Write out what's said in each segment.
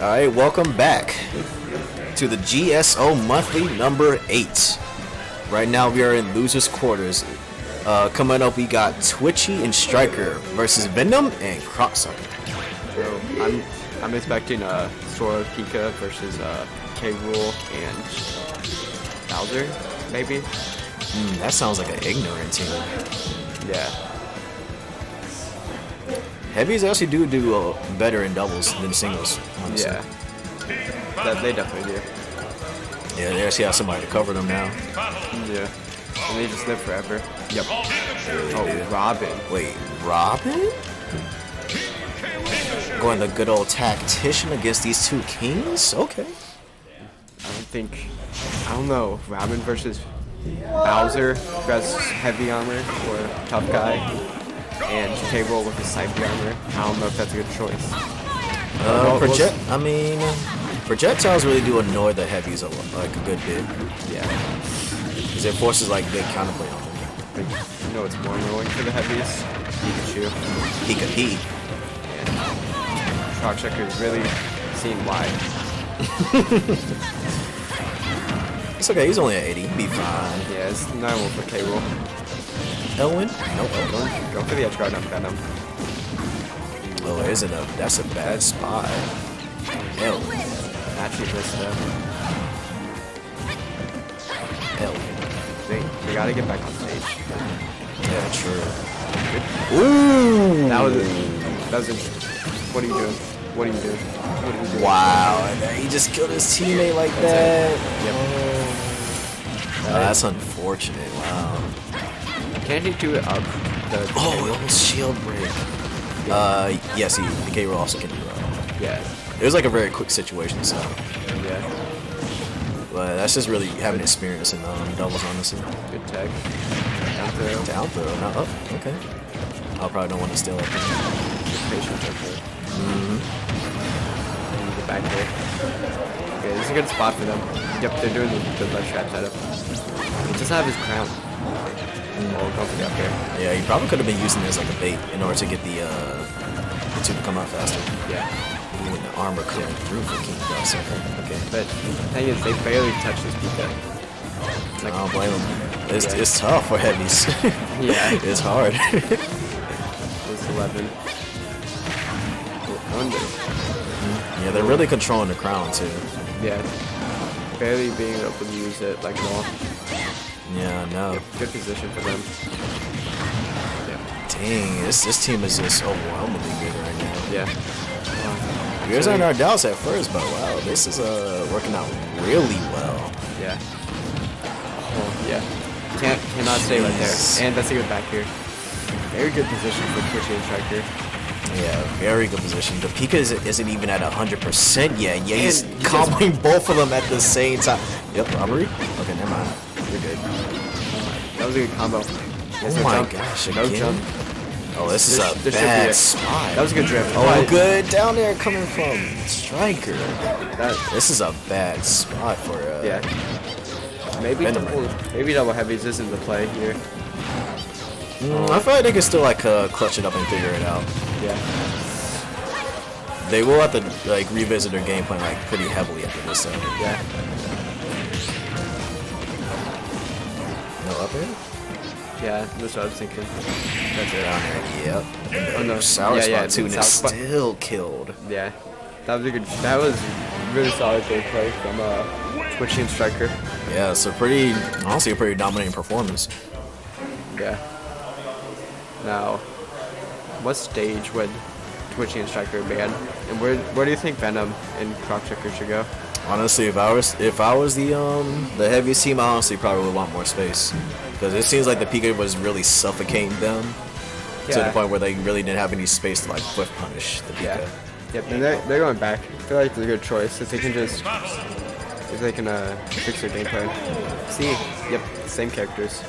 Alright, welcome back to the GSO monthly number 8. Right now we are in losers quarters. Coming up we got Twitchy and Striker versus Venom and Crocsucker. So I'm expecting Sora Pika versus K. Rool and Bowser, maybe. That sounds like an ignorant team. Yeah. Heavies actually do better in doubles than singles, honestly. Yeah. That they definitely do. Yeah, they actually have somebody to cover them now. Yeah. And they just live forever. Yep. Oh, Robin. Wait, Robin? Going the good old tactician against these two kings? Okay. I don't know, Robin versus Bowser, who has heavy armor, or tough guy, and K. Rool with his cyber armor. I don't know if that's a good choice. Projectiles really do annoy the heavies like a good bit. Yeah. Because it forces like big counterplay on them. But you know what's more annoying for the heavies? Pikachu. Pika-Pee. And Crocsucker is really seeing why. It's okay, he's only at 80. Be fine. Yeah, it's normal for K. Rool. Elwin? Nope. Go for the edge guard on Venom. Oh, isn't a that's a bad spot. Elwin. Actually, this Elwin. they gotta get back on stage. Yeah, true. Ooh! That was interesting. What are you doing? What are you doing? Wow, and he just killed his teammate like that. Yep. Oh, that's unfortunate. Wow. Can't he do it up? Oh, it was shield break. Yes, the K. Rool also can do that. Yeah. It was like a very quick situation, so. Yeah. But that's just really having experience in doubles, honestly. Good tag. Down throw. Down throw, not up. Okay. I probably don't want to steal it. Patience up there. And get back there. Okay, this is a good spot for them. Yep, they're doing the left trap setup. He doesn't have his crown. Oh, go for the up there. Yeah, you probably could have been using this like a bait in order to get the two to come out faster. Yeah. Ooh, and the armor coming through for King Crocsucker. Okay. But the thing is, they barely touch this Pika. Like, I don't blame them. It's tough for heavies. Yeah. It's hard. It's 11. Under. Yeah, they're really controlling the crown too. Yeah. Barely being able to use it like more. Yeah, no. Yep, good position for them. Yeah. Dang, this team is just overwhelmingly good right now. Yeah. We was on our doubts at first, but wow, this is working out really well. Yeah. Oh, yeah. Cannot stay right there. And that's a good back here. Very good position for Twitchy and Striker. Yeah, very good position. The Pika isn't even at 100% yet. Yeah, he's comboing both of them at the same time. Yep, robbery? Okay, never mind. You're good. That was a good combo. Oh my gosh, no again? jump. Oh, this is a bad spot. That was a good drift. Oh, good down there coming from Striker. This is a bad spot for yeah. Maybe double heavies isn't the play here. I feel like they can still like clutch it up and figure it out. Yeah. They will have to like revisit their game plan like pretty heavily after this. Yeah. No up air? Yeah, that's what I was thinking. That's it on there. Yep. Oh no, Sour spot too, and it's Sour spot. still killed. Yeah, that was a good. That was really solid gameplay from Twitchy and Striker. Yeah, so pretty, honestly, a pretty dominating performance. Yeah. Now, what stage would Twitchy and Striker be at? And where do you think Venom and Crocchicker should go? Honestly, if I was the heaviest team, I honestly probably would want more space, because it seems like the Pika was really suffocating them to the point where they really didn't have any space to like foot punish the Pika. Yeah. Yep, and they're going back. I feel like it's a good choice if they can just fix their gameplay. See, yep, same characters.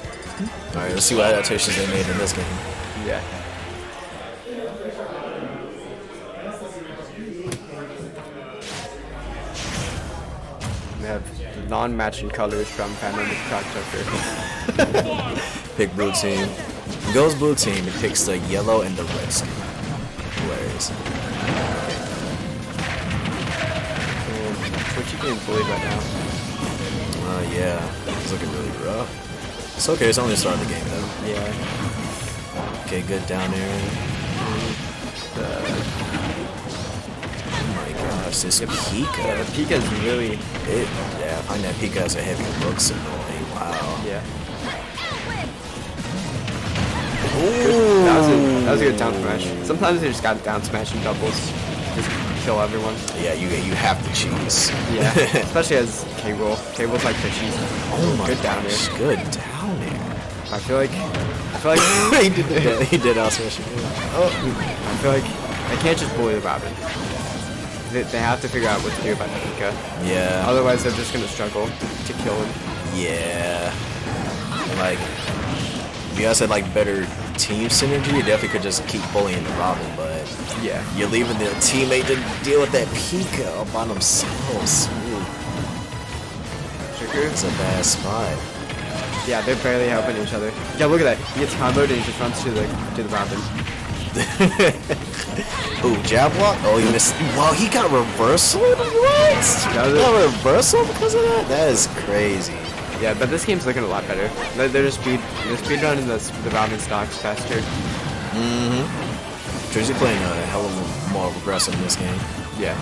All right, let's see what adaptations they made in this game. Yeah. We have non-matching colors from Venom and Crocchicker. Pick blue team. Goes blue team. It picks the yellow and the red skin. Hilarious. Twitchy getting bullied right now. Yeah, it's looking really rough. It's okay. It's only the start of the game though. Yeah. Okay, good down air. Oh my gosh, this Pika. Yeah, the Pika's really. Yeah, I find that Pika has a heavy looks annoying. Wow. Yeah. Ooh. That was a good down smash. Sometimes they just got down smash and doubles. Just kill everyone. Yeah, you have to cheese. Yeah. Especially as K-Roll. K-Roll's like the cheese. Oh my good down gosh, there. good down there. I feel like he did out smash. I feel like they can't just bully the Robin. They have to figure out what to do about the Pika. Yeah. Otherwise, they're just gonna struggle to kill him. Yeah. And like, if you guys had like better team synergy, you definitely could just keep bullying the Robin, but Yeah. you're leaving the teammate to deal with that Pika all by themselves. Ooh. Trigger. It's a bad spot. Yeah, they're barely helping each other. Yeah, look at that. He gets comboed and he just runs to the Robin. Ooh, jab block? Oh, he missed. Wow, he got reversal? What? He got reversal because of that? That is crazy. Yeah, but this game's looking a lot better. They're just speed running the Robin stocks faster. Mm-hmm. Tracy playing a hell of more aggressive in this game. Yeah.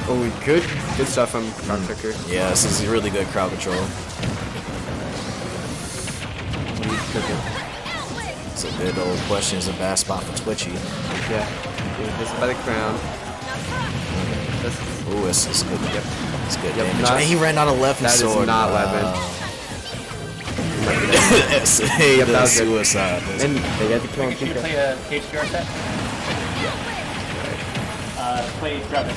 Oh, good stuff from Crocchicker. Yeah, this is really good crowd control. It's a good old question. It's a bad spot for Twitchy. Yeah. This is by the crown. Ooh, this is good. Yep. It's good Yep, damage. not- And he ran out of left that is sword. not Levin. Hey, Yep, that the was good. suicide. And they get to kill him. Can you play a HDR set? Play Travis.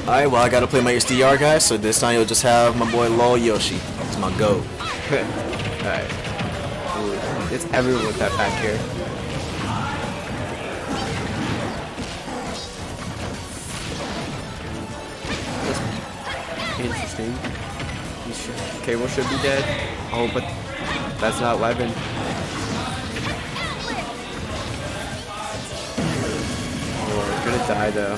Alright, well, I gotta play my HDR guy, so this time you'll just have my boy Lol Yoshi. It's my GOAT. Alright. It's everyone with that back here. Interesting. Cable should be dead. Oh, but that's not Levin. Oh, gonna die though.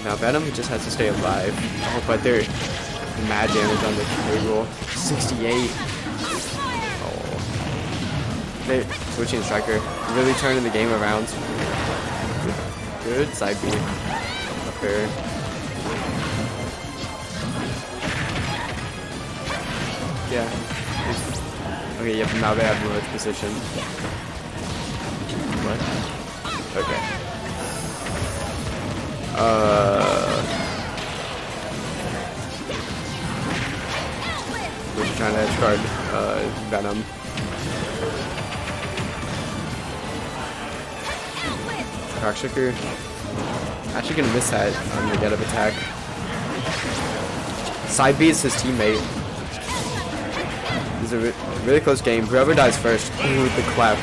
Now Venom just has to stay alive. Oh, but they're mad damage on the cable. 68. Oh. They're switching striker. Really turning the game around. Good side B. Up there. Yeah. Okay, yep, now they have remote position. What? Okay. We're just trying to edge guard Venom. Crocchicker. Actually gonna miss that on the get up attack. Side B is his teammate. This is a really close game. Whoever dies first, ooh, the clap.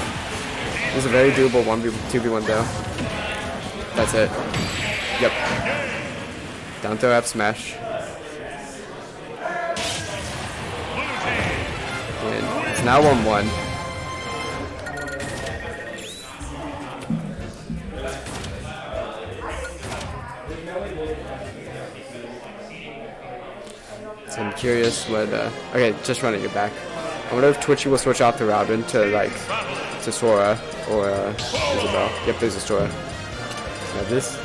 This is a very doable 2v1 though. That's it. Yep. Down throw F smash. And it's now 1-1. So I'm curious what. Okay, just running it back. I wonder if Twitchy will switch off the Robin to like to Sora or Isabel. Yep, there's a Sora. Now this.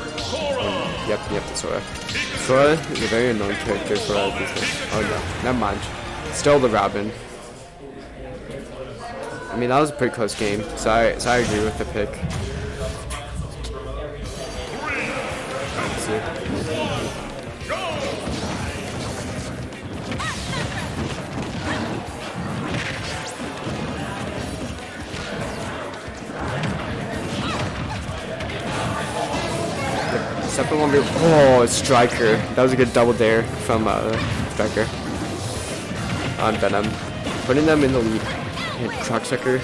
Yep, the Sora. Sora is a very annoying character for business. Oh no, never mind. Still the Robin. I mean, that was a pretty close game, so I agree with the pick. Let's see. Separate 1v. Oh, it's Striker. That was a good double dare from Striker on Venom, putting them in the lead. And Crocksucker,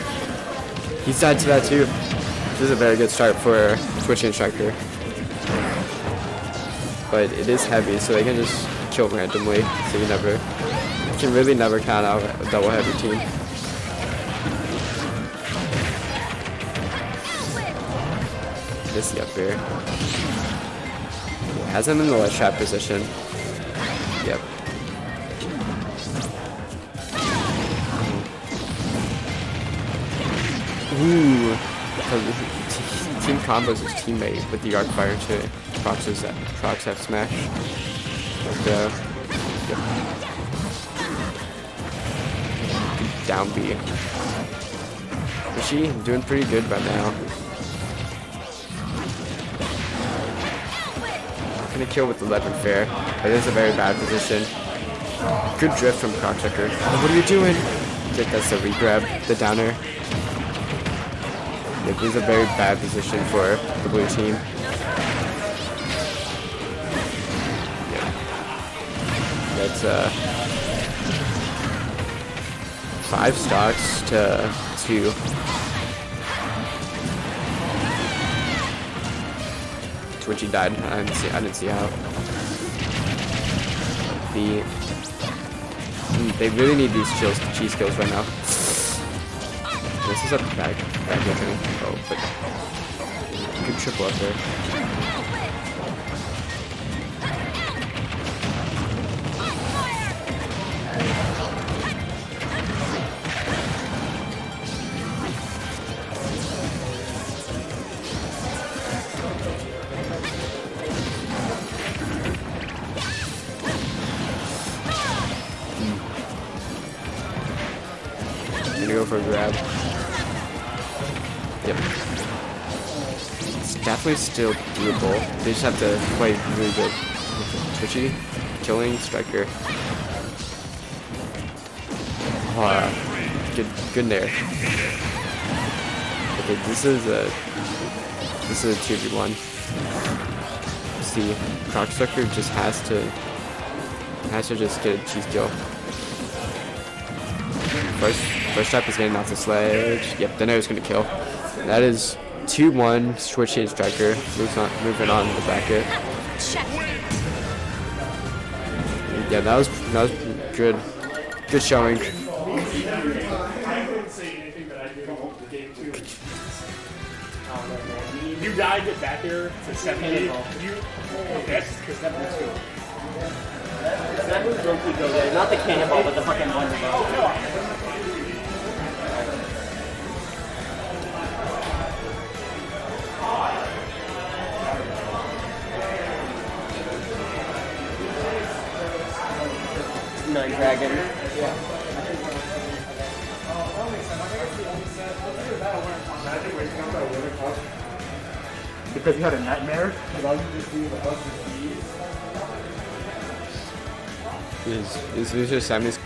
he's died to that too. This is a very good start for Twitchy and Striker, but it is heavy, so they can just kill randomly. So you can really never count out a double heavy team. This up here. Has him in the ledge trap position. Yep. Ooh. Team combos his teammate with the arc fire to Prox F smash. Yep. Down B. Is she doing pretty good right now? Gonna kill with 11 fair, but it is a very bad position. Good drift from Cocksucker. Oh, what are you doing? I think that's the regrab, the downer. It is a very bad position for the blue team. Yeah. That's 5 stocks to 2. Twitchy died. I didn't see how. They really need these cheese kills right now. This is a bad weapon. Oh, but good triple up there. Gonna go for a grab. Yep. It's definitely still doable. They just have to play really good. Twitchy, killing, Striker. Good nair. Okay, this is a 2v1. See, Crocksucker just has to just get a cheese kill. First up is getting off the sledge. Yep, the nair is gonna kill. That is 2-1. Twitchy and Striker moving on in the bracket. Yeah, that was good. Good showing. You died get back here to 70. You okay? Because that moves good. That moves Roku go there. Not the cannonball, but the fucking wonderball. 9 dragon. Because you had a nightmare, but all you just do is a bunch of keys. Is Lucius Sammy's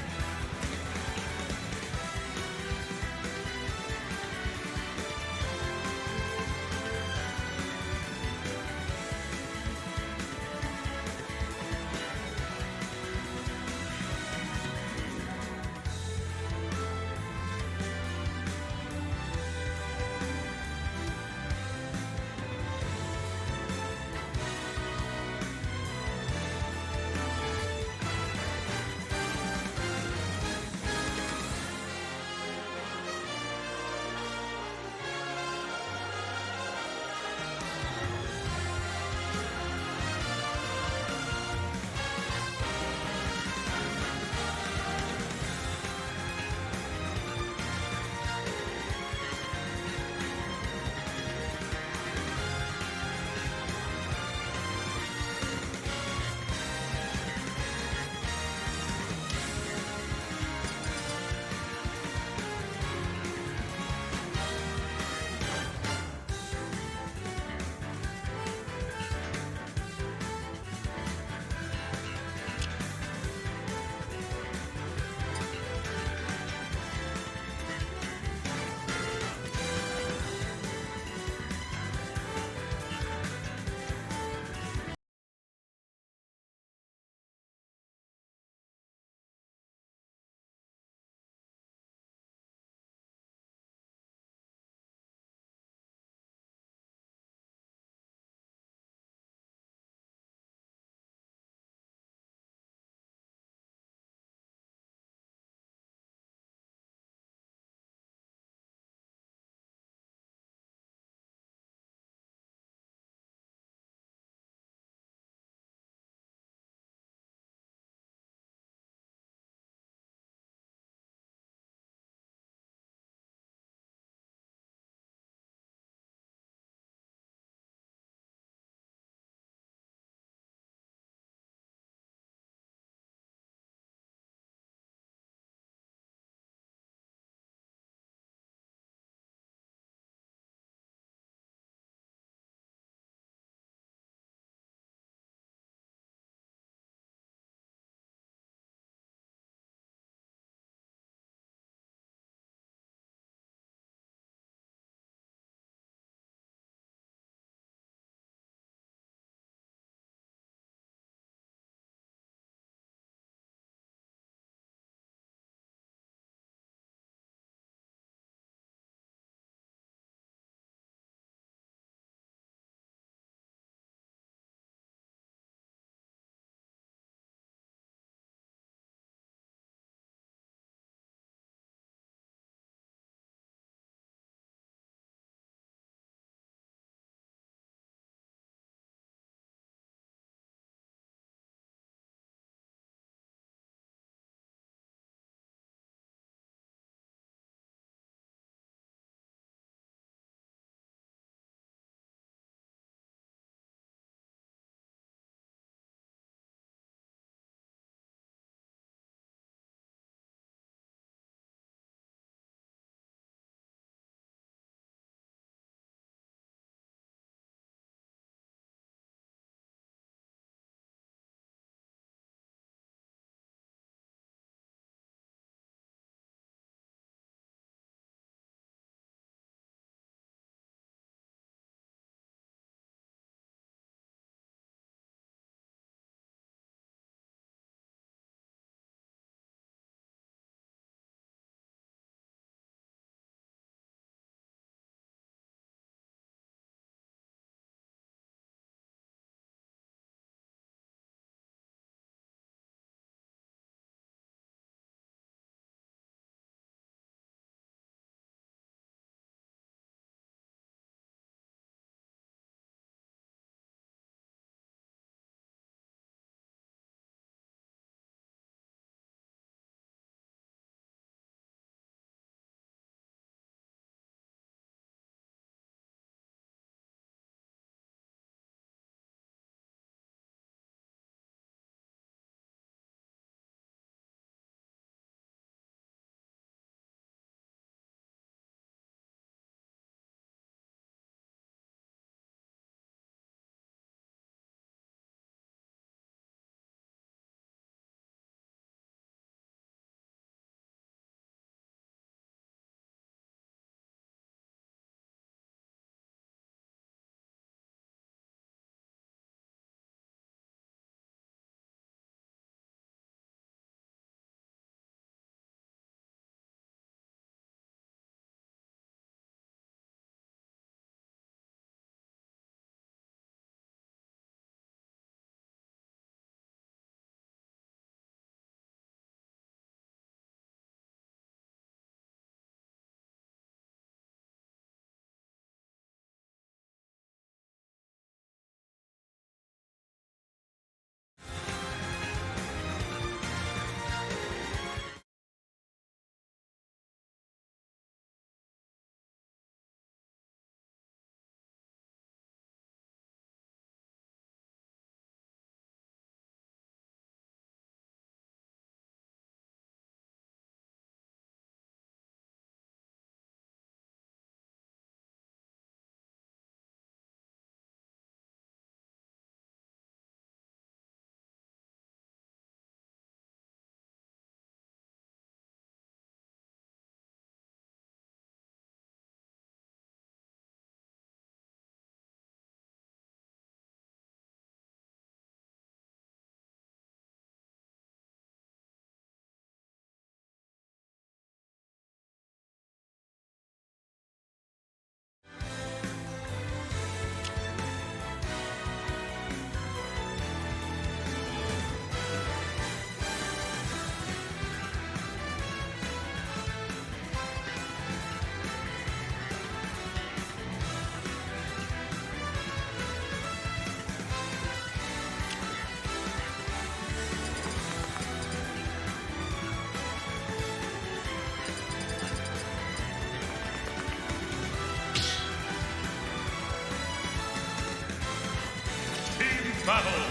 battle.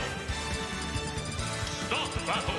Stop battle.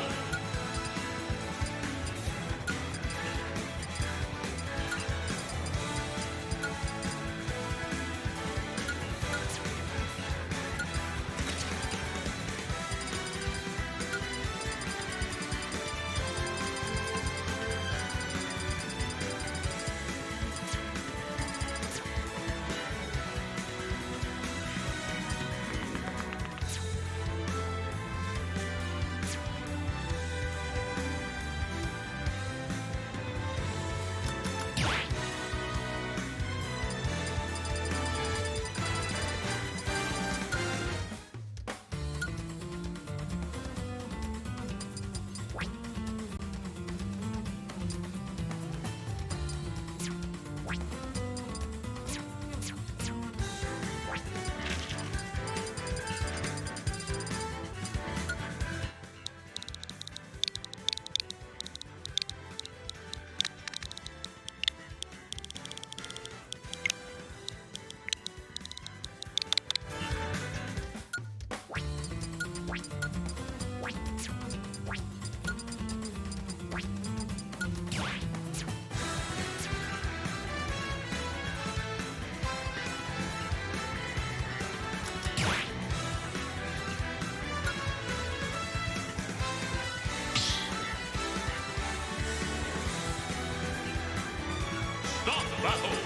Stop battle.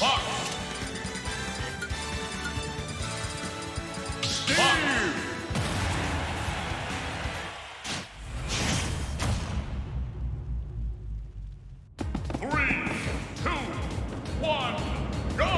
Fight. Steer. 3, 2, 1, go!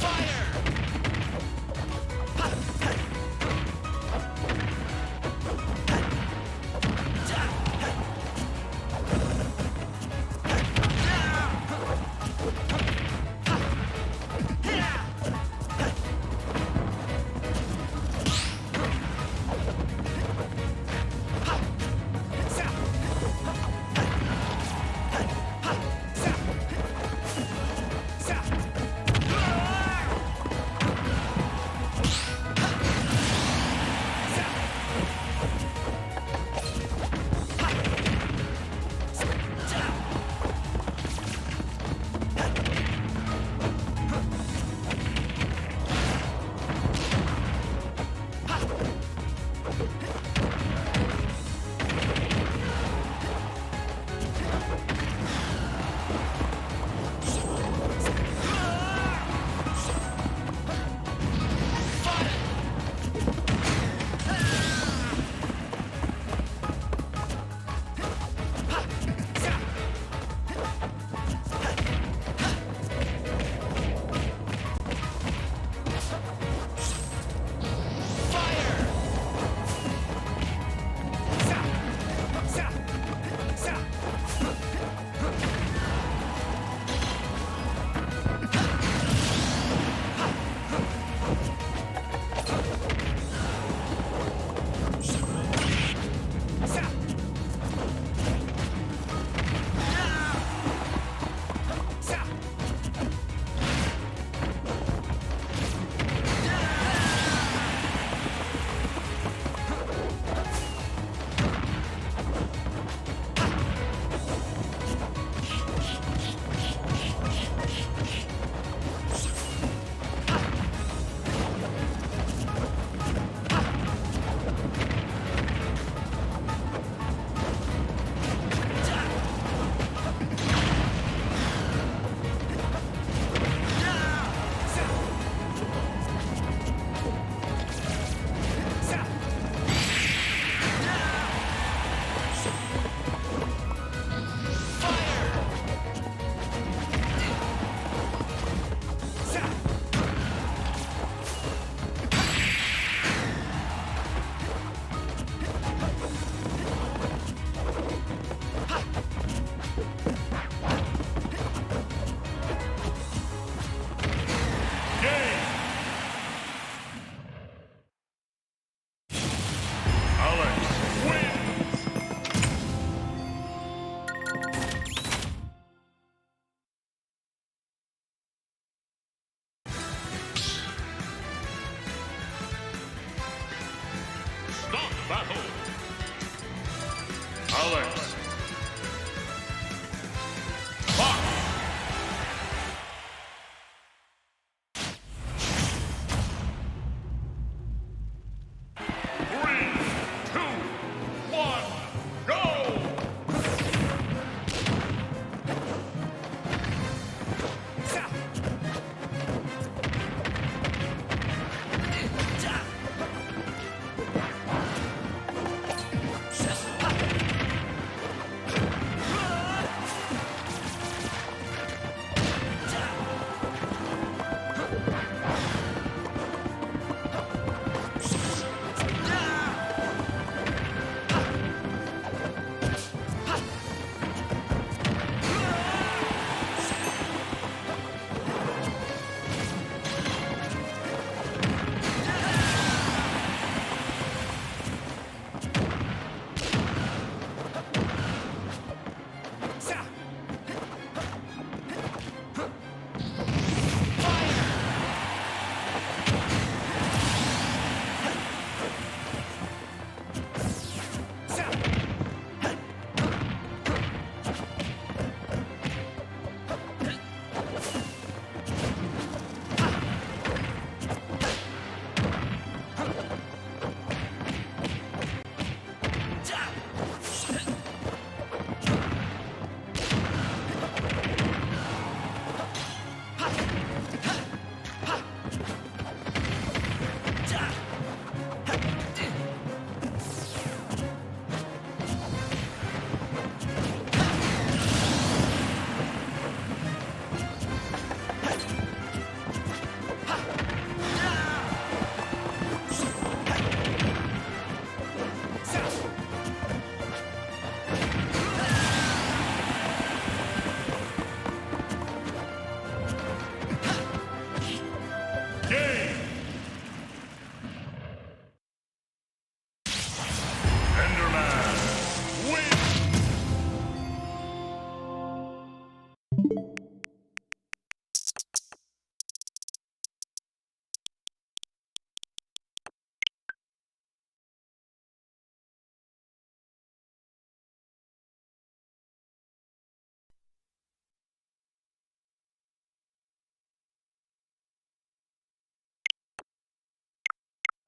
Fire!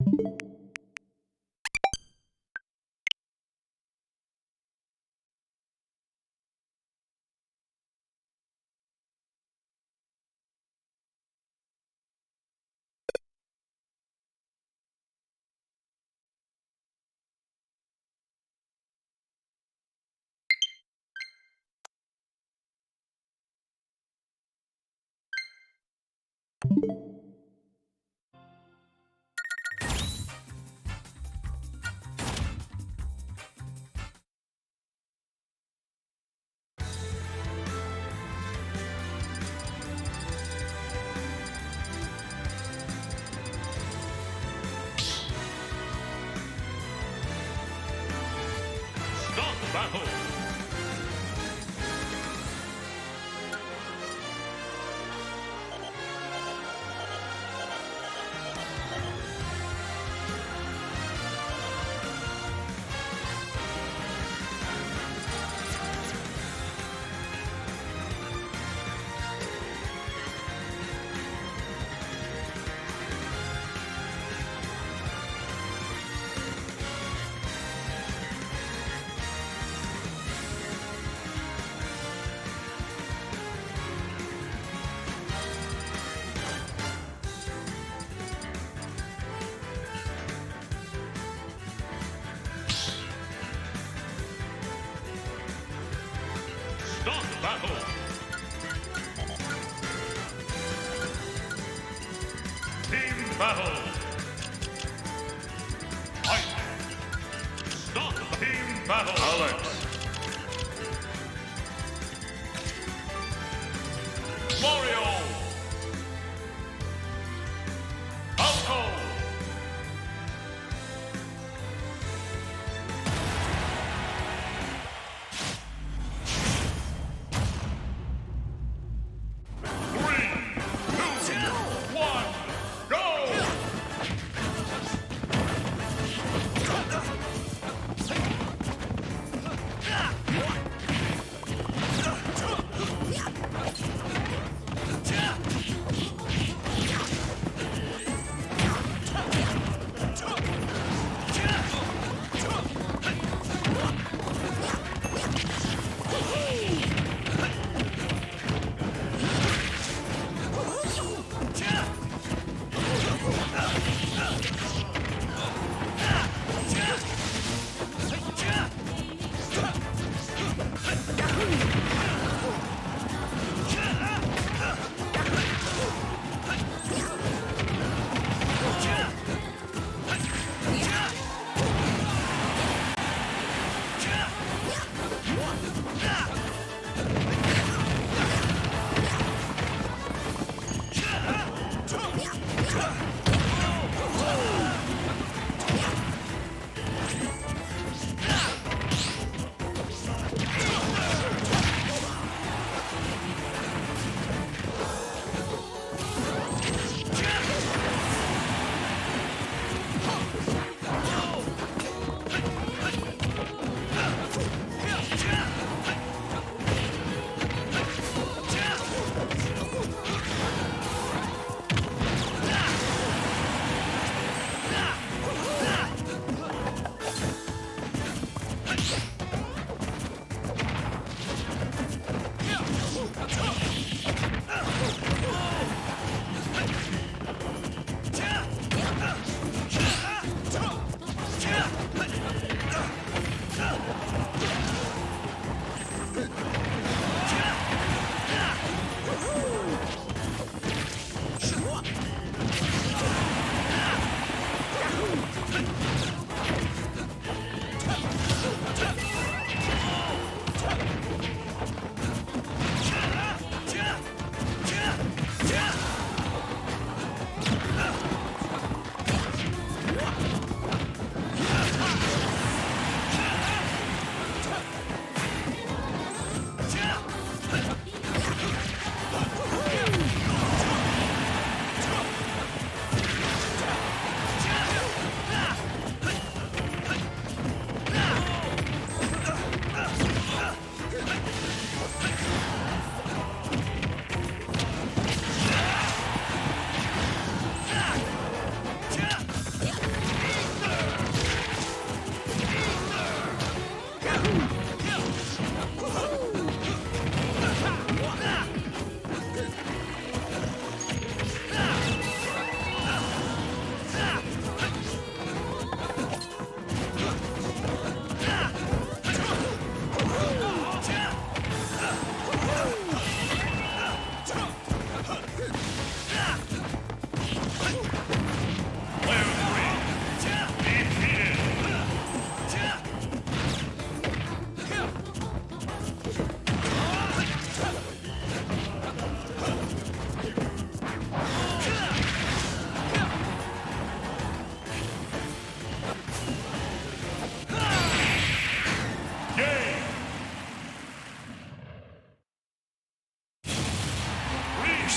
Start battle. Start battle. Team battle. Fight. Start team battle. Alex. Mario. Falco.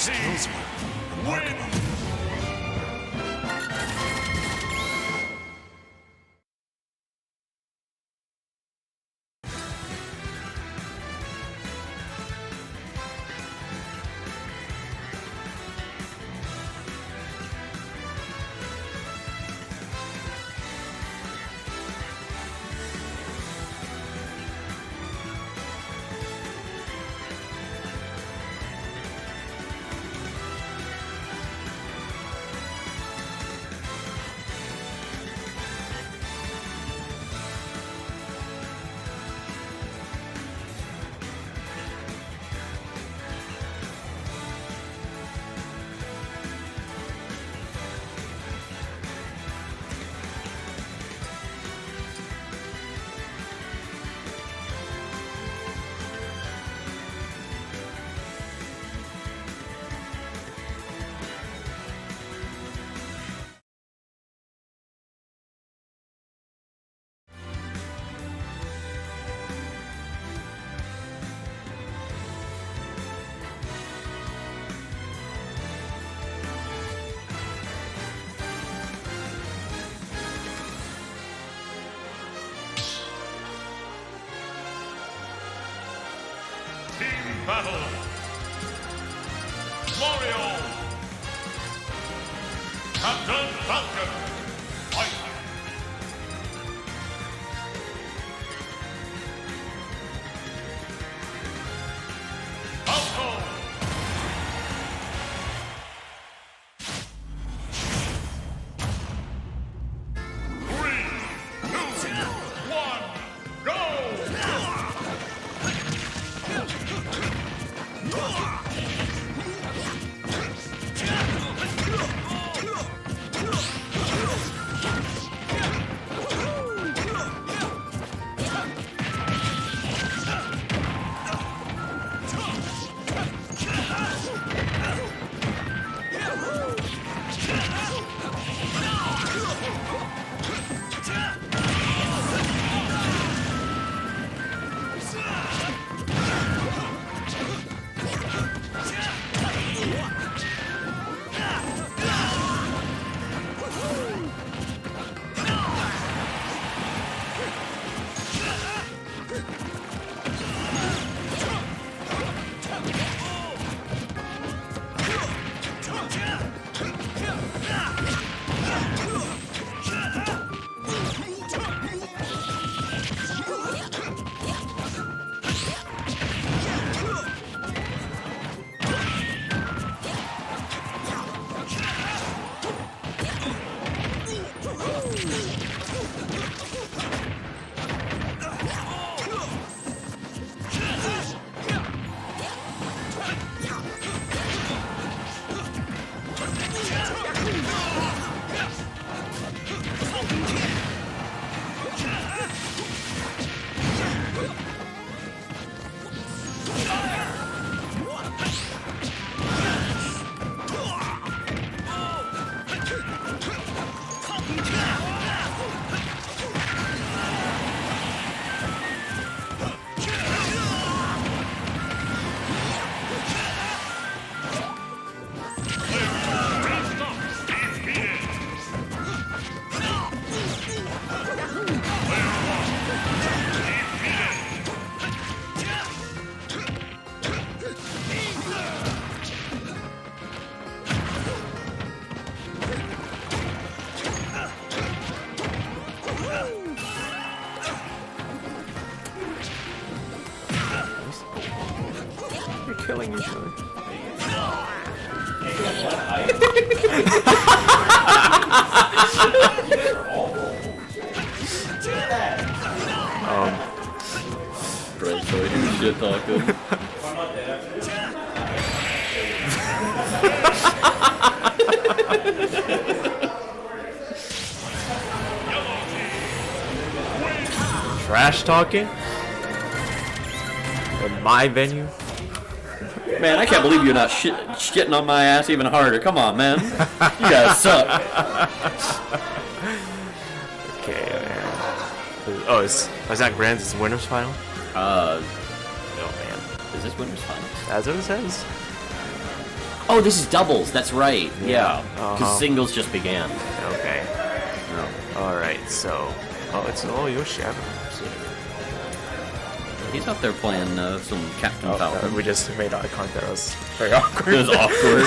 just kills me. Win. Team battle. Mario. Captain Falcon. Fight. Falco. Killing each other. Right, so he was shit talking. Trash talking? In my venue? Man, I can't believe you're not shitting on my ass even harder. Come on, man. You guys suck. Okay, oh, is that Grand's winners final? Oh man. Is this winners finals? That's what it says. Oh, this is doubles. That's right. Yeah. Because singles just began. Okay. No. Alright, so... Oh, it's Yoshi. I haven't seen it. He's out there playing some Captain Falcon. We just made eye contact. That was very awkward. It was awkward.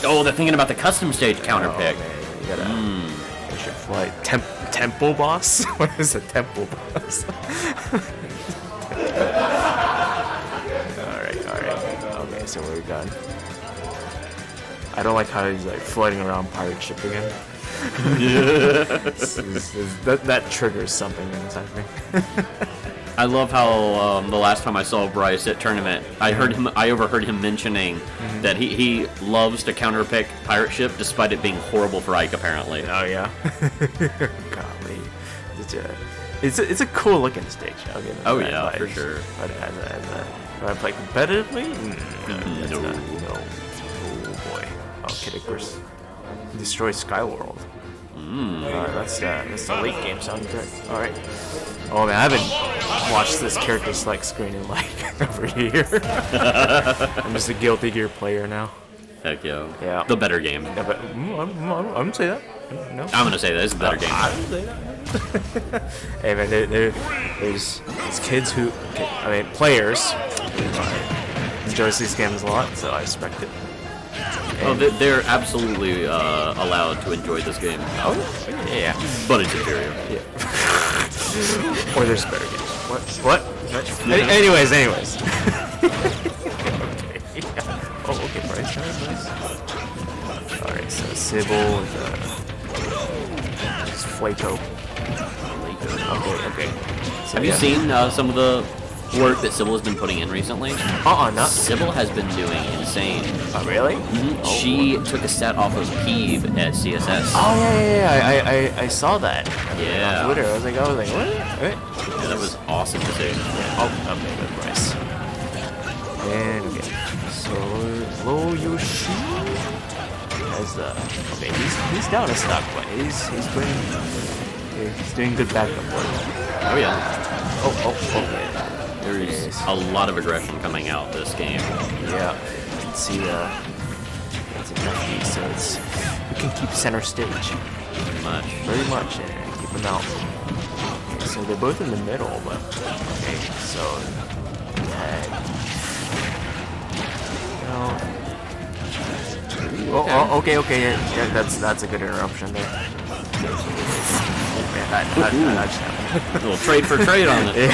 Oh, they're thinking about the custom stage counter pick. Man, you gotta... You should fly... Temple boss? What is a temple boss? Alright. Okay, so we're done. I don't like how he's like floating around pirate ship again. That triggers something inside me. I love how the last time I saw Bryce at tournament, I overheard him mentioning that he loves to counterpick pirate ship despite it being horrible for Ike apparently. Oh yeah. Golly, it's a cool looking stage. I'll give it Oh that, yeah, but- for sure. But when I play competitively, that's No. not, no. Oh boy. Oh, Kid Icarus destroy Skyworld. That's the late game soundtrack. All right. Oh man, I haven't watched this character select screen in like over a year. I'm just a Guilty Gear player now. Heck yeah. Yeah. The better game. Yeah, but I'm gonna say that. No. I'm gonna say that it's a better game. I didn't say that. Hey man, there's kids who, players enjoys these games a lot, so I respect it. Oh, they're absolutely allowed to enjoy this game, Oh yeah. but it's inferior. Or there's better games. What? Anyways. Okay. Yeah. Oh, okay, Bryce. Nice. Alright, so Sybil and Flaco. Okay. So, Have you seen some of the work that Sybil has been putting in recently? Not. Sybil has been doing insane. Oh, really? She took a set off of Peeve at CSS. Oh yeah. I saw that. Yeah. On Twitter. I was like, what? Yeah, that was awesome to see. Oh, okay, good Bryce. And okay, so Low Yoshi has okay, he's down a stock, but he's doing good backup work. Oh yeah. Oh, There is a lot of aggression coming out this game. yeah. You can see it's enough, so we can keep center stage Pretty much. very much and keep them out. Okay, so they're both in the middle, but okay, so tag. Oh, okay. Yeah, that's a good interruption there. Man, that just happened. A little trade for trade on it.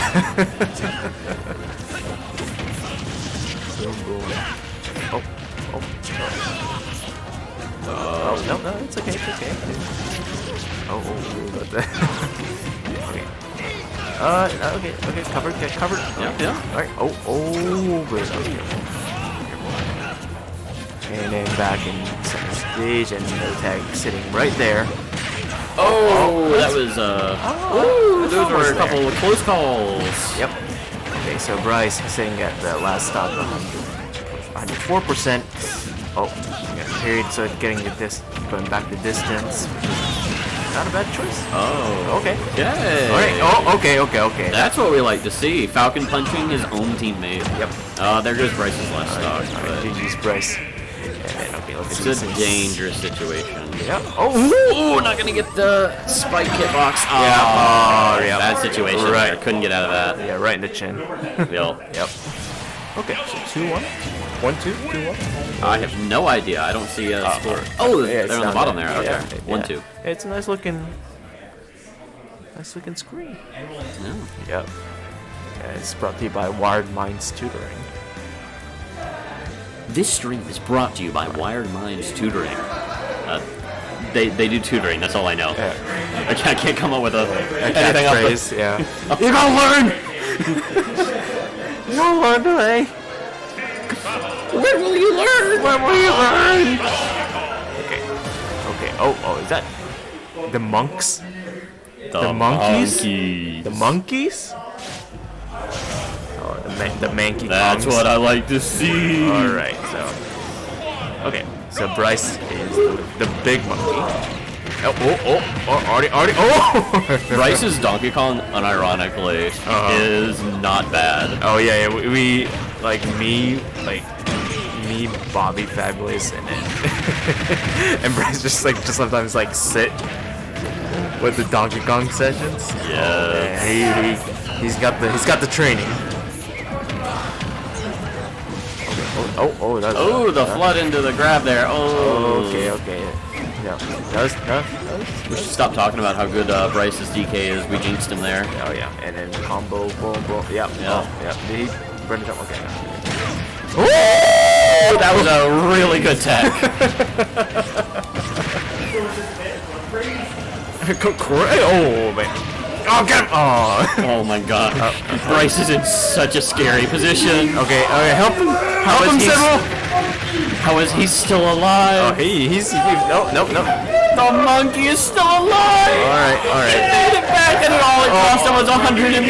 Oh, no, it's okay. Oh, but that. Okay, covered. Yeah. Alright, great. Okay. And then back in center stage, and no tag sitting right there. Oh, that was those were a couple of close calls. Yep. Okay, so Bryce sitting at the last stop, 104%. Oh, yeah, period. So getting going back the distance. Not a bad choice. Oh. Okay. Okay. All right. Oh, okay. That's what we like to see. Falcon punching his own teammate. Yep. There goes Bryce's last stock. All but right, GG's Bryce. And then, okay, let's It's see a this. dangerous situation. Yep. Oh. Oh, not gonna get the spike hitbox. Oh, yeah. Bad situation. Right. I couldn't get out of that. Yeah, right in the chin. Yep. Yep. Okay, so 2-1. 1-2, 2-1. I have no idea. I don't see a score. Oh, Yeah, it's they're on the down bottom there. there. Okay. Yeah. 1-2. Yeah, it's a nice looking screen. Yeah. Yep. Yeah, it's brought to you by Wired Minds Tutoring. This stream is brought to you by Wired Minds Tutoring. They do tutoring. That's all I know. Yeah. I can't come up with anything else. Catchphrase, yeah. You're gonna learn. You'll learn today. When will you learn? When will you learn? Okay. Oh, is that the monks? The monkeys? monkeys. The monkeys? Oh, the manky That's Kongs. what I like to see. All right, so okay, so Bryce is the big monkey. Already. Oh! Bryce's Donkey Kong, unironically, is not bad. Oh yeah, we like me, Bobby Fabulous, and then and Bryce just sometimes like sit with the Donkey Kong sessions. Yeah. He's got the training. Oh, that's Oh, the flood into the grab there. Oh. Okay. Yeah. We should stop talking about how good Bryce's DK is. We jinxed him there. Oh yeah, and then combo, boom. Yeah. Yeah. Oh, yeah. Did he bring it up? Okay. Oh, that was a really good tech. Oh man. Oh, get him! Oh. Oh my god. Bryce is in such a scary position. Okay. Help him, Sybil. How is he still alive? Oh, he's no. The monkey is still alive. All right. He made it back, and all it cost him was 100 and...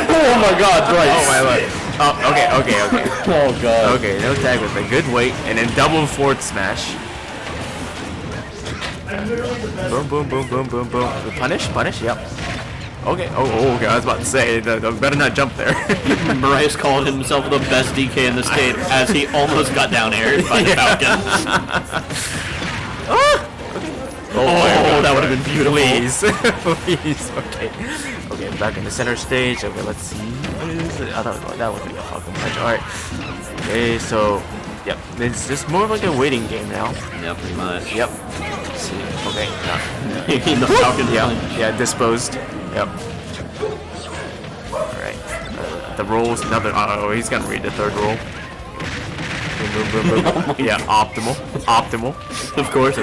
Oh my god, Bryce. Oh my lord. Oh, okay. Oh god. Okay, no tag with a good weight, and then double forward smash. Boom. Punish. Yep. Okay. Oh, okay. I was about to say, better not jump there. Bryce called himself the best DK in the state as he almost got down aired by the Falcon. Oh, that would have been beautiful. Please. Okay, back in the center stage. Okay, let's see. What is it? I thought that would be a Falcon punch. All right. Okay, so yep, it's just more of like a waiting game now. Yeah, pretty much. Yep. Let's see. Okay. In the Falcon. Yeah. Disposed. Yep. All right. The rolls. Another. Oh, he's gonna read the third roll. Boom. Yeah, optimal. Of course.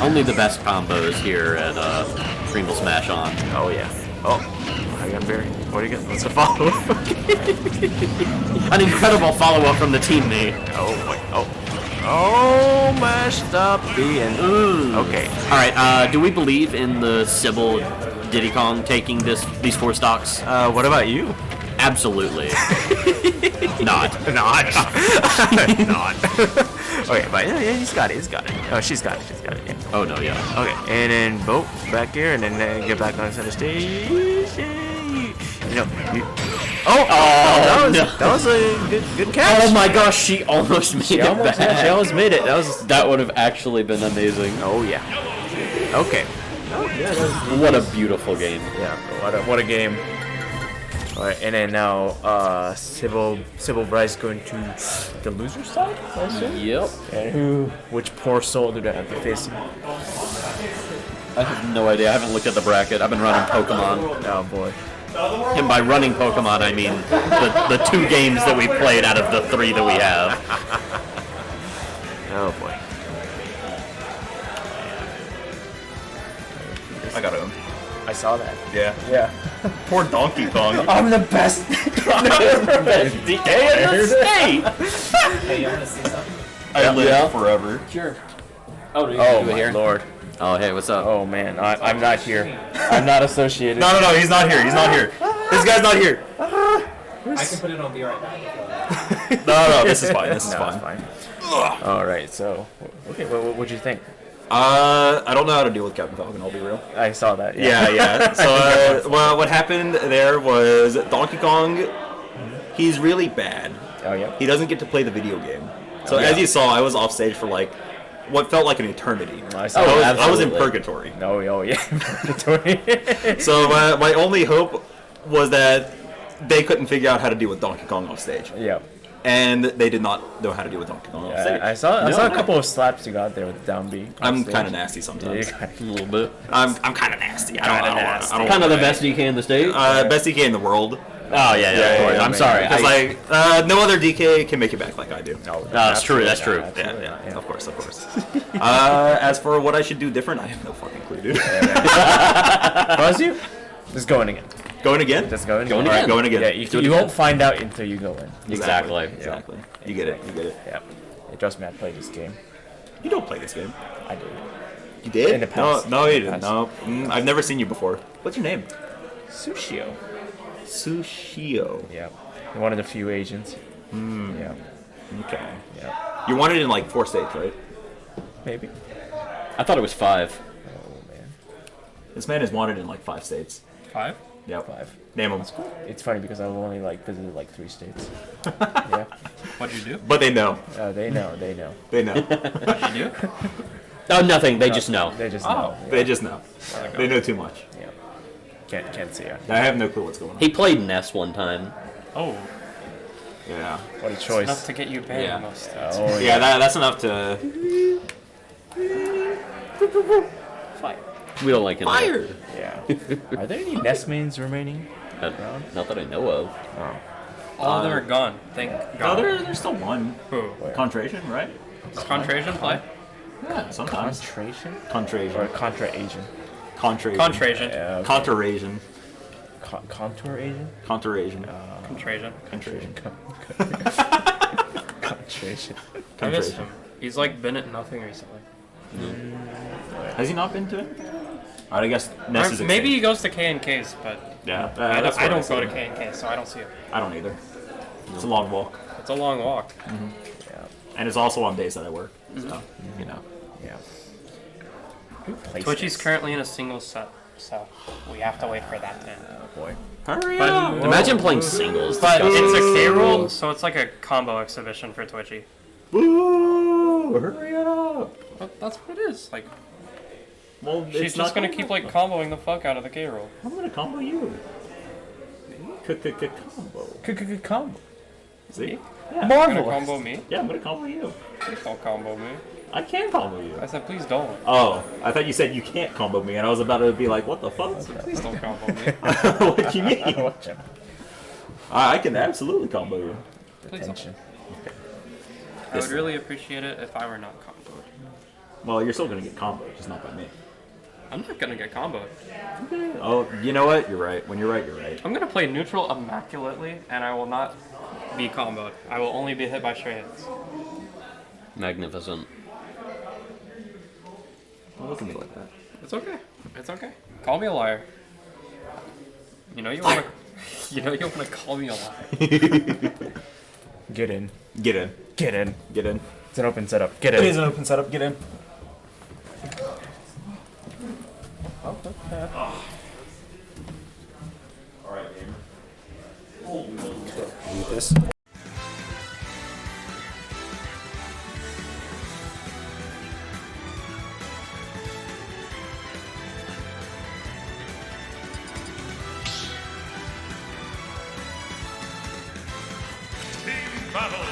Only the best combos here at Greenville Smash On. Oh yeah. Oh, I got very. What do you get? What's the follow? An incredible follow-up from the teammate. Oh my. Oh, mashed up B and okay. All right. Do we believe in the Sybil Diddy Kong taking these 4 stocks? What about you? Absolutely. Not. Okay, but yeah, he's got it. Oh, she's got it. Yeah. Oh no, yeah. Okay, and then boat back here, and then get back on center stage. That was a good catch. Oh my gosh, she almost made it back. She almost made it. That would have actually been amazing. Oh yeah. Okay. What a beautiful game. Yeah. What a game. All right, and then now Sybil Bryce going to the loser side, I assume? Yep. And which poor soul do they have to face? I have no idea. I haven't looked at the bracket. I've been running Pokemon. Oh boy. And by running Pokemon, I mean the 2 games that we played out of the 3 that we have. Oh boy. I got him. I saw that. Yeah. Poor Donkey Kong. I'm the best. Best DK in the state! Hey, you want to see something? I live forever. Sure. Oh my lord. Oh, hey, what's up? Oh man, I'm not here. I'm not associated. No, he's not here. This guy's not here. I can put it on. Be right back. No, this is fine. This is No, it's fine. fine. All right, so okay, what'd you think? I don't know how to deal with Captain Falcon, I'll be real. I saw that. Yeah. So, well, what happened there was Donkey Kong, he's really bad. Oh yeah. He doesn't get to play the video game. So as you saw, I was off stage for like what felt like an eternity. I saw. I was in purgatory. Oh yeah. Purgatory. So my only hope was that they couldn't figure out how to deal with Donkey Kong off stage. Yeah. And they did not know how to deal with Donkey Kong off stage. I saw a couple of slaps you got there with the down B. I'm kind of nasty sometimes. A little bit. I'm kind of nasty. I don't know. Kind of the best DK in the state? Best DK in the world. Oh, yeah, of course. I'm sorry. Because no other DK can make it back like I do. No, that's true. That's true. Yeah, of course. As for what I should do different, I have no fucking clue, dude. Buzz you? Just going again. Going again? Just going Going again. again. Going again. Yeah, you won't find out until you go in. Exactly. Exactly. You get it. Yeah. Trust me, I played this game. You don't play this game. I did. You did? In the past. No, you In the didn't. past. No. I've never seen you before. What's your name? Sushio. Sushio. Yeah. One of the few Asians. Yeah. Okay. Yeah. You wanted in like 4 states, right? Maybe. I thought it was 5. Oh man. This man is wanted in like 5 states. 5? Yep. 5. Name them. It's funny because I've only like visited like 3 states. Yeah. What'd you do? But they know. They know. They know. They know. What'd you do? Oh, nothing. They just know. They just know. Yeah. They just know. They know too much. Yeah. Can't see it. I have no clue what's going on. He played Ness one time. Oh, Yeah. What a choice. enough to get you banned Yeah. most. Oh Yeah, that's enough to. We don't like him. Fire! yeah. Are there any Nest mains remaining? Not that I know of. All of them are gone. Thank No, God. there's still one. Who? Contration, right? Does Contration play? Yeah, sometimes. Concentration? Or Contration. Contra Asian? Contration. Contration. Yeah. Okay. Contrasion. Contour Asian? Contrasion. Contration. Contrasion. Concentration. I miss him. He's like been at nothing recently. Has he not been to it? Alright, I guess Ness is Maybe he extinct. goes to K&Ks, but Yeah, I that's don't what go to said. K&K, so I don't see it. I don't either. It's a long walk. It's a long walk. And it's also on days that I work. So, you know. Yeah. Who plays Twitchy's this? currently in a single set, so we have to wait for that to end. Oh boy. Hurry But- up! Imagine playing singles. But Disgusting. it's a K roll, so it's like a combo exhibition for Twitchy. Boo! Hurry up! But that's what it is. Like Well, she's it's just not gonna keep like comboing the fuck out of the K roll. I'm gonna combo you. Combo. Combo. See? Gonna Marvelous. combo me? Yeah, I'm gonna combo you. Please don't combo me. I can combo you. I said please don't. Oh, I thought you said you can't combo me, and I was about to be like, what the fuck? Please don't combo me. What do you mean? Watch him. I can absolutely combo you. Please don't. Attention. I would really appreciate it if I were not comboed. Well, you're still gonna get comboed, just not by me. I'm not gonna get comboed. Oh, you know what? You're right. When you're right, you're right. I'm gonna play neutral immaculately, and I will not be comboed. I will only be hit by stray hits. Magnificent. Don't listen to me like that. It's okay. It's okay. Call me a liar. You know you wanna. You know you wanna call me a liar. Get in. Get in. Get in. Get in. It's an open setup. Get in. an open setup. Get in. Alright, gamer. Read this. Team battle.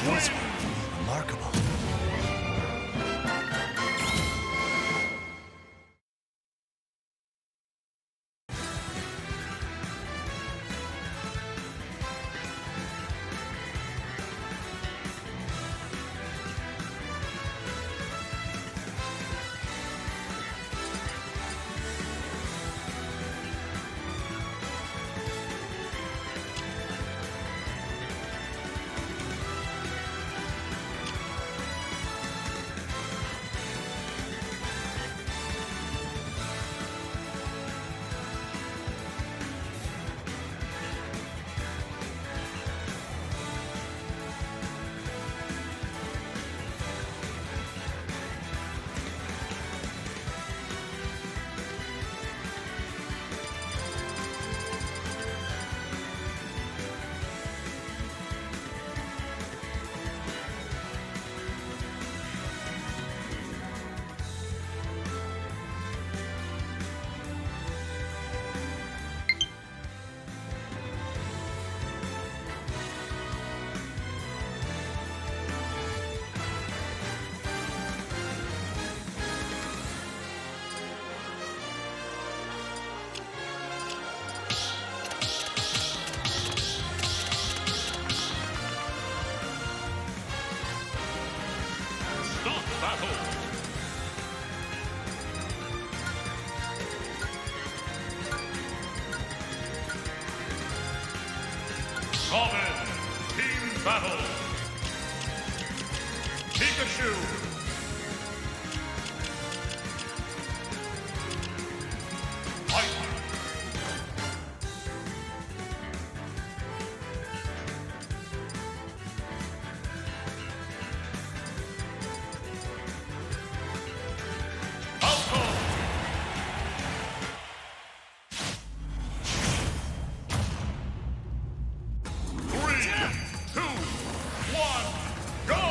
was remarkable. Stop battle. Common team battle. Pikachu. Fight. Three, two, one, go!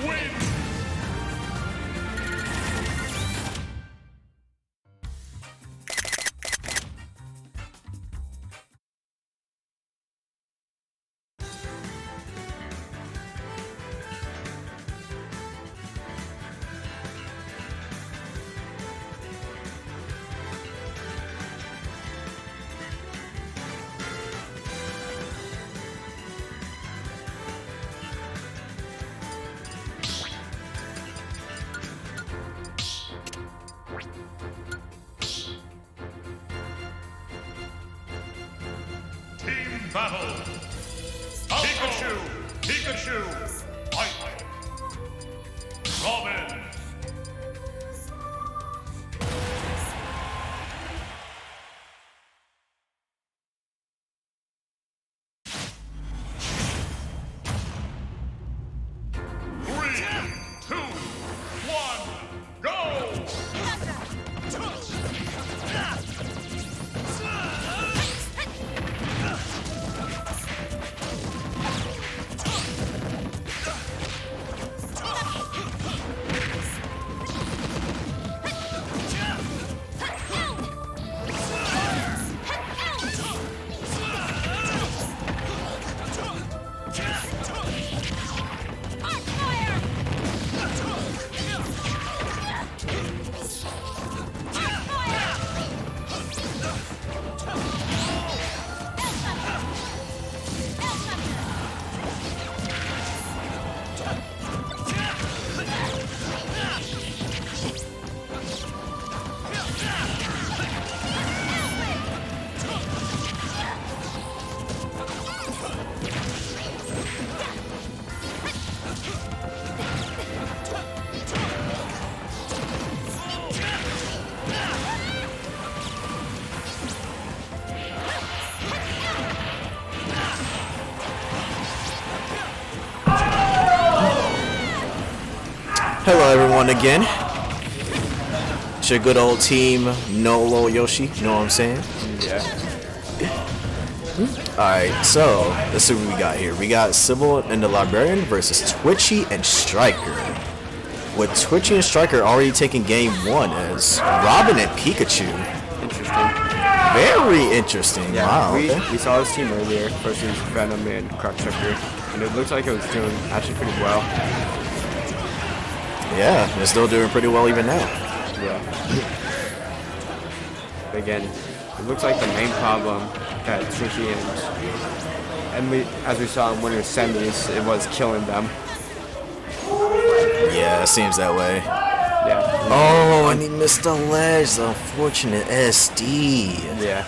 wins. Team battle. Pikachu. Pikachu. Fight. Robin. Three, two, one, go! Hello everyone again. It's your good old team, Nolo Yoshi, you know what I'm saying? Yeah. Alright, so let's see what we got here. We got Sybil and the Librarian versus Twitchy and Striker. With Twitchy and Striker already taking game 1 as Robin and Pikachu. Interesting. Very interesting. Yeah, Wow. we, Okay. we saw this team earlier versus Venom and Crutchucker, and it looks like it was doing actually pretty well. Yeah, they're still doing pretty well even now. Yeah. Again, it looks like the main problem that Twitchy and we, as we saw in one of the semis, it was killing them. Yeah, it seems that way. Yeah. Oh, and he missed the ledge. The unfortunate SD. Yeah.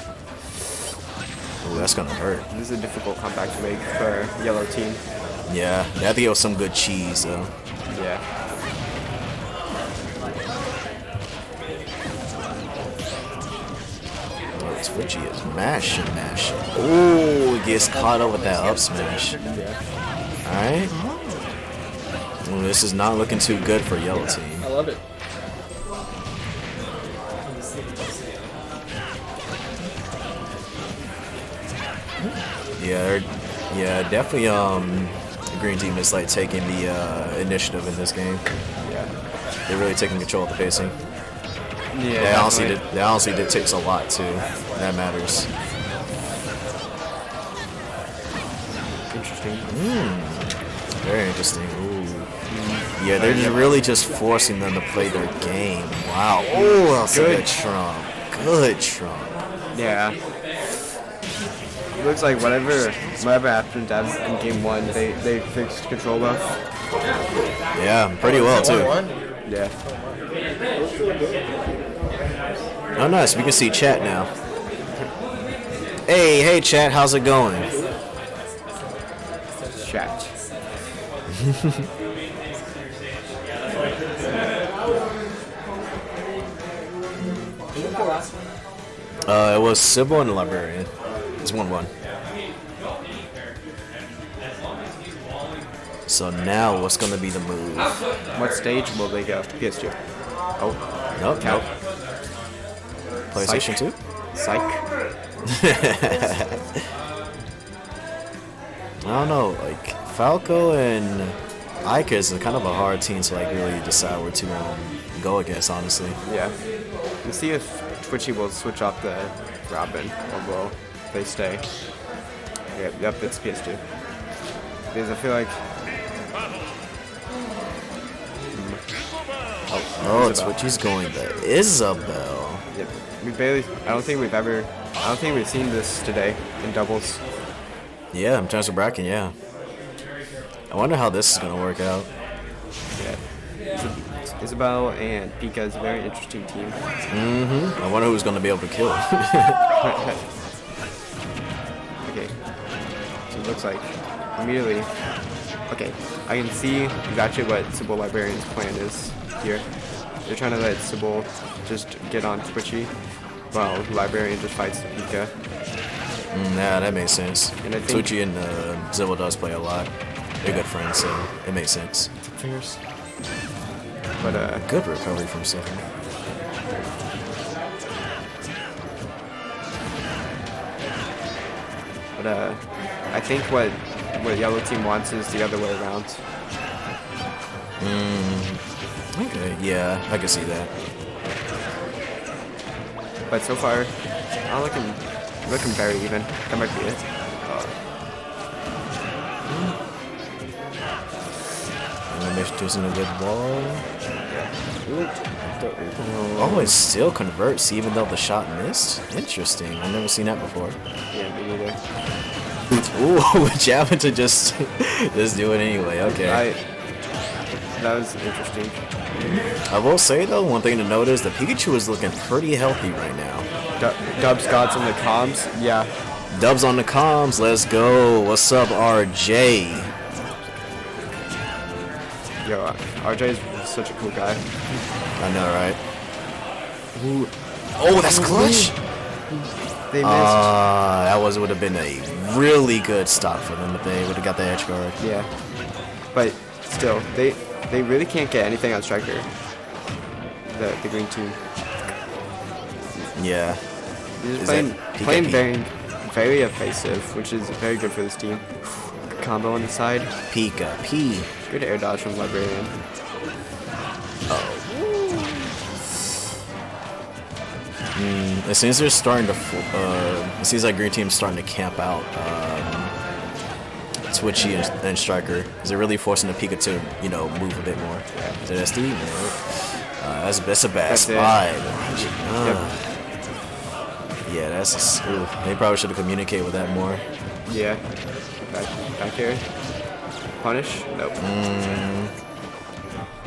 Ooh, that's gonna hurt. This is a difficult comeback to make for yellow team. Yeah, they have to get with some good cheese though. Yeah. Oh, Twitchy is mashing. Ooh, he gets caught up with that up smash. Alright. Well, this is not looking too good for yellow team. I love it. Yeah, definitely. The green team is like taking the initiative in this game. Yeah. They're really taking control of the pacing. Yeah. They honestly did takes a lot too. That matters. Interesting. Very interesting. Ooh. Yeah, they're just really just forcing them to play their game. Wow. Oh, that's a good trump. Good trump. Yeah. It looks like whatever happened in game 1, they fixed control of. Yeah, pretty well too. Yeah. Oh, nice. We can see chat now. Hey, chat. How's it going? Chat. It was Sybil and the Librarian. It's 1-1. So now, what's gonna be the move? What stage will they go against you? Oh, Nope. PlayStation 2? psych. I don't know, like Falco and Ike is a kind of a hard team to like really decide where to go against, honestly. Yeah. Let's see if Twitchy will switch off the Robin or will they stay. Yep, it's PS2. Because I feel like Oh, Twitchy's going to Isabel. yep, I don't think we've seen this today in doubles. Yeah, in terms of bracket, yeah. I wonder how this is gonna work out. Yeah. Isabel and Pika is a very interesting team. I wonder who's gonna be able to kill. Okay. So it looks like immediately. Okay, I can see exactly what Sybil Librarian's plan is here. They're trying to let Sybil just get on Twitchy while Librarian just fights Pika. Yeah, that makes sense. And I think- Twitchy and Zilla does play a lot. They're good friends, so it makes sense. Fingers. But Good recovery from Silver. I think what yellow team wants is the other way around. Okay, yeah, I can see that. But so far, I'm looking very even. That might be it. And Mitch using a good ball. Oh, it still converts even though the shot missed? Interesting. I've never seen that before. Yeah, me neither. Ooh, jabbing to just do it anyway. Okay. That was interesting. I will say though, one thing to note is the Pikachu is looking pretty healthy right now. Dubs Gods on the comms. Yeah. Dubs on the comms. Let's go. What's up, RJ? Yo, RJ is such a cool guy. I know, right? Ooh. Oh, that's clutch. They missed. That would have been a really good stop for them if they would have got the edge guard. Yeah. But still, they really can't get anything on Striker. The green team. Yeah. They're Is just that playing Pika? very evasive, which is very good for this team. Combo on the side. Pika P. Good air dodge from Librarian. It seems they're starting to. It seems like Green Team's starting to camp out Twitchy and Striker. Is it really forcing the Pika to, move a bit more? Is it SD? No. That's a bad That's spot. Yep. Yeah, that's. They probably should have communicated with that more. Yeah. Back air. Punish? Nope.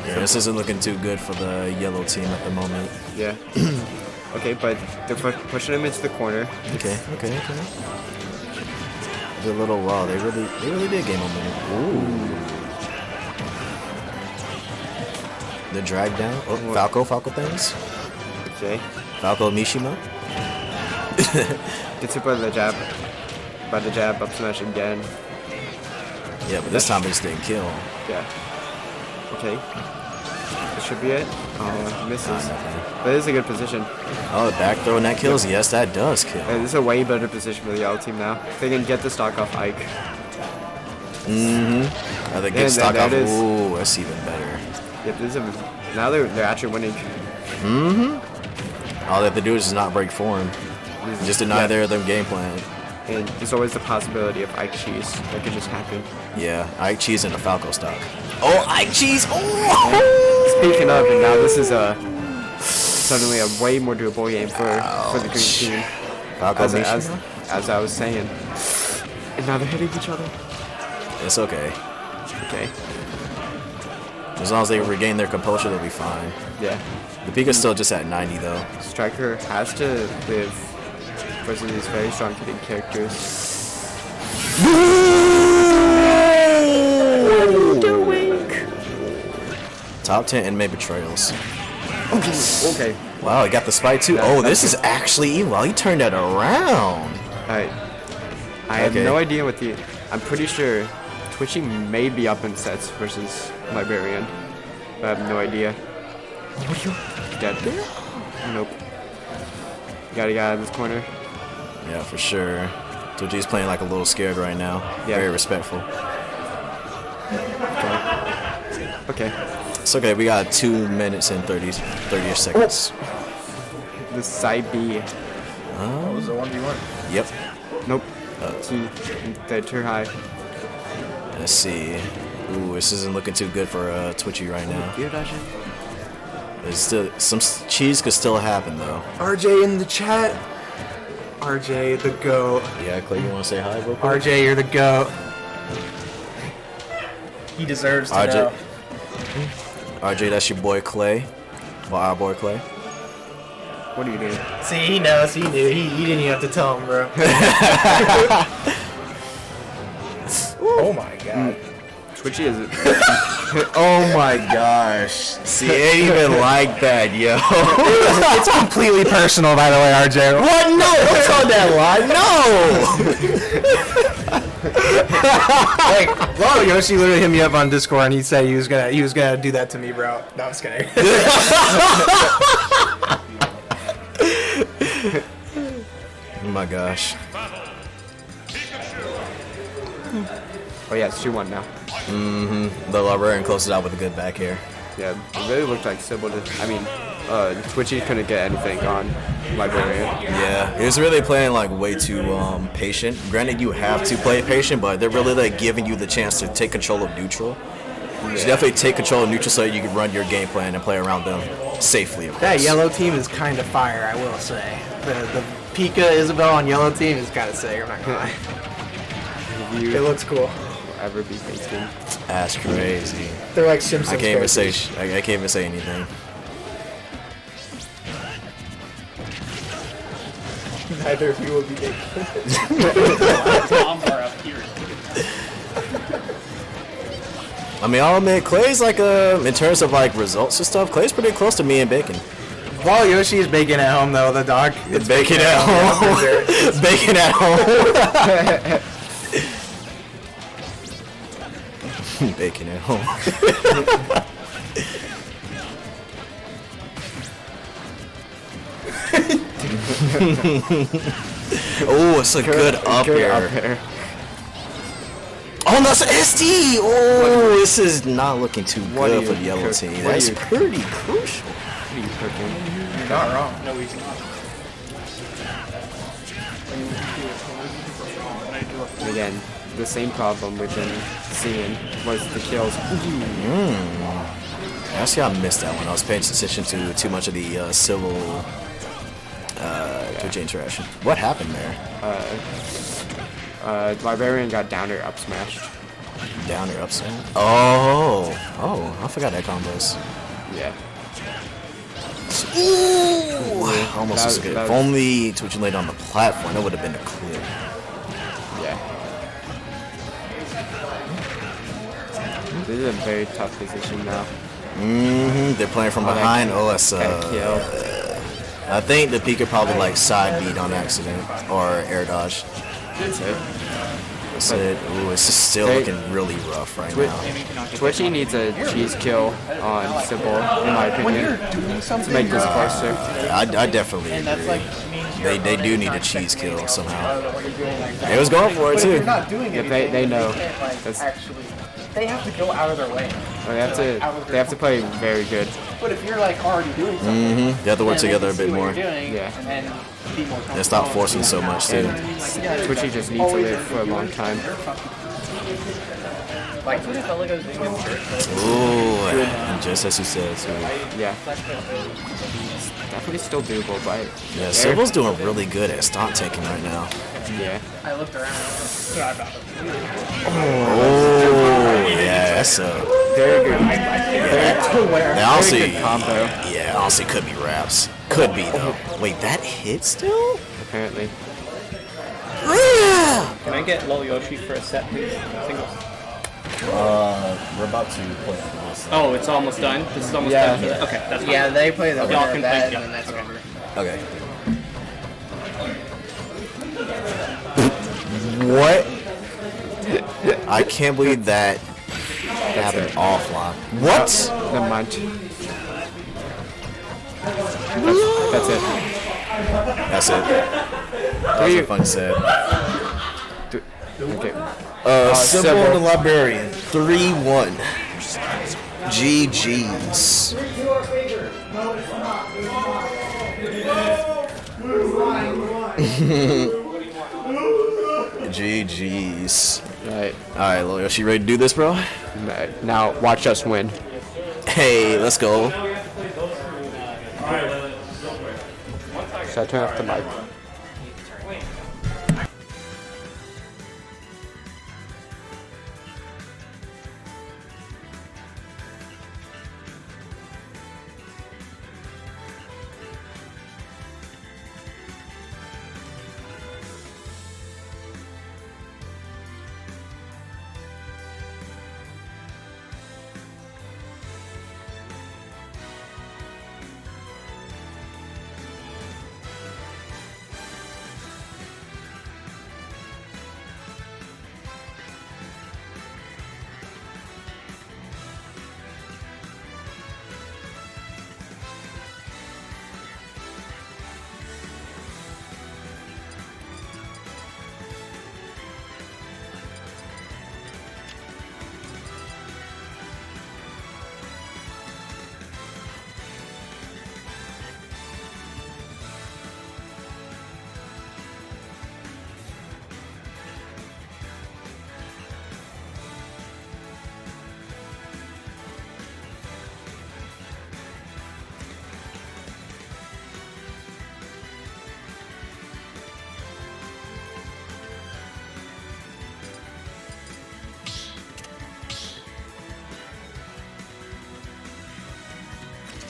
Yeah, this isn't looking too good for the yellow team at the moment. Yeah. Okay, but they're pushing him into the corner. Okay. A little wow, they really did gain momentum. Ooh. The drag down. Oh, Falco things. Okay. Falco Mishima. Gets hit by the jab. Up smash again. Yeah, but this time it just didn't kill. Yeah. Okay. That should be it. Oh, misses. Nothing. But it is a good position. Oh, back throw and that kills. Yes, that does kill. This is a way better position for the yellow team now. They can get the stock off Ike. They And get stock there off. it is. Ooh, that's even better. Yep, this is now they're actually winning. All they have to do is just not break form. Just deny their game plan. And there's always the possibility of Ike cheese. That could just happen. Yeah, Ike Cheese and a Falco stock. Oh, Ike Cheese! Oh! Speaking of, and now this is suddenly a way more doable game for the green team. Falco As I was saying. And now they're hitting each other. It's okay. Okay. As long as they regain their composure, they'll be fine. Yeah. The Pika's still just at 90 though. Striker has to live versus these very strong hitting characters. Top 10 anime betrayals. Okay. Wow, he got the spike too. Oh, this is actually evil. He turned that around. Alright. I have no idea what the... I'm pretty sure Twitchy may be up in sets versus Librarian. But I have no idea. Dead. Nope. Gotta get out of this corner. Yeah, for sure. Toji's playing like a little scared right now. Yeah. Very respectful. Okay. Okay. It's okay. We got 2 minutes and 30 seconds. The side B. That was a 1v1. Yep. Nope. They're too high. Let's see. Ooh, this isn't looking too good for Twitchy right now. Gear dodging. There's still some cheese could still happen though. RJ in the chat. RJ, the GOAT. Yeah, Clay, you want to say hi real quick? RJ, you're the GOAT. He deserves to RJ. know. RJ, that's your boy Clay. Well, our boy Clay. What are you doing? See, he knows. He knew. He didn't even have to tell him, bro. Oh my god. Twitchy is it? Oh my gosh. See, it ain't even like that, yo. It's completely personal, by the way, RJ. What? No, don't tell that lie. No. Like, well, Yoshi literally hit me up on Discord and he said he was gonna do that to me, bro. No, I'm just kidding. Oh my gosh. Oh yeah, it's 2-1 now. The librarian closes out with a good back air. Yeah, it really looked like Sybil did. I mean, Twitchy couldn't get anything on Librarian. Yeah, he was really playing like way too patient. Granted, you have to play patient, but they're really like giving you the chance to take control of neutral. You should definitely take control of neutral so you can run your game plan and play around them safely. Of That course. yellow team is kind of fire, I will say. The Pika Isabel on yellow team is kind of sick, I'm not gonna lie. It looks cool. Ever be facing. That's crazy. They're like Simpsons I can't even say. characters. I can't even say anything. Neither of you will be big. I mean, I'll admit, Clay's like in terms of like results and stuff, Clay's pretty close to me and Bacon. While Yoshi is baking at home, though, the dog. It's bacon at home. Bacon at home. Bacon at home. Oh, it's a good up air. Oh, that's an SD! Oh, this is not looking too good for the yellow team. That's pretty crucial. What are you cooking? You're not wrong. No, he's not. Again, the same problem we've been seeing was the kills. Actually, I missed that one. I was paying attention to too much of the civil Twitch interaction. What happened there? Librarian got downer up smashed. Down or upside? Oh, I forgot that combos. Yeah. Ooh, almost as good. that If was- only Twitch laid on the platform, that would have been a clear. Yeah. This is a very tough position now. They're playing from behind. Oh, that's Got killed. I think the Pika probably like side beat on accident or air dodge. That's it. That's it. Ooh, it's just still They- looking really rough right Twi- now. Twitchy needs a cheese kill on Sybil, in my opinion, to make this closer. I definitely agree. They do need a cheese kill somehow. They was going for it too. Not doing If anything. they know. Like, That's, actually, they have to go out of their way. they have to play very good. But if you're like already doing something, They have to work then they together a can see bit what more. you're doing Yeah. and be more And stop forcing so much too. And Twitchy just needs to live for a long time. Like, what felt like I was doing in church. Ooh, and just as you said too. Yeah. Definitely still doable, but Yeah, Silva's doing really good at stock taking right now. yeah. I looked around. Oh, yeah, that's a. Very good. They honestly, Very good combo, yeah, honestly could be wraps. Could be though. Wait, that hit still? apparently. Can I get Lil Yoshi for a set, please? Singles. We're about to play. Oh, it's almost done? This is almost Yeah. done? Okay, that's fine. Yeah, they play the Y'all winner can of that, play- and then that's over. Okay. What? I can't believe that happened offline. What? Never mind. That's it. That's it. That was a fun set. Okay. Sybil Sybil. the Librarian, 3-1. GG's. GG's. Right. Alright, Loyal, she ready to do this, bro? Right. Now watch us win. Hey, let's go. Should I turn off the mic?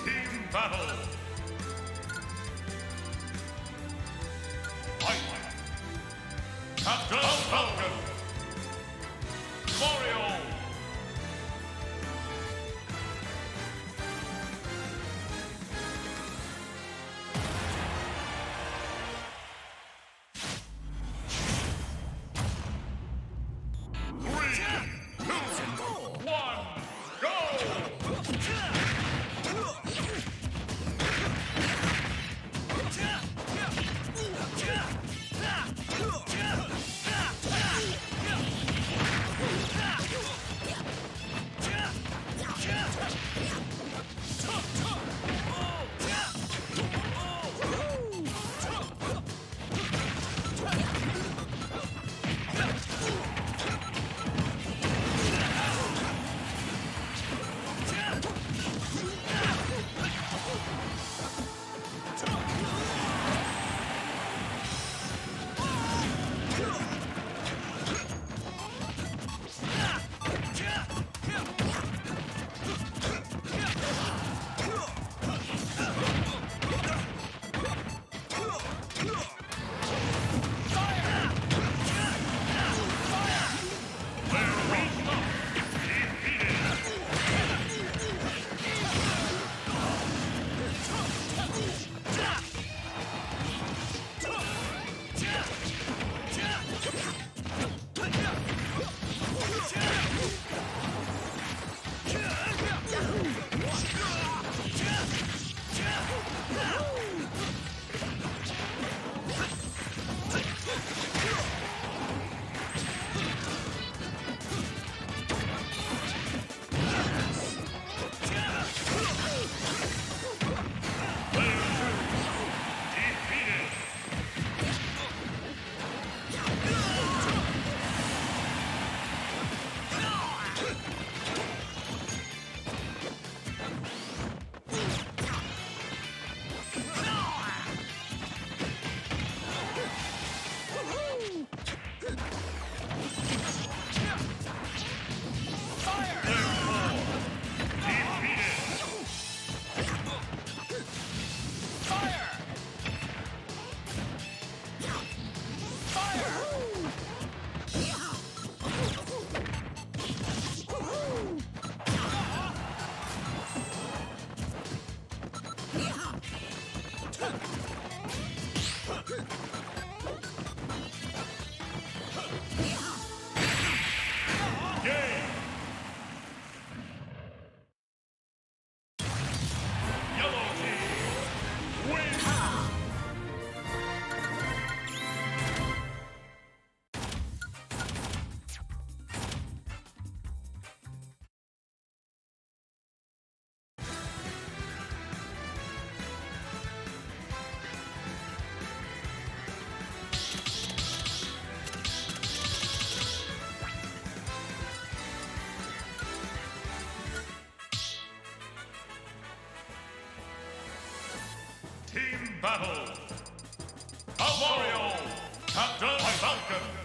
Team battle. Fight. Captain Falcon. Mario. battle. Mario, Captain Falcon.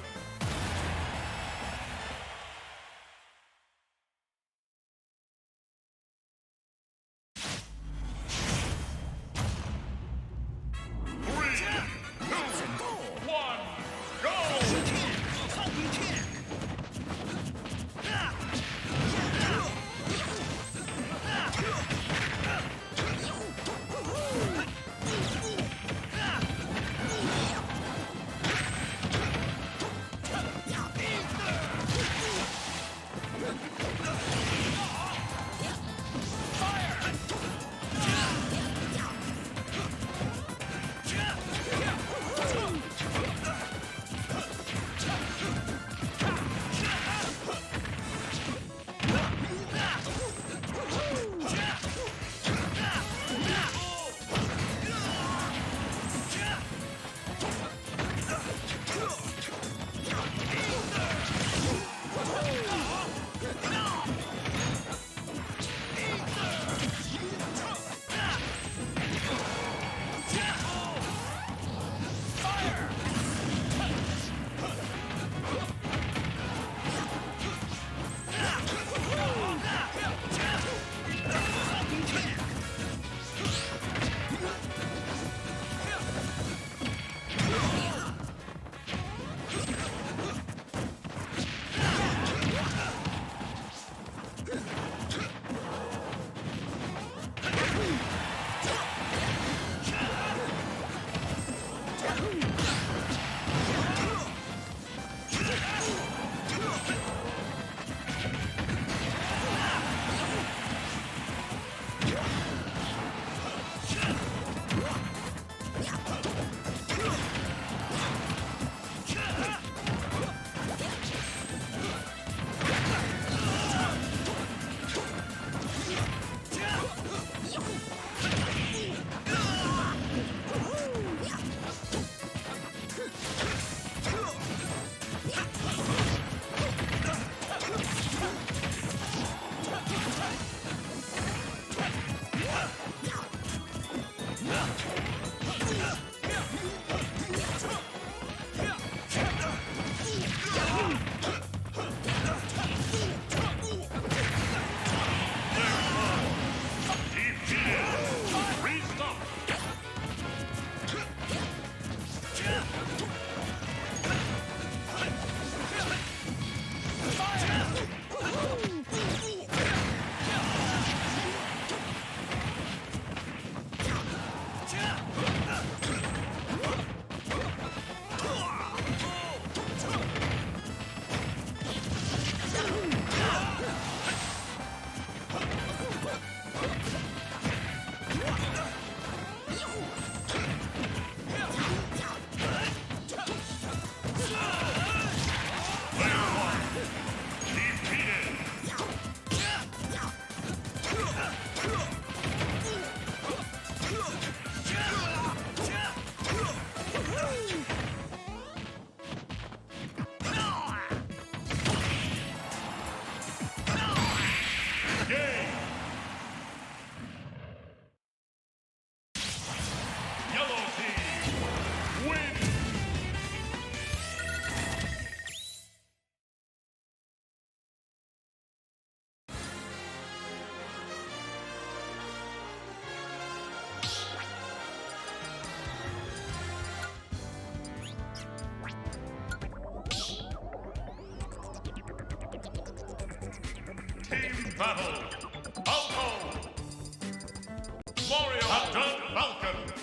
battle. Alto! Mario Captain Falcon!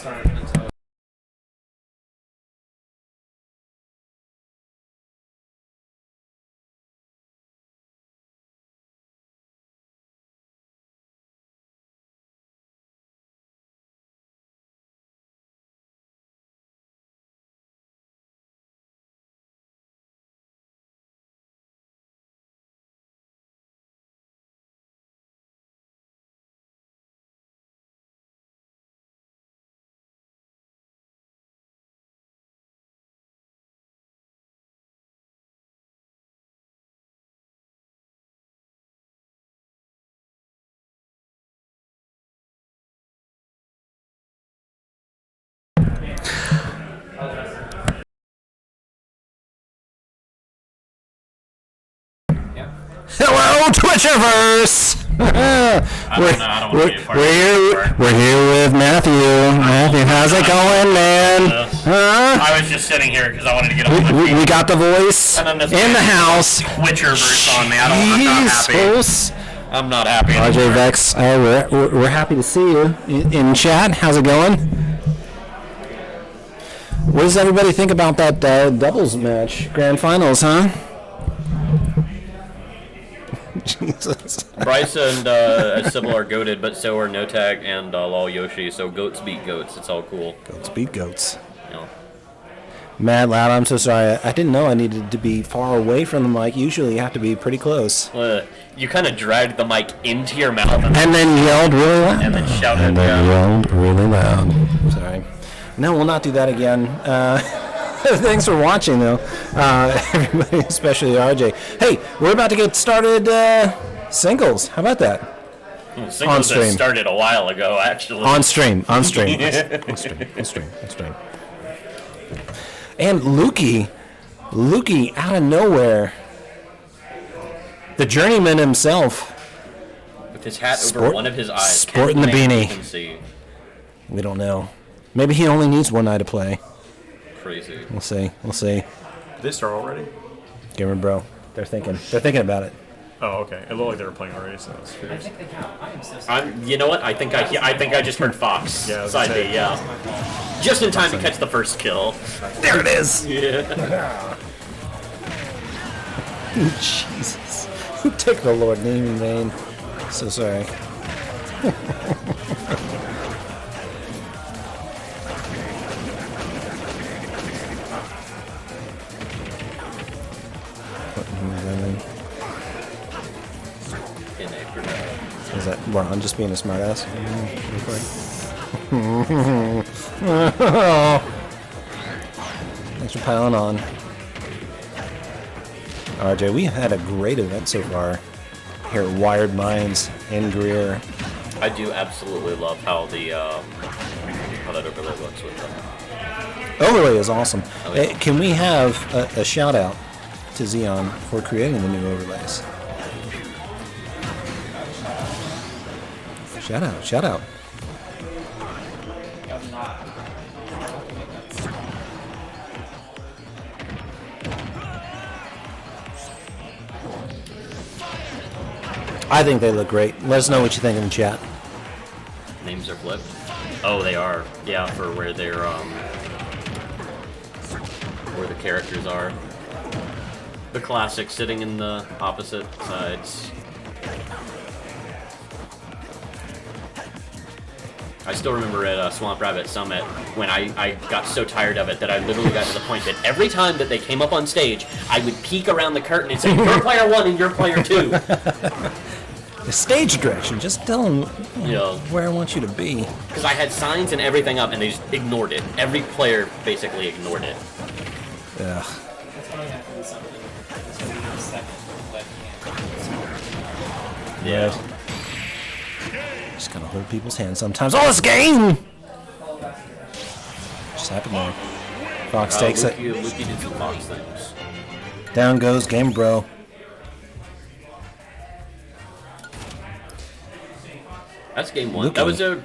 start until. Hello, Twitcherverse! We're here with Matthew. Matthew, how's it going, man? Huh? I was just sitting here because I wanted to get on my feet. We got the voice in the house. Twitcherverse on me. I'm not happy. Jesus. I'm not happy. RJ Vex, we're happy to see you in chat. How's it going? What does everybody think about that doubles match, grand finals, huh? Jesus. Bryce and Sybil are goated, but so are Notag and Lol Yoshi. So goats beat goats. It's all cool. Goats beat goats. Yeah. Mad loud. I'm so sorry. I didn't know I needed to be far away from the mic. Usually you have to be pretty close. You kind of dragged the mic into your mouth and then yelled really loud. And then shouted. And then yelled really loud. Sorry. No, we'll not do that again. Thanks for watching, though, everybody, especially RJ. Hey, we're about to get started singles. How about that? Singles on stream. Started a while ago, actually. On stream. On stream. And Lukey, out of nowhere, the journeyman himself, with his hat over one of his eyes, sporting the beanie. We don't know. Maybe he only needs one eye to play. Crazy. We'll see. Did they start already? Gamer bro. They're thinking about it. Oh, okay. It looked like they were playing already, so that's I think they count. I am so sorry. You know what? I think I just heard Fox. Yeah, side B, yeah. Just in time to catch the first kill. There it is. Yeah. Jesus. Take the Lord name in vain. So sorry. Is that Ron just being a smartass? Thanks for piling on. RJ, we had a great event so far here at Wired Minds in Greer. I do absolutely love how how that overlay looks with them. Overlay is awesome. Oh, yeah. Can we have a shout out to Xeon for creating the new overlays? Shout out. I think they look great. Let us know what you think in the chat. Names are flipped. Oh, they are. Yeah, for where they're where the characters are. The classic sitting in the opposite sides. I still remember at Swamp Rabbit Summit when I got so tired of it that I literally got to the point that every time that they came up on stage, I would peek around the curtain and say, "You're player 1 and you're player 2." The stage direction, just tell them where I want you to be. Because I had signs and everything up and they just ignored it. Every player basically ignored it. Yeah. Yeah. Just gotta hold people's hands sometimes. Oh, this game! Just happened there. Fox takes it. Luki did some Fox things. Down goes Game Bro. That's game 1. Luki. That was a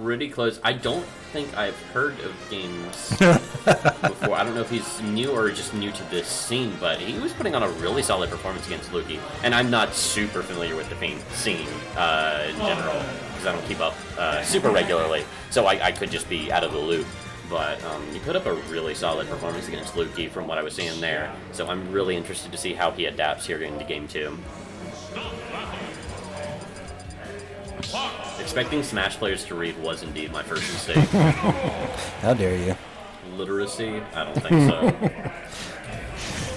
pretty close. I don't think I've heard of games before. I don't know if he's new or just new to this scene, but he was putting on a really solid performance against Luki. And I'm not super familiar with the scene in general, because I don't keep up super regularly, so I could just be out of the loop. But he put up a really solid performance against Luki from what I was seeing there, so I'm really interested to see how he adapts here into Game 2. Expecting Smash players to read was indeed my first mistake. How dare you? Literacy? I don't think so.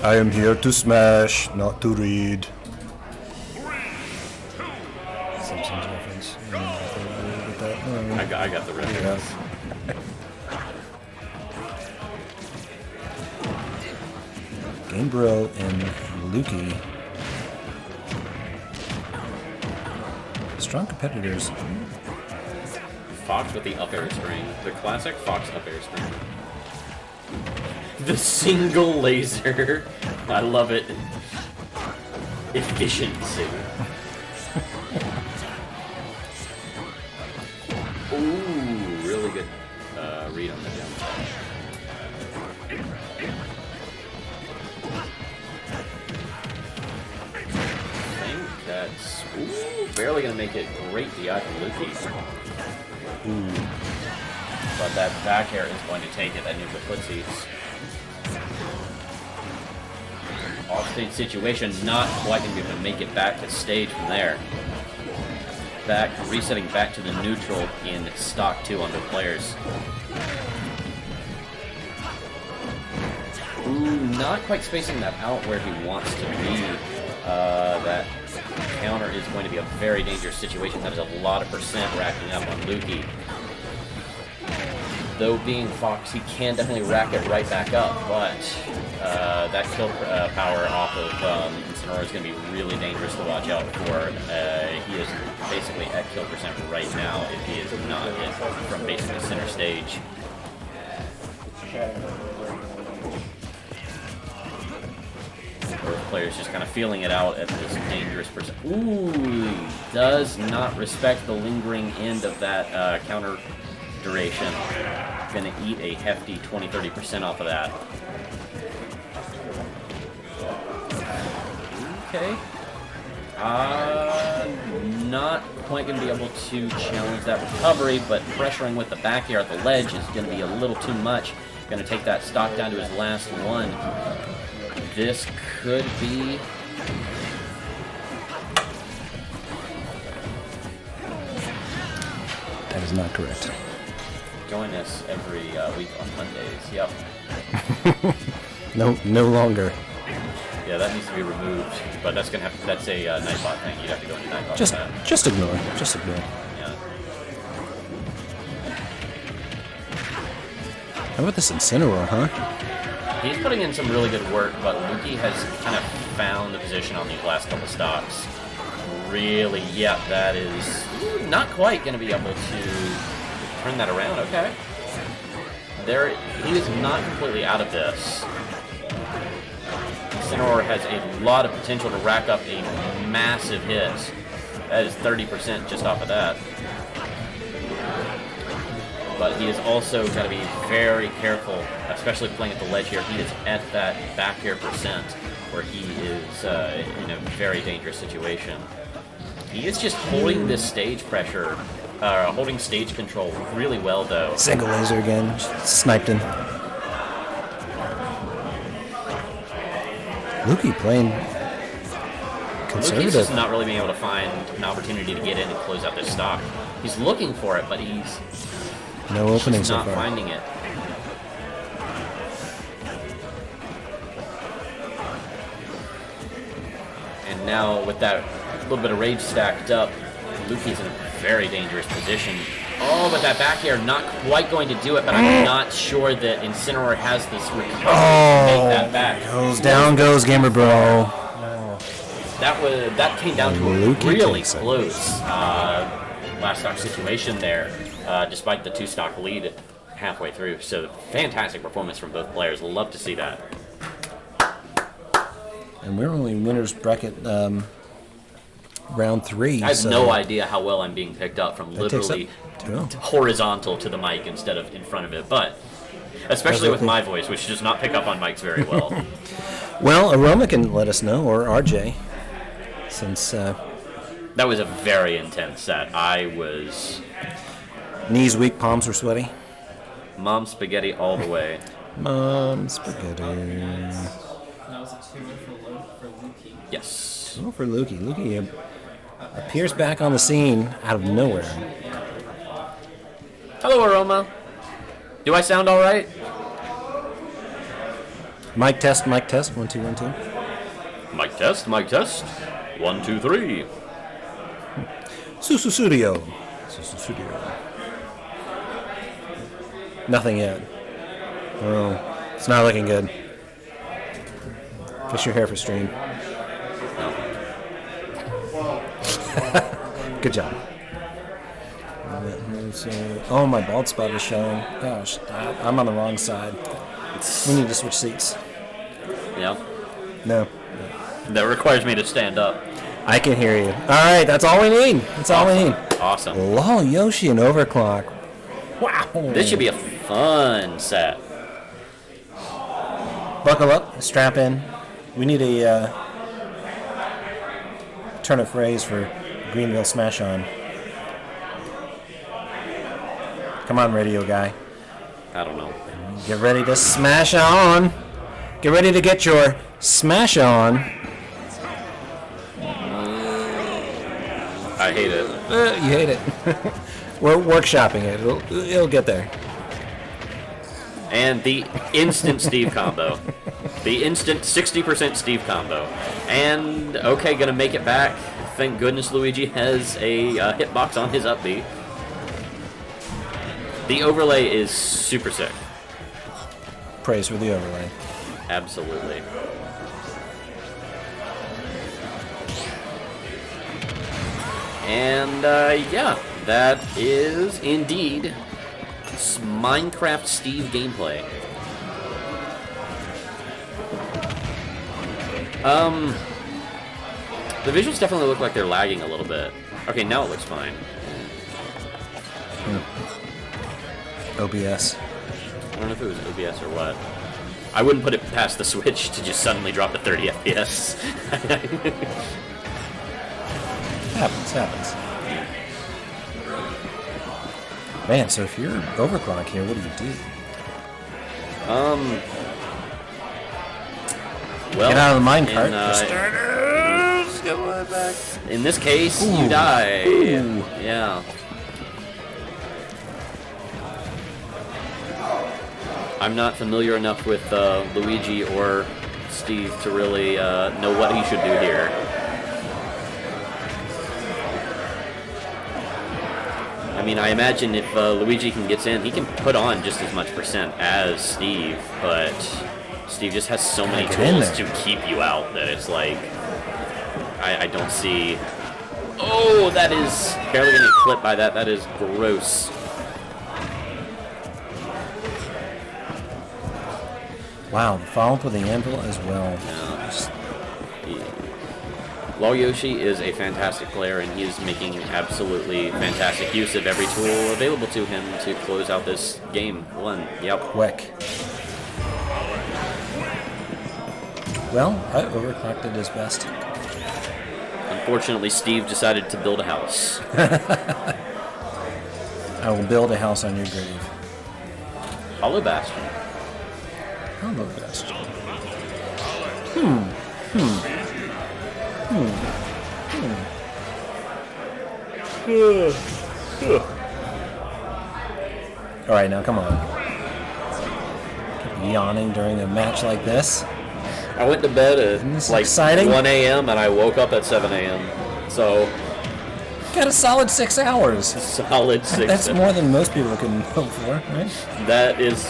I am here to smash, not to read. Simpsons reference. I got the reference. Game Bro and Luki. Strong competitors. Fox with the up air string. The classic Fox up air string. The single laser. I love it. Efficiency. Ooh, really good read on the jump. That's barely gonna make it. Great DI from Luki. But that back air is going to take it. That neutral footsies. Off-stage situation, not quite going to be able to make it back to stage from there. Resetting back to the neutral in stock 2 on the players. Not quite spacing that out where he wants to be. That counter is going to be a very dangerous situation. That is a lot of percent racking up on Luki. Though being Fox, he can definitely rack it right back up, but that kill power off of Incineroar is going to be really dangerous to watch out for. He is basically at kill percent right now if he is not hit from basically center stage. Both players just kind of feeling it out at this dangerous percent. Ooh, does not respect the lingering end of that counter duration. Gonna eat a hefty 20-30% off of that. Okay. Not quite gonna be able to challenge that recovery, but pressuring with the back air at the ledge is gonna be a little too much. Gonna take that stock down to his last one. This could be... That is not correct. Join us every week on Mondays. Yep. No longer. Yeah, that needs to be removed. But that's gonna have that's a Nightbot thing. You'd have to go into Nightbot. Just ignore. Just ignore. Yeah. How about this Incineroar, huh? He's putting in some really good work, but Luki has kind of found the position on these last couple stocks. Really, yeah, that is not quite going to be able to turn that around. Okay. He is not completely out of this. Incineroar has a lot of potential to rack up a massive hit. That is 30% just off of that. But he is also got to be very careful, especially playing at the ledge here. He is at that back air percent where he is in a very dangerous situation. He is just holding this stage pressure, holding stage control really well, though. Single laser again, sniped in. Luki playing conservative. Luki's just not really being able to find an opportunity to get in and close out this stock. He's looking for it, but he's no opening so not far. Finding it. And now with that little bit of rage stacked up, Luki's in a very dangerous position. Oh, but that back air not quite going to do it, but I'm not sure that Incineroar has this recovery to make that back. Down goes Gamer Bro. That came down to a really close last stock situation there, despite the 2-stock lead halfway through. So fantastic performance from both players. Love to see that. And we're only winners bracket round 3. I have so no idea how well I'm being picked up from that takes literally up- horizontal to the mic instead of in front of it, but especially with my voice, which does not pick up on mics very well. Well, Aroma can let us know, or RJ, since That was a very intense set. I was knees weak, palms were sweaty. mom spaghetti all the way. Mom spaghetti. That was a 2-0 for Lukey. Yes. Oh, for Lukey. Lukey appears back on the scene out of nowhere. Hello, Aroma. Do I sound all right? Mic test, 1 2 1 2. Mic test, mic test. 1, 2, 3. Susu Studio. Susu Studio. Nothing yet. Oh, it's not looking good. Fish your hair for stream. Good job. Oh, my bald spot is showing. Gosh, I'm on the wrong side. We need to switch seats. Yeah. No. That requires me to stand up. I can hear you. All right, that's all we need. That's all we need. Awesome. Lol, Yoshi and Overclock. Wow. This should be a fun set. Buckle up, strap in. We need a turn of phrase for Greenville Smash On. Come on, radio guy. I don't know. Get ready to smash on. Get ready to get your smash on. I hate it. You hate it. We're workshopping it. It'll get there. And the instant Steve combo. The instant 60% Steve combo. And, okay, gonna make it back. Thank goodness Luigi has a hitbox on his upbeat. The overlay is super sick. Praise for the overlay. Absolutely. And, yeah, that is indeed Minecraft Steve gameplay. The visuals definitely look like they're lagging a little bit. Okay, now it looks fine. OBS. I don't know if it was OBS or what. I wouldn't put it past the Switch to just suddenly drop to 30 FPS. Happens. Man, so if you're overclock here, what do you do? Well, get out of the minecart. In this case, you die. Yeah. I'm not familiar enough with Luigi or Steve to really know what he should do here. I mean, I imagine if Luigi gets in, he can put on just as much percent as Steve, but Steve just has so many tools to keep you out that it's like, I don't see... Oh, that is barely getting clipped by that. That is gross. Wow, the follow-up with the anvil as well. Law Yoshi is a fantastic player, and he is making absolutely fantastic use of every tool available to him to close out this game. Yep. Quick. Well, I overclocked it his best. Unfortunately, Steve decided to build a house. I will build a house on your grave. Hollow Bastion. Hollow Bastion. All right, now come on. Keep yawning during a match like this. I went to bed at like exciting? 1 a.m. and I woke up at 7 a.m. So Got a solid 6 hours. solid 6. That's more than most people can hope for, right? That is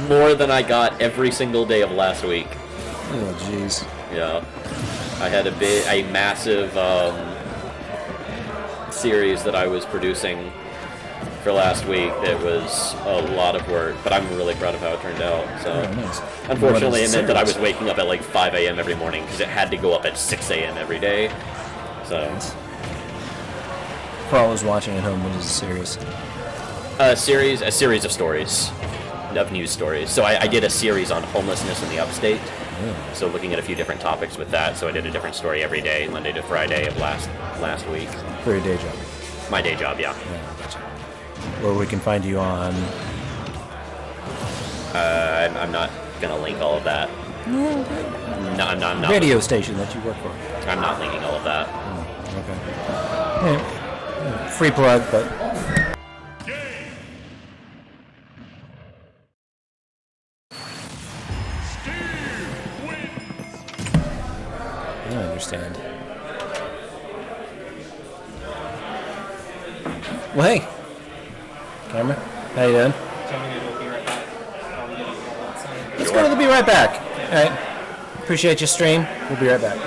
more than I got every single day of last week. Oh, jeez. Yeah, I had a massive series that I was producing for last week. That was a lot of work, but I'm really proud of how it turned out. So, nice. unfortunately, it meant that I was waking up at like 5 a.m. every morning because it had to go up at 6 a.m. every day. So, for all those watching at home, what is the series? A series of stories, of news stories. So I did a series on homelessness in the upstate. So looking at a few different topics with that. So I did a different story every day, Monday to Friday of last week. For your day job. My day job, yeah. Yeah, gotcha. Where we can find you on. I'm not gonna link all of that. No, I'm not. Radio station that you work for. I'm not linking all of that. Okay. Yeah. Free plug, but. I understand. Well, hey, camera, how you doing? Let's go to the Be Right Back. All right. Appreciate your stream. We'll be right back.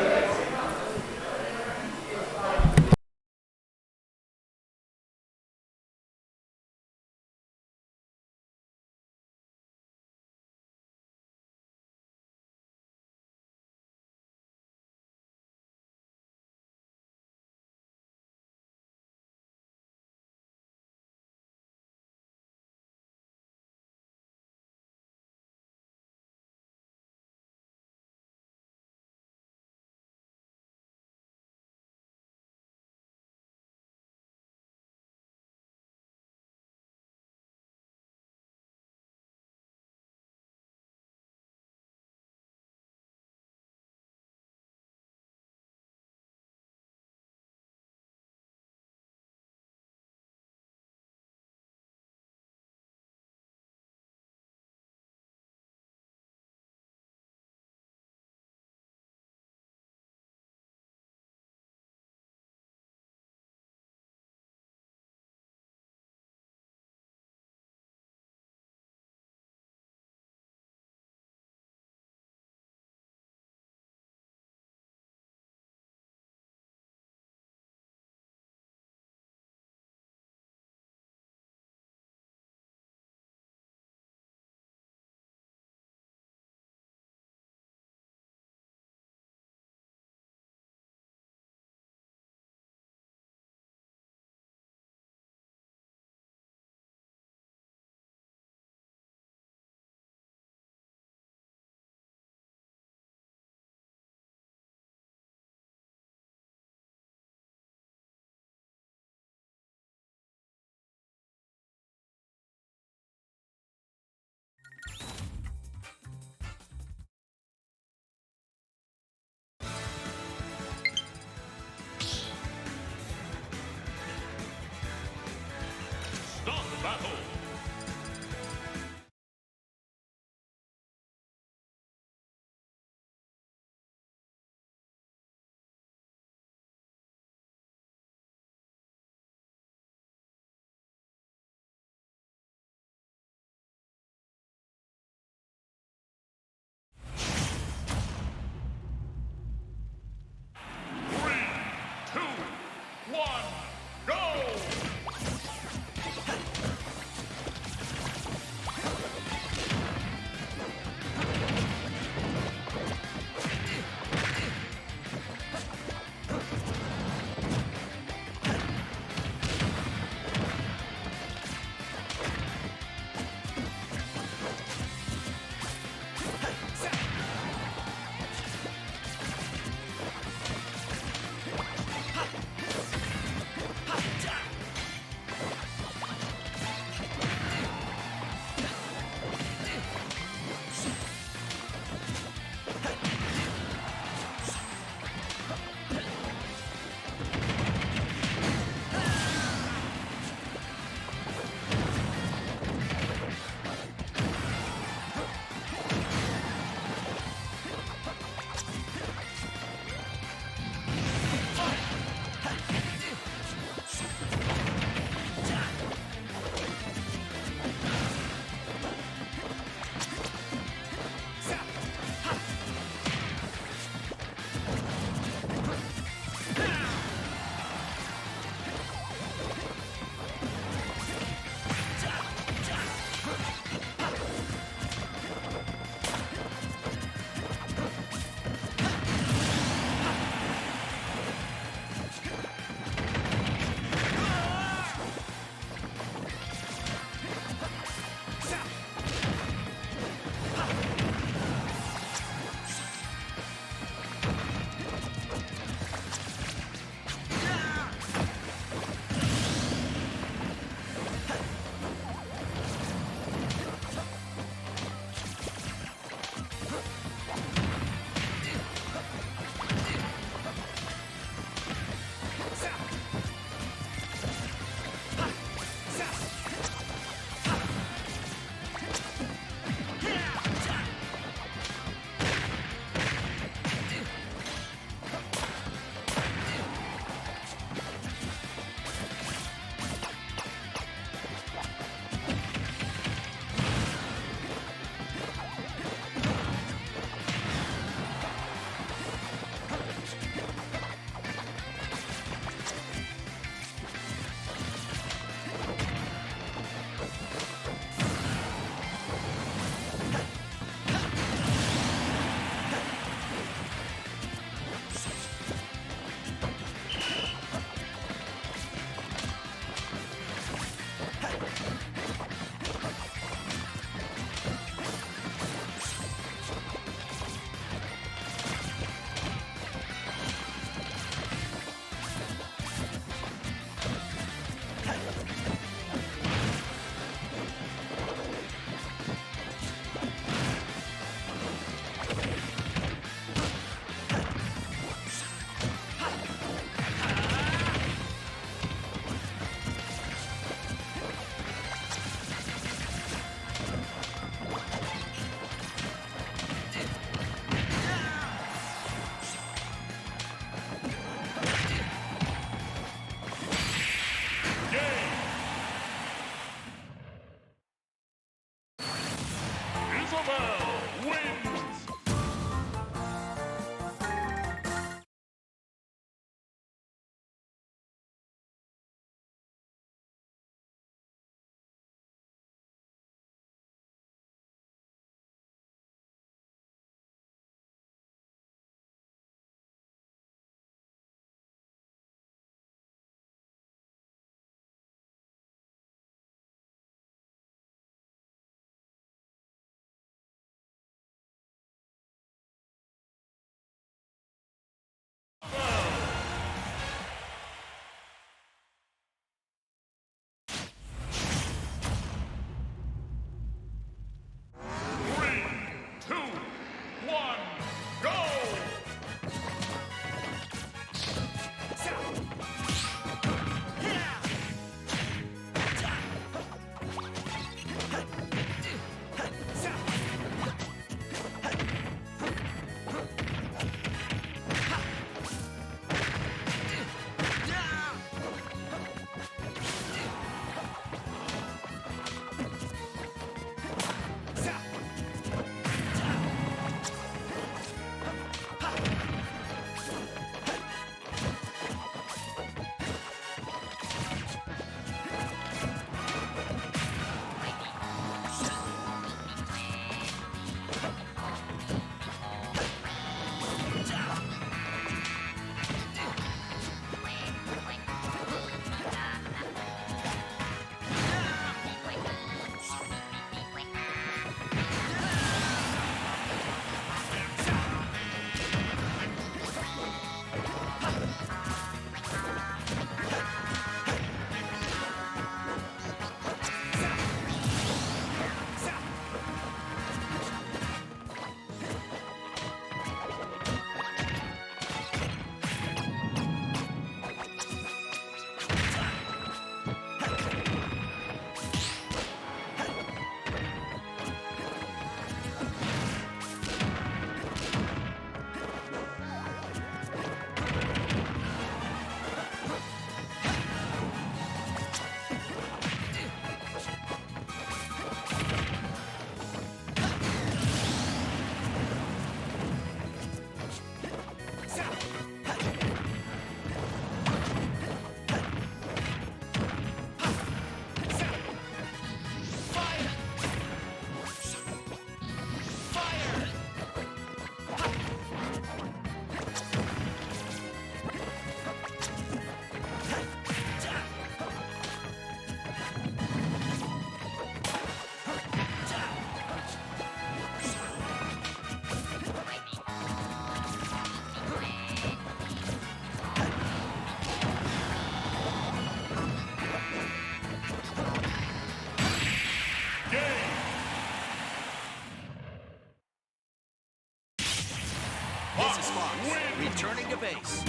This is Fox, returning to base.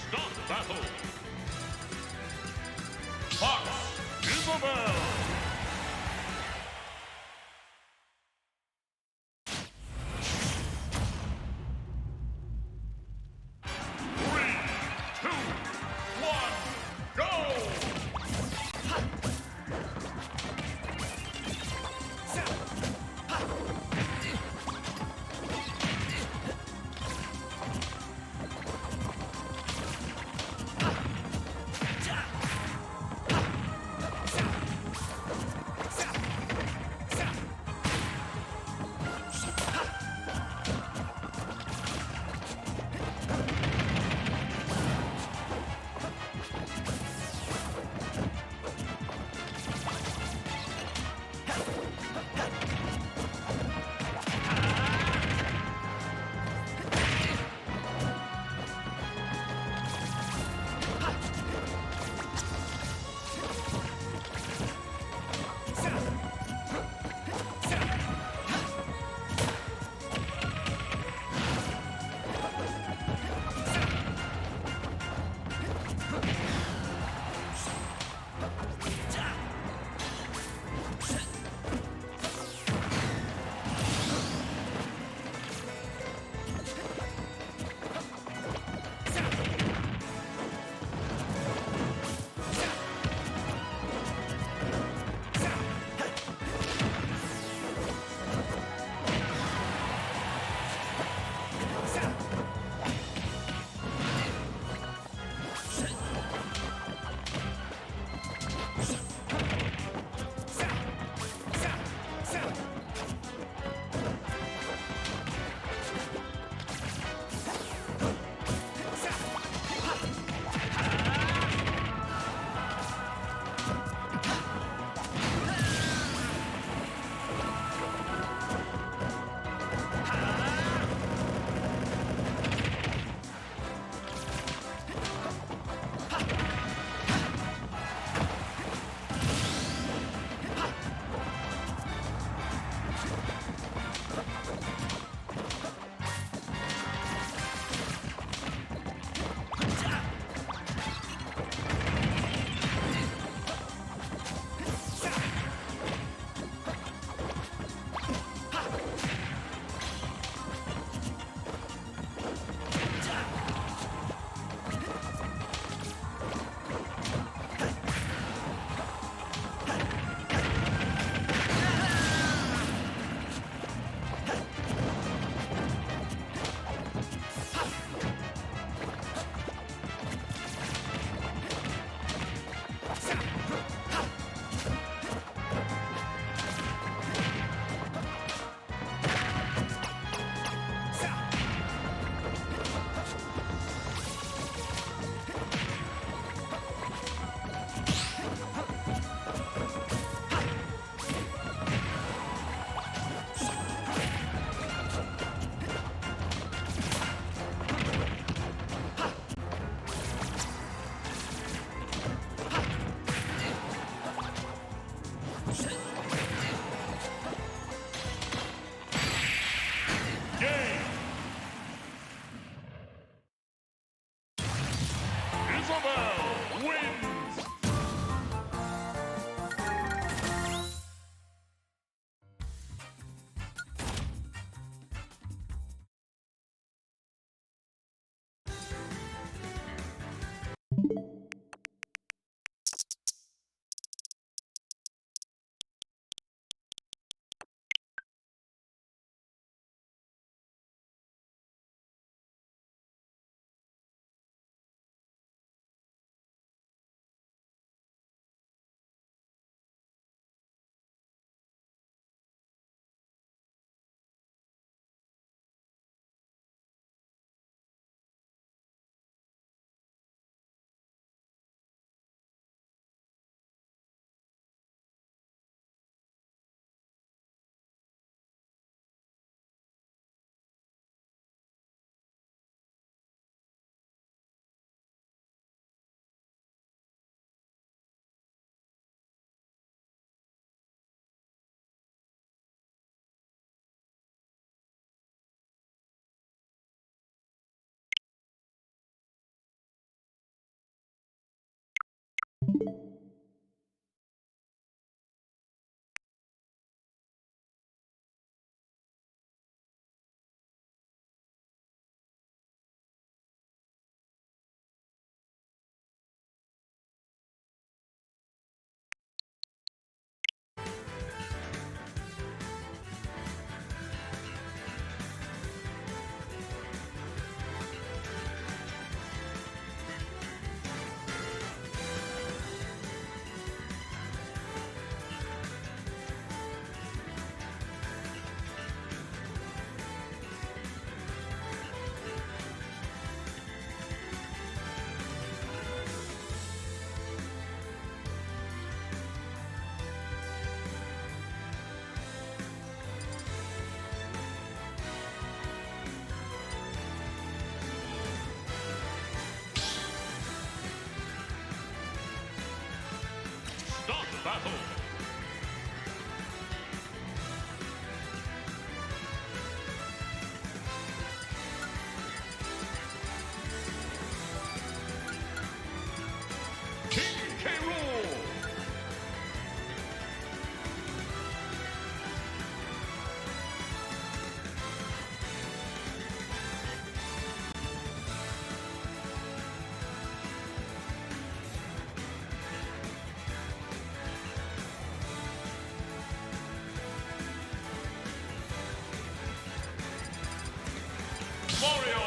Start battle. Fox, Isabel. battle. King K. Rool. Mario.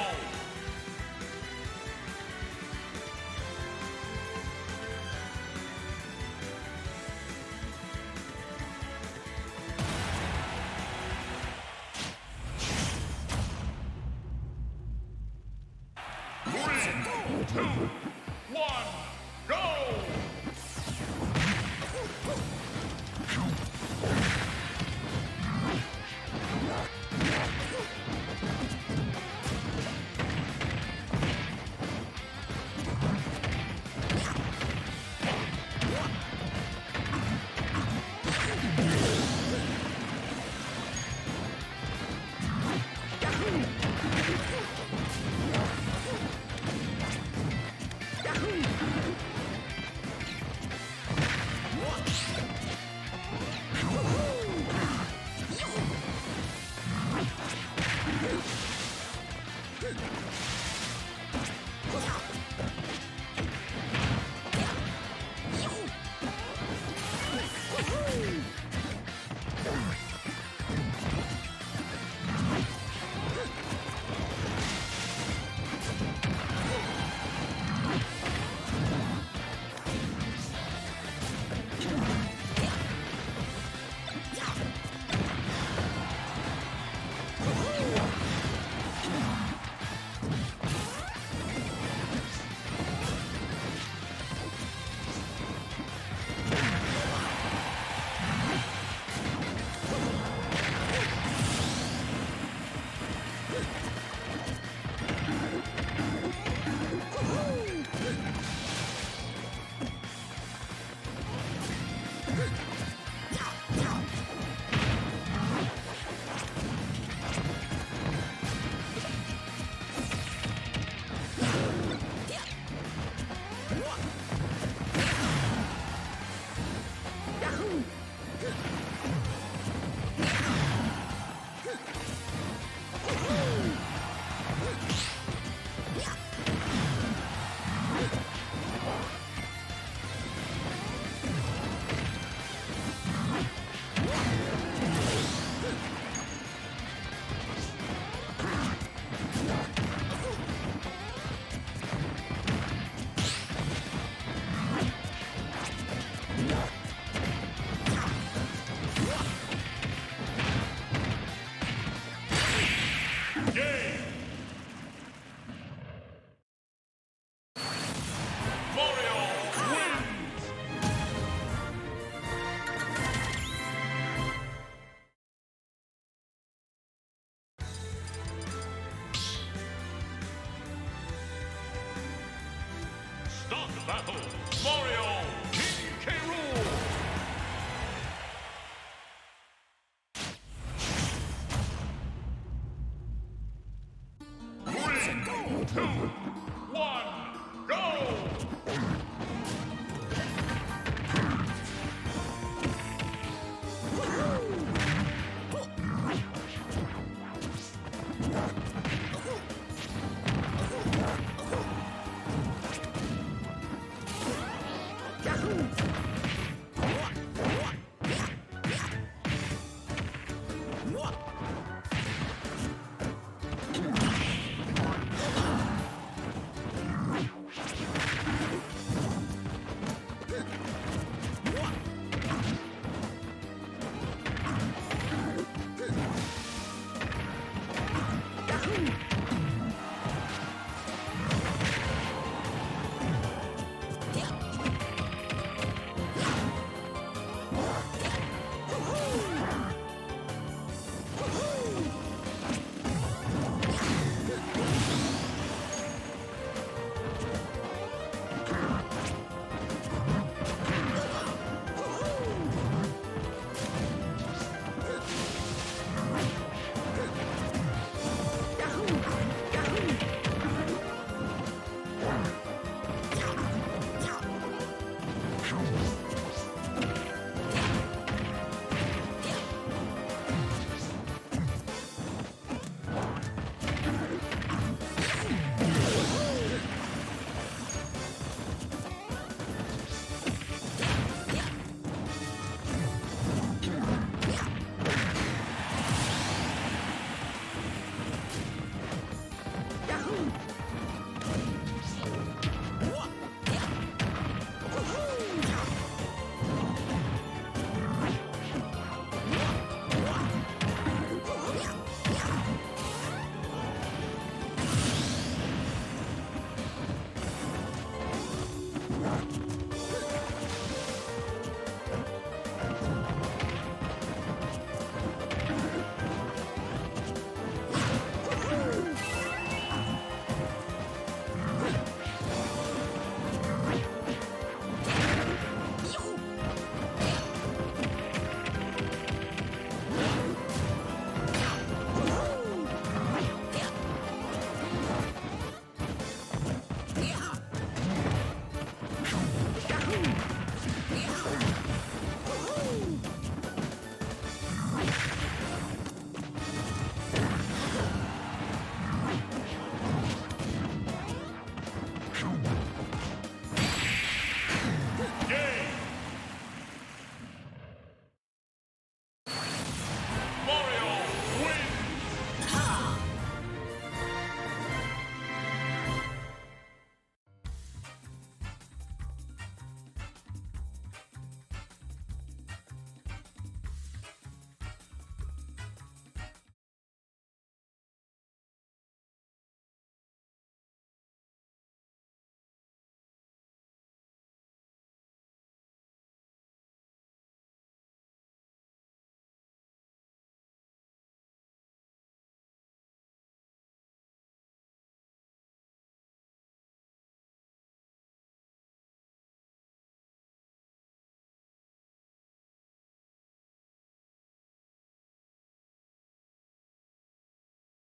Three, two, one, go! Start the battle! Mario! King K. Rool! Three, two, one, go!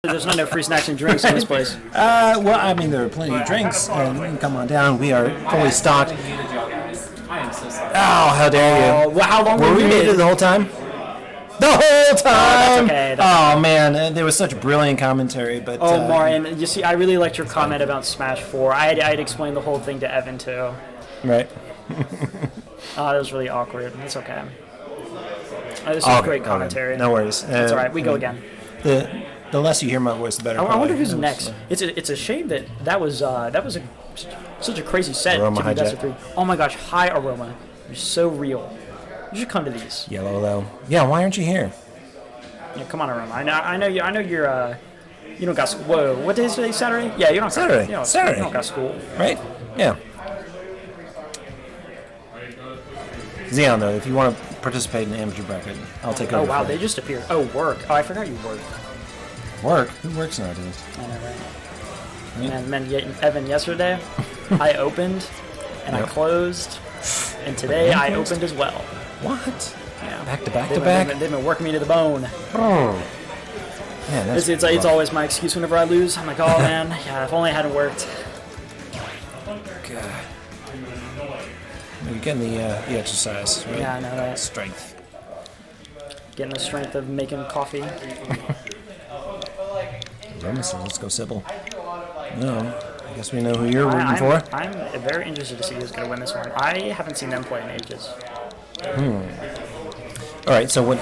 There's not no free snacks and drinks in this place. Well, I mean, there are plenty of drinks, and come on down. We are fully stocked. I am so sorry. Oh, how dare you! Well, how long Were we muted the whole time? The whole time! okay, Oh, man, there was such brilliant commentary, but... Oh, Marian, you see, I really liked your comment about Smash 4. I'd explained the whole thing to Evan, too. Right. Oh, that was really awkward. It's okay. This was great commentary. No worries. It's all right. We go again. The less you hear my voice, the better. I wonder who's next. It's a shame that was such a crazy set Aroma to be best hijack. of 3. Oh my gosh, hi Aroma. You're so real. You should come to these. Yellow, though. Yeah, why aren't you here? Yeah, come on, Aroma. I know you're you don't got school. Whoa, what day is today? Saturday? Yeah, you don't Saturday. Saturday. You don't got school. Right? Yeah. Xeon, though, if you want to participate in the amateur bracket, I'll take over. Oh wow, for they you. just appeared. Oh, work. Oh, I forgot you work. Work? Who works nowadays? I know, right? Man, Evan, yesterday I opened and I closed, and today I opened as well. What? Yeah. Back to back They've to back? They've been working me to the bone. Oh. Man, that's It's always my excuse whenever I lose. I'm like, oh man, yeah, if only it hadn't worked. God. You're getting the exercise, right? Yeah, I know that. Strength. Getting the strength of making coffee. Let's go Sybil. No, I guess we know who you're rooting for. I'm very interested to see who's going to win this one. I haven't seen them play in ages. All right, so what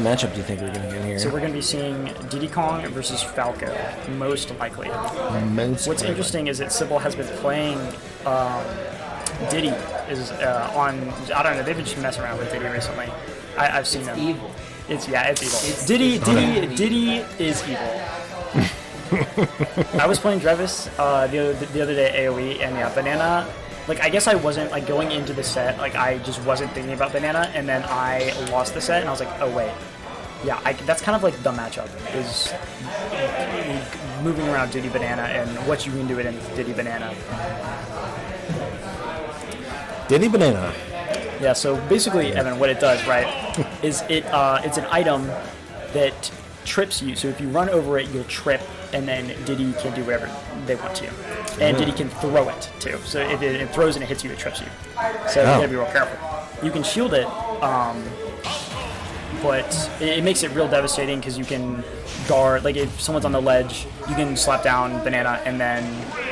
matchup do you think we're going to get here? So we're going to be seeing Diddy Kong versus Falco, most likely. What's interesting is that Sybil has been playing Diddy is on. I don't know. They've been just messing around with Diddy recently. I've seen them. Evil. It's evil. Diddy is evil. I was playing Drevis the other day at AoE, and yeah, Banana. Like, I guess I wasn't like going into the set. Like, I just wasn't thinking about Banana, and then I lost the set, and I was like, oh wait, yeah, that's kind of like the matchup is moving around Diddy Banana and what you can do it in Diddy Banana. Diddy Banana. Yeah, so basically, Evan, what it does, right, is it's an item that trips you. So if you run over it, you'll trip, and then Diddy can do whatever they want to you. And Diddy can throw it, too. So if it throws and it hits you, it trips you. So you gotta be real careful. You can shield it, but it makes it real devastating because you can guard, like if someone's on the ledge, you can slap down Banana, and then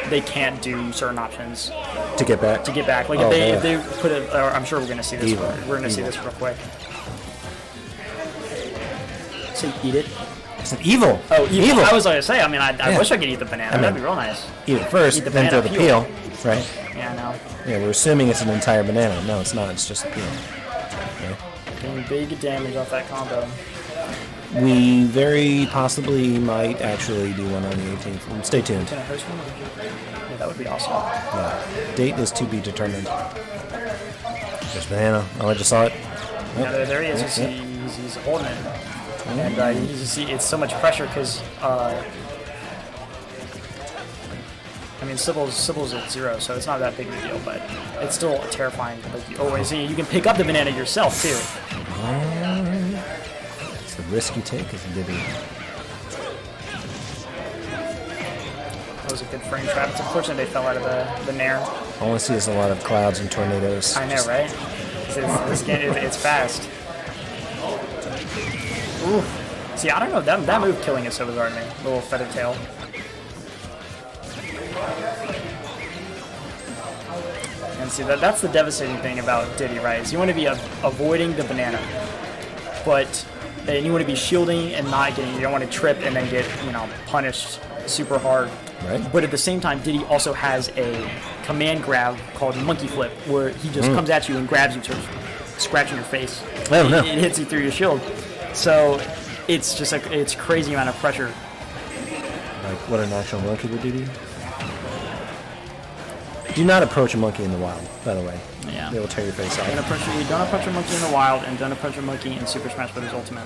they can't do certain options To get back? Like if they put it, or I'm sure we're gonna see this. Evil. We're gonna see this real quick. So eat it. It's an evil. Oh, evil. I was gonna say. I mean, I wish I could eat the banana. I mean, That'd be real nice. Eat it first, Eat the then throw the banana peel. Right? Yeah, I know. Yeah, we're assuming it's an entire banana. No, it's not. It's just a peel. Getting big damage off that combo. We very possibly might actually do one on the 18th. Stay tuned. Can I host one? Yeah, that would be awesome. Yeah. Date is to be determined. There's banana. Oh, I just saw it. Yeah, there he is. You see, he's holding it, and you see it's so much pressure because. I mean, Sybil's at 0, so it's not that big of a deal, but it's still terrifying. Like, and see, you can pick up the banana yourself too. It's the risk you take as a Diddy. That was a good frame trap. It's unfortunate they fell out of the Nair. All I see is a lot of clouds and tornadoes. I know, right? This game, it's fast. Ooh. See, I don't know. That move killing is so bizarre to me. Little feather tail. And see, that's the devastating thing about Diddy, right? Is you want to be avoiding the banana, and you want to be shielding and not getting. You don't want to trip and then get punished super hard. Right. But at the same time, Diddy also has a command grab called Monkey Flip, where he just comes at you and grabs you to scratch your face. Oh, no. It hits you through your shield. So it's just it's crazy amount of pressure. Like what an actual monkey would do. Do not approach a monkey in the wild, by the way. Yeah. They will tear your face off. Don't approach a monkey in the wild, and don't approach a monkey in Super Smash Bros. Ultimate.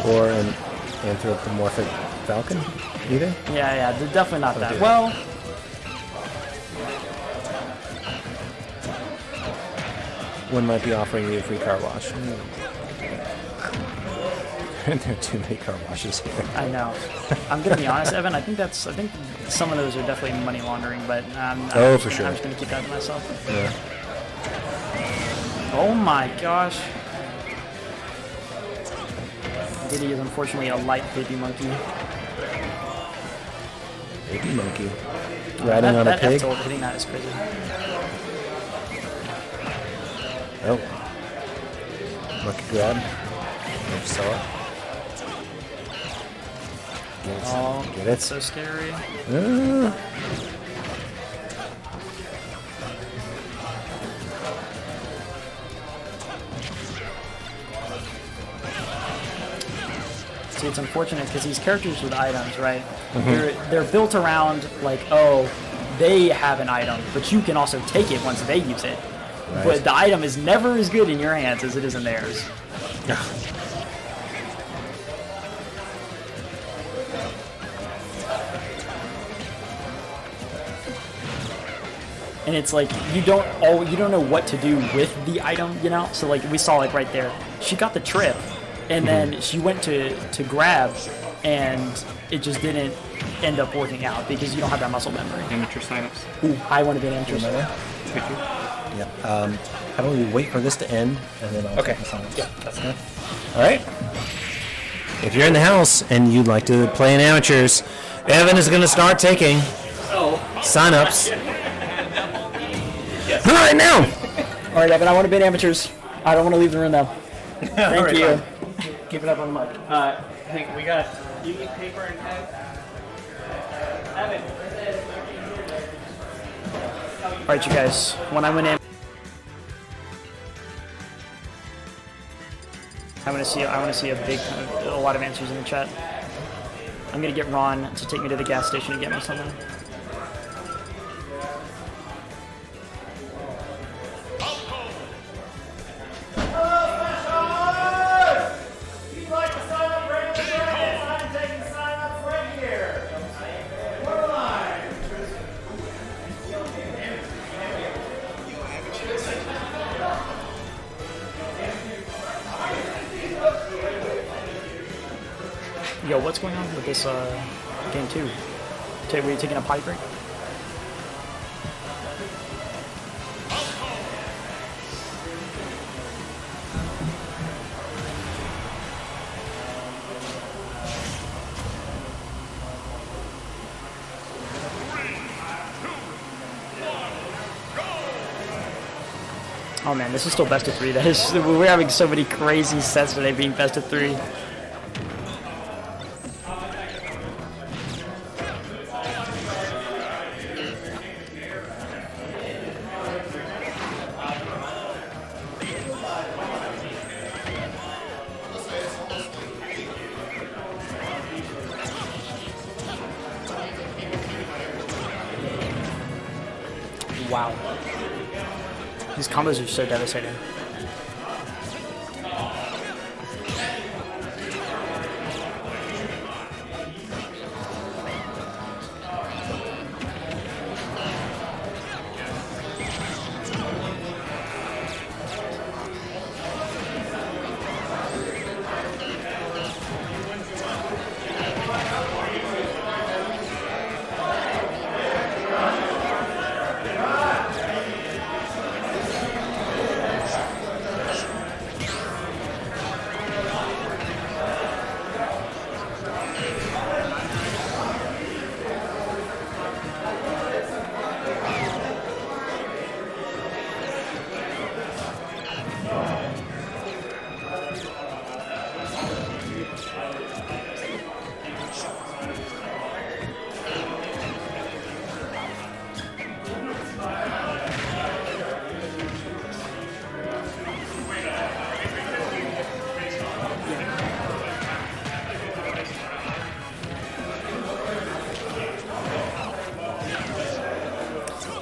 Or an anthropomorphic falcon, either? Yeah, they're definitely not that. Okay. Well, one might be offering you a free car wash. there are too many car washes here. I know. I'm gonna be honest, Evan. I think some of those are definitely money laundering, but for sure. I'm just gonna keep that to myself. Yeah. Oh my gosh. Diddy is unfortunately a light baby monkey. Baby monkey. Riding on a that pig. F-tilt hitting that is crazy. Oh. Monkey grab. Never saw it. Oh, Get it? so scary. See, it's unfortunate because these characters with items, right? They're built around like, oh, they have an item, but you can also take it once they use it. Right. But the item is never as good in your hands as it is in theirs. And it's like you don't know what to do with the item, you know. So like we saw like right there, she got the trip, and then she went to grab, and it just didn't end up working out because you don't have that muscle memory. Amateur signups. Ooh, I want to be an amateur. Yeah. How about we wait for this to end and then I'll take the signs. Yeah, that's good. All right. If you're in the house and you'd like to play in amateurs, Evan is going to start taking sign-ups. Right now. All right, Evan, I want to be in amateurs. I don't want to leave the room though. Thank you. Keep it up on the mic. Hey, we got. You need paper and pen? Evan. All right, you guys. When I went in, I want to see a lot of answers in the chat. I'm gonna get Ron to take me to the gas station and get me something. Yo, what's going on with this game 2? Were you taking a potty break? Oh man, this is still best of 3. We're having so many crazy sets today being best of 3. Wow. These combos are so devastating.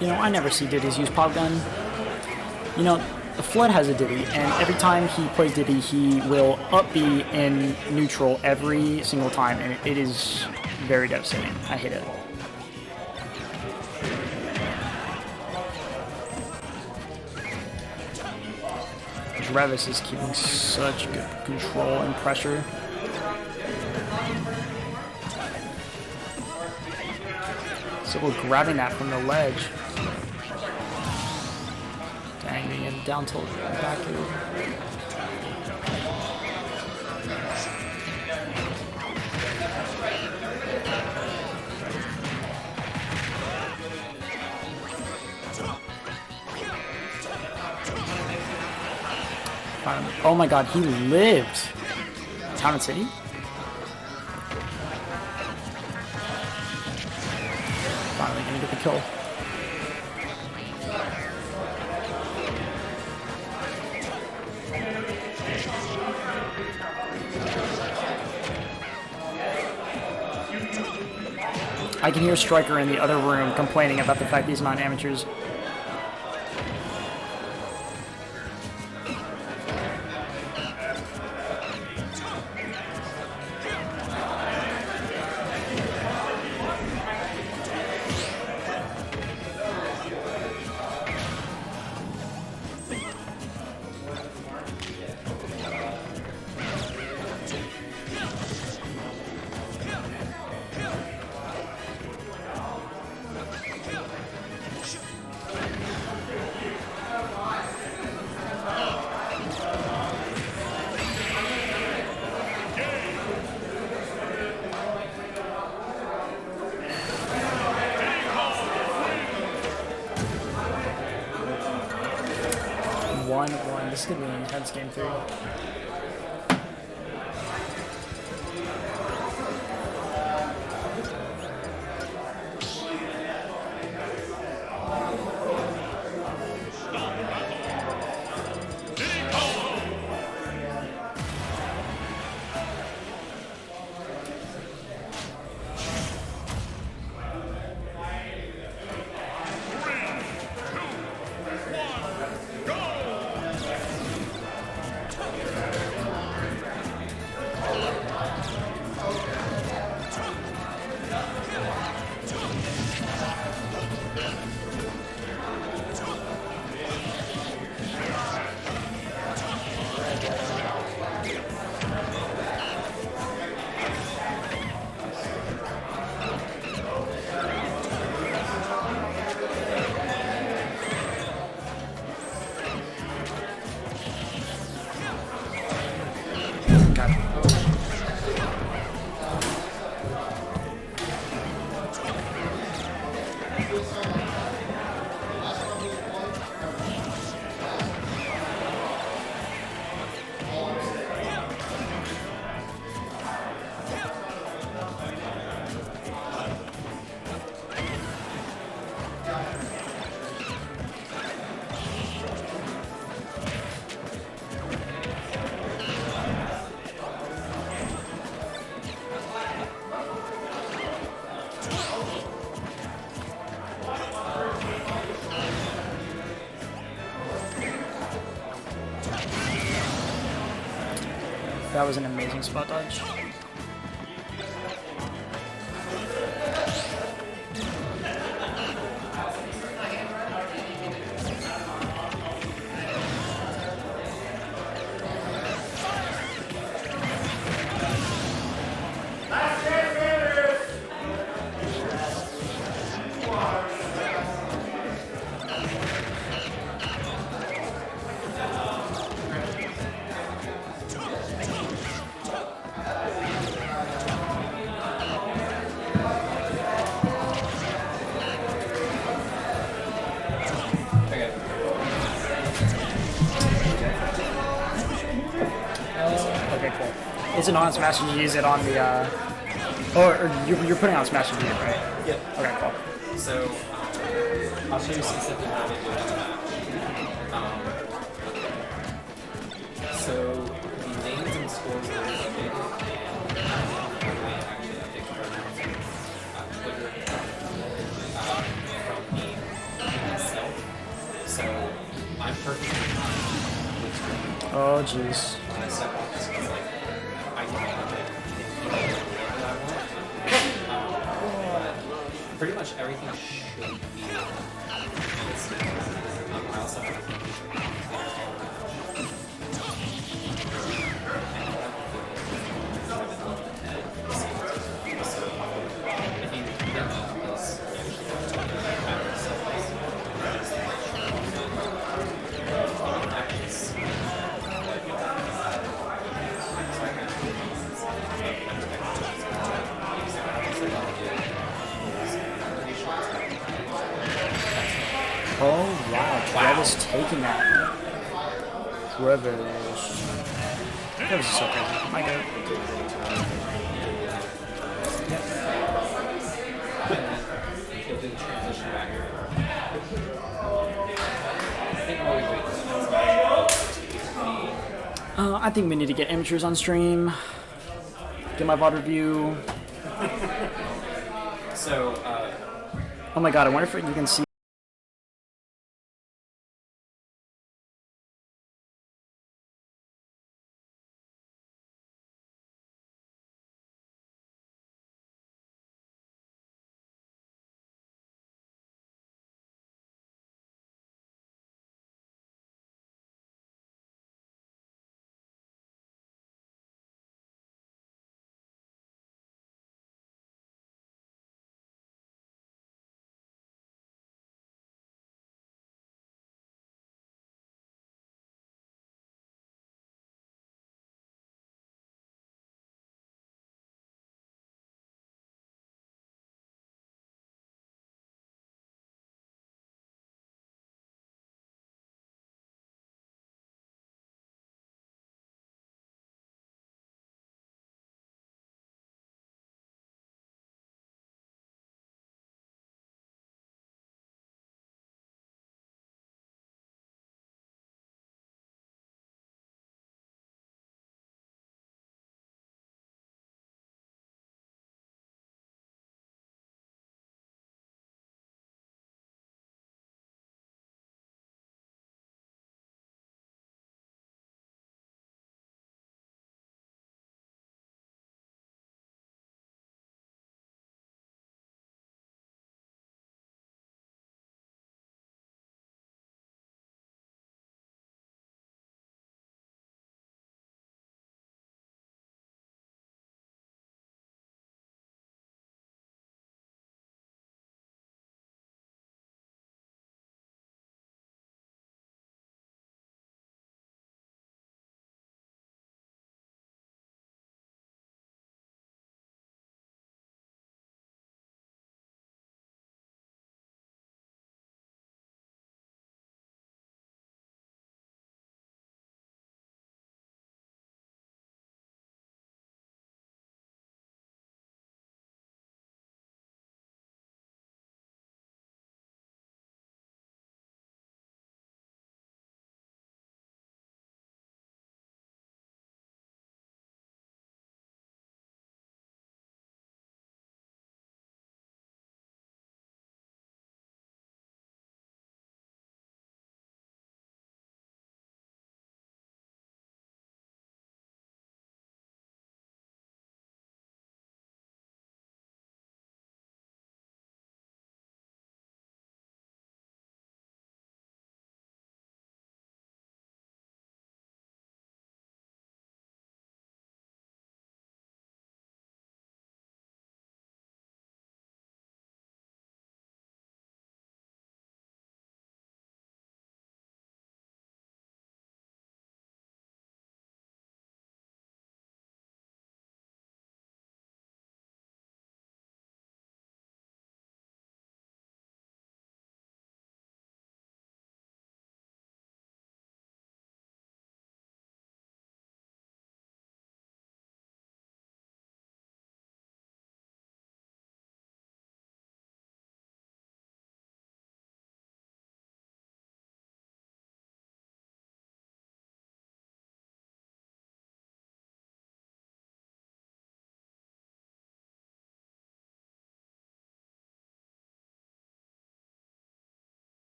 You know, I never see Diddy's use Pop Gun. You know, Flood has a Diddy, and every time he plays Diddy, he will up B in neutral every single time, and it is very devastating. I hate it. Revis is keeping such good control and pressure. Sybil grabbing that from the ledge. Dang, getting it down tilt back here. Oh my god, he lived. Town and City? Finally gonna get the kill. I can hear Stryker in the other room complaining about the fact these non-amateurs. This could be an intense game 3. That was an amazing spot dodge. It's an on smash and you use it on the, or you're putting on smash and beat it, right? Yep. Okay, cool. So, I'll show you specifically how to do it. So, the names and scores are updated, and I actually update the pronouns Twitter from me myself. So, I'm perfectly fine with screen. Oh, jeez. So, just because, like, I can manage it whatever I want. But pretty much everything should be listed. I also have a if you Travis taking that. Travis. Travis is so crazy. My God. I think we need to get amateurs on stream. Get my VOD review. So, Oh my god, I wonder if you can see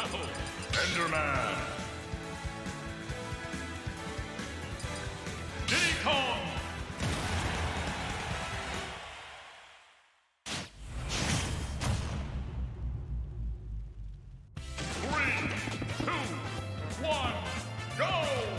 battle, Enderman. Diddy Kong. Three, two, one, go!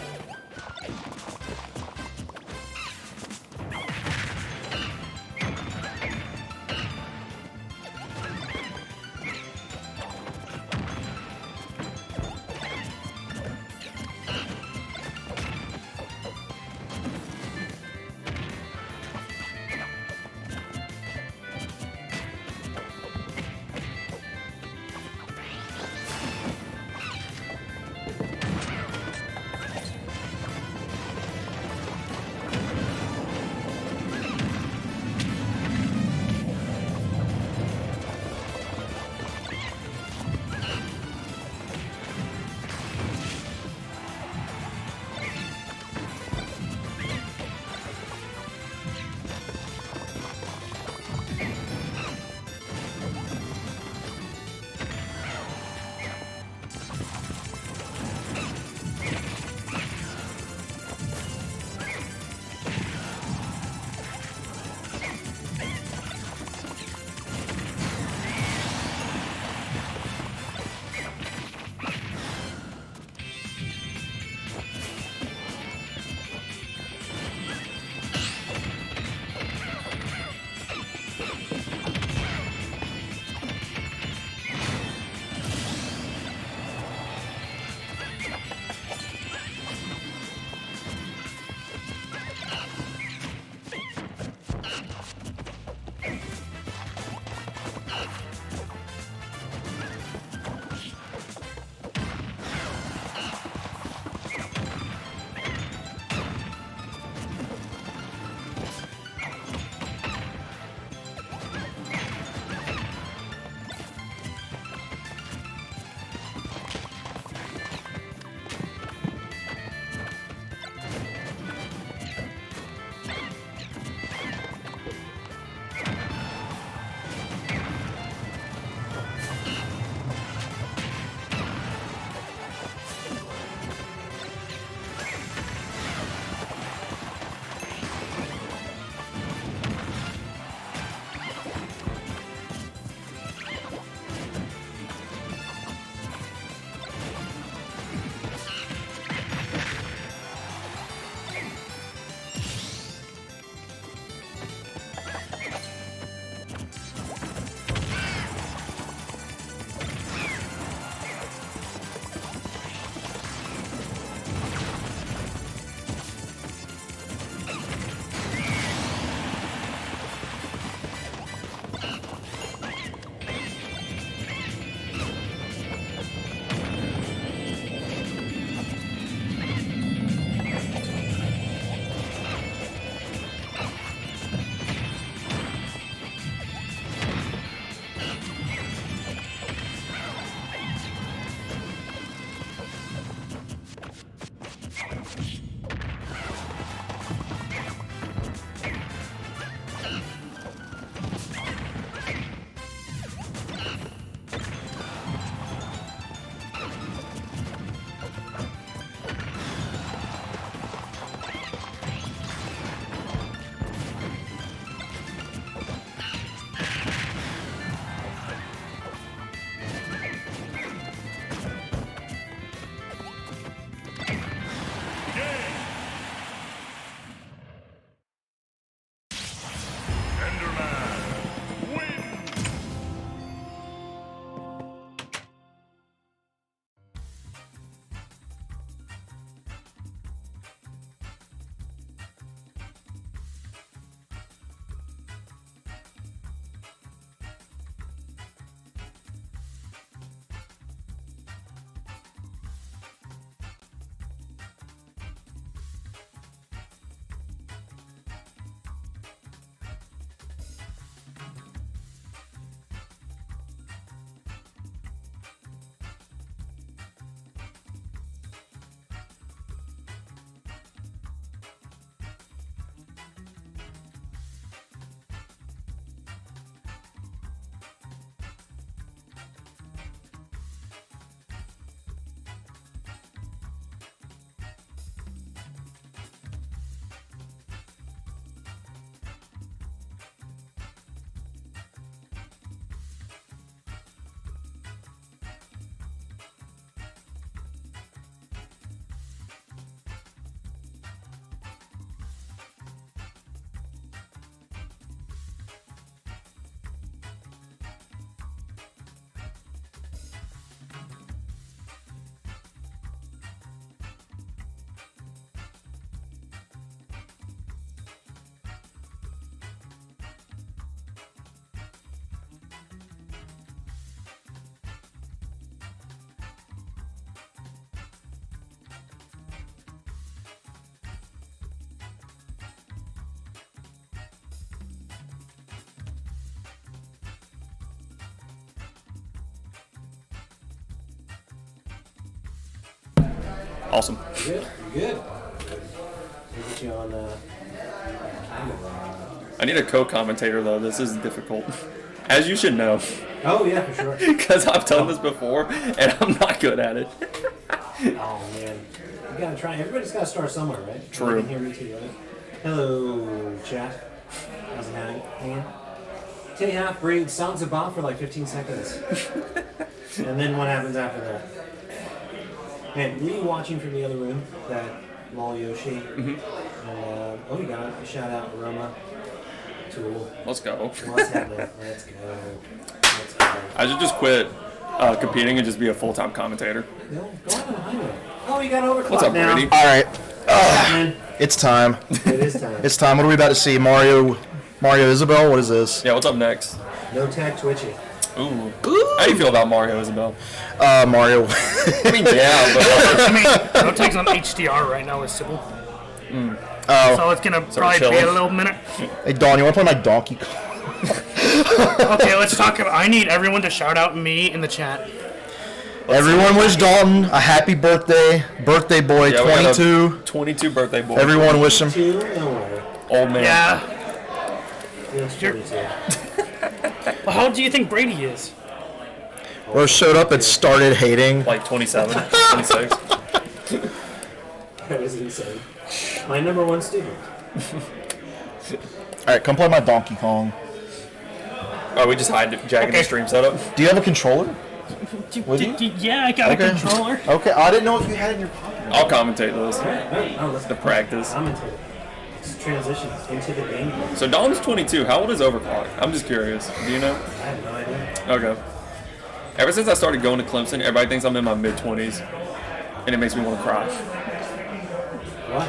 Awesome. Good. Good. We'll get you on. I need a co-commentator though. This is difficult, as you should know, Oh yeah, for sure. because I've done this before and I'm not good at it. Oh man, you gotta try. Everybody's gotta start somewhere, right? True. You can hear me too, right? Hello, chat. How's it hanging? Take half breed songs about for like 15 seconds, and then what happens after that? Man, were you watching from the other room that Lol Yoshi? Mm-hmm. Oh, you got a shout out, Roma. Tool. Let's go. What's happening? Let's go. Let's go. I should just quit competing and just be a full-time commentator. Go on the highway. Oh, you got overclocked What's up, now. Brady? All right, Man, it's time. it is time. It's time. What are we about to see? Mario Isabel? What is this? Yeah, what's up next? No tag twitchy. Ooh. How do you feel about Mario Isabel? Mario. I mean, yeah, but I mean, no tags on HDR right now is Sybil. Oh, So it's gonna probably be chilling. a little minute. hey Don, you want to play my Donkey Kong? Okay, let's talk about. I need everyone to shout out me in the chat. Everyone wish Dalton a happy birthday, birthday boy, Yeah, we got a 22. 22 birthday boy. Everyone wish him. Two, no worry. Old man. Yeah. Feels 42. Well, how do you think Brady is? Or showed up and started hating. Like 27, 26. That was insane. My number one student. All right, come play my Donkey Kong. Oh, we just hijacking the stream setup. Do you have a controller? With you? Yeah, I got Okay. a controller. Okay, I didn't know if you had it in your pocket. I'll commentate this. Oh, let's The practice. I'm into it. Let's transition into the game. So Dom's 22. How old is Overclock? I'm just curious. Do you know? I have no idea. Okay. Ever since I started going to Clemson, everybody thinks I'm in my mid-20s, and it makes me want to cry. What?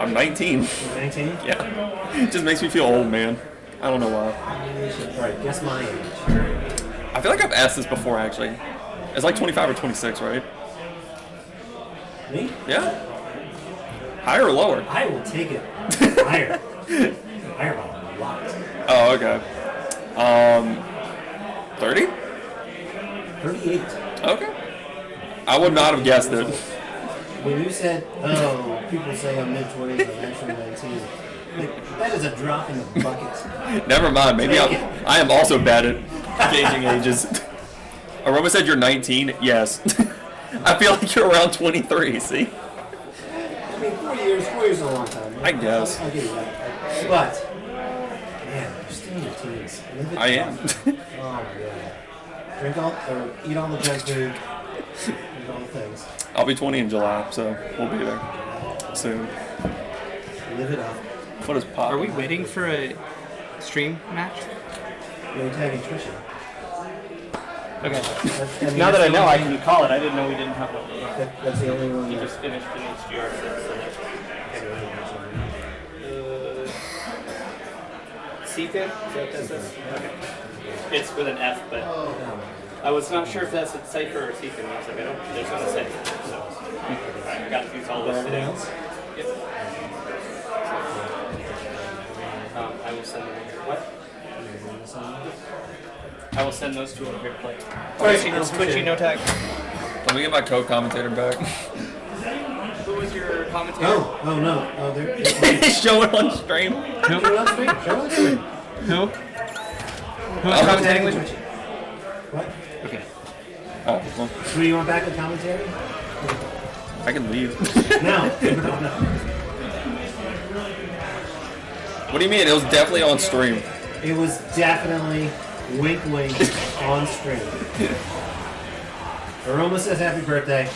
I'm 19. 19? Yeah. It just makes me feel old, man. I don't know why. Alright, guess my age. I feel like I've asked this before, actually. It's like 25 or 26, right? Me? Yeah? Higher or lower? I will take it higher. Higher by a lot. Oh, okay. 30? 38. Okay. I would not have guessed it. When you said, oh, people say I'm mid-20s, I'm actually 19. Like, that is a drop in the bucket. Never mind. Maybe I am also bad at gauging ages. Aroma said you're 19. Yes. I feel like you're around 23. See? I mean, 4 years is a long time. I guess. I'll give you that. But, man, you're still in your teens. Live it I am. up. Oh, my God. Drink all, or eat all the junk food. Eat all the things. I'll be 20 in July, so we'll be there soon. Live it up. What is pop? Are we waiting for a stream match? You're tagging Trisha. Okay. Now that I know, I can call it. I didn't know we didn't have one. That's the only one. He that- just finished an HDR set. CFIN? Is that what this is? Okay. It's with an F, but I was not sure if that's a cipher or CFIN. I was like, I don't, there's not a cipher. So I got to use all this today. Yep. I will send them. What? I will send those two over here. Play. It's Twitchy, no tag. Let me get my co-commentator back. Who was your commentator? Oh no. Oh, there. Show it on stream. Show it on screen. Show it on screen. Who? Who's I'm commentating with? What? Okay. Oh, well, Who do you want back in commentary? I can leave. No. What do you mean? It was definitely on stream. It was definitely wink wink on stream. Aroma says happy birthday.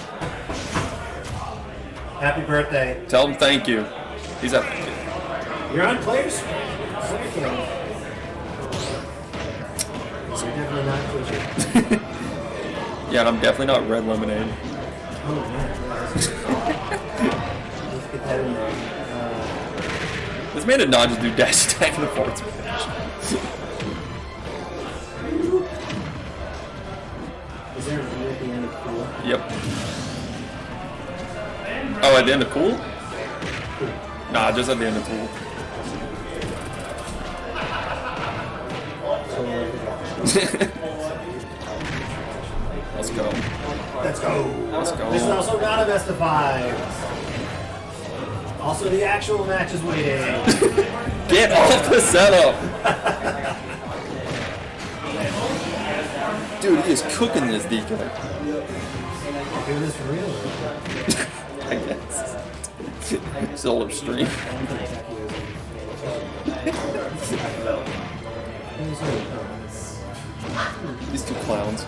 Happy birthday. Tell him thank you. He's at thank you. You're on players? Okay. So you're definitely not Twitchy. Yeah, and I'm definitely not Red Lemonade. Oh man. Let's get that in there. This man did not just do dash attack in the forward smash. Is there a view at the end of the pool? Yep. Oh, at the end of cool? Nah, just at the end of cool. Let's go. Let's go. Let's go. This is also not a best of 5. Also, the actual match is waiting. Get off the setup. Dude, he is cooking this DK. Doing this for real? I guess. Solar stream. These two clowns.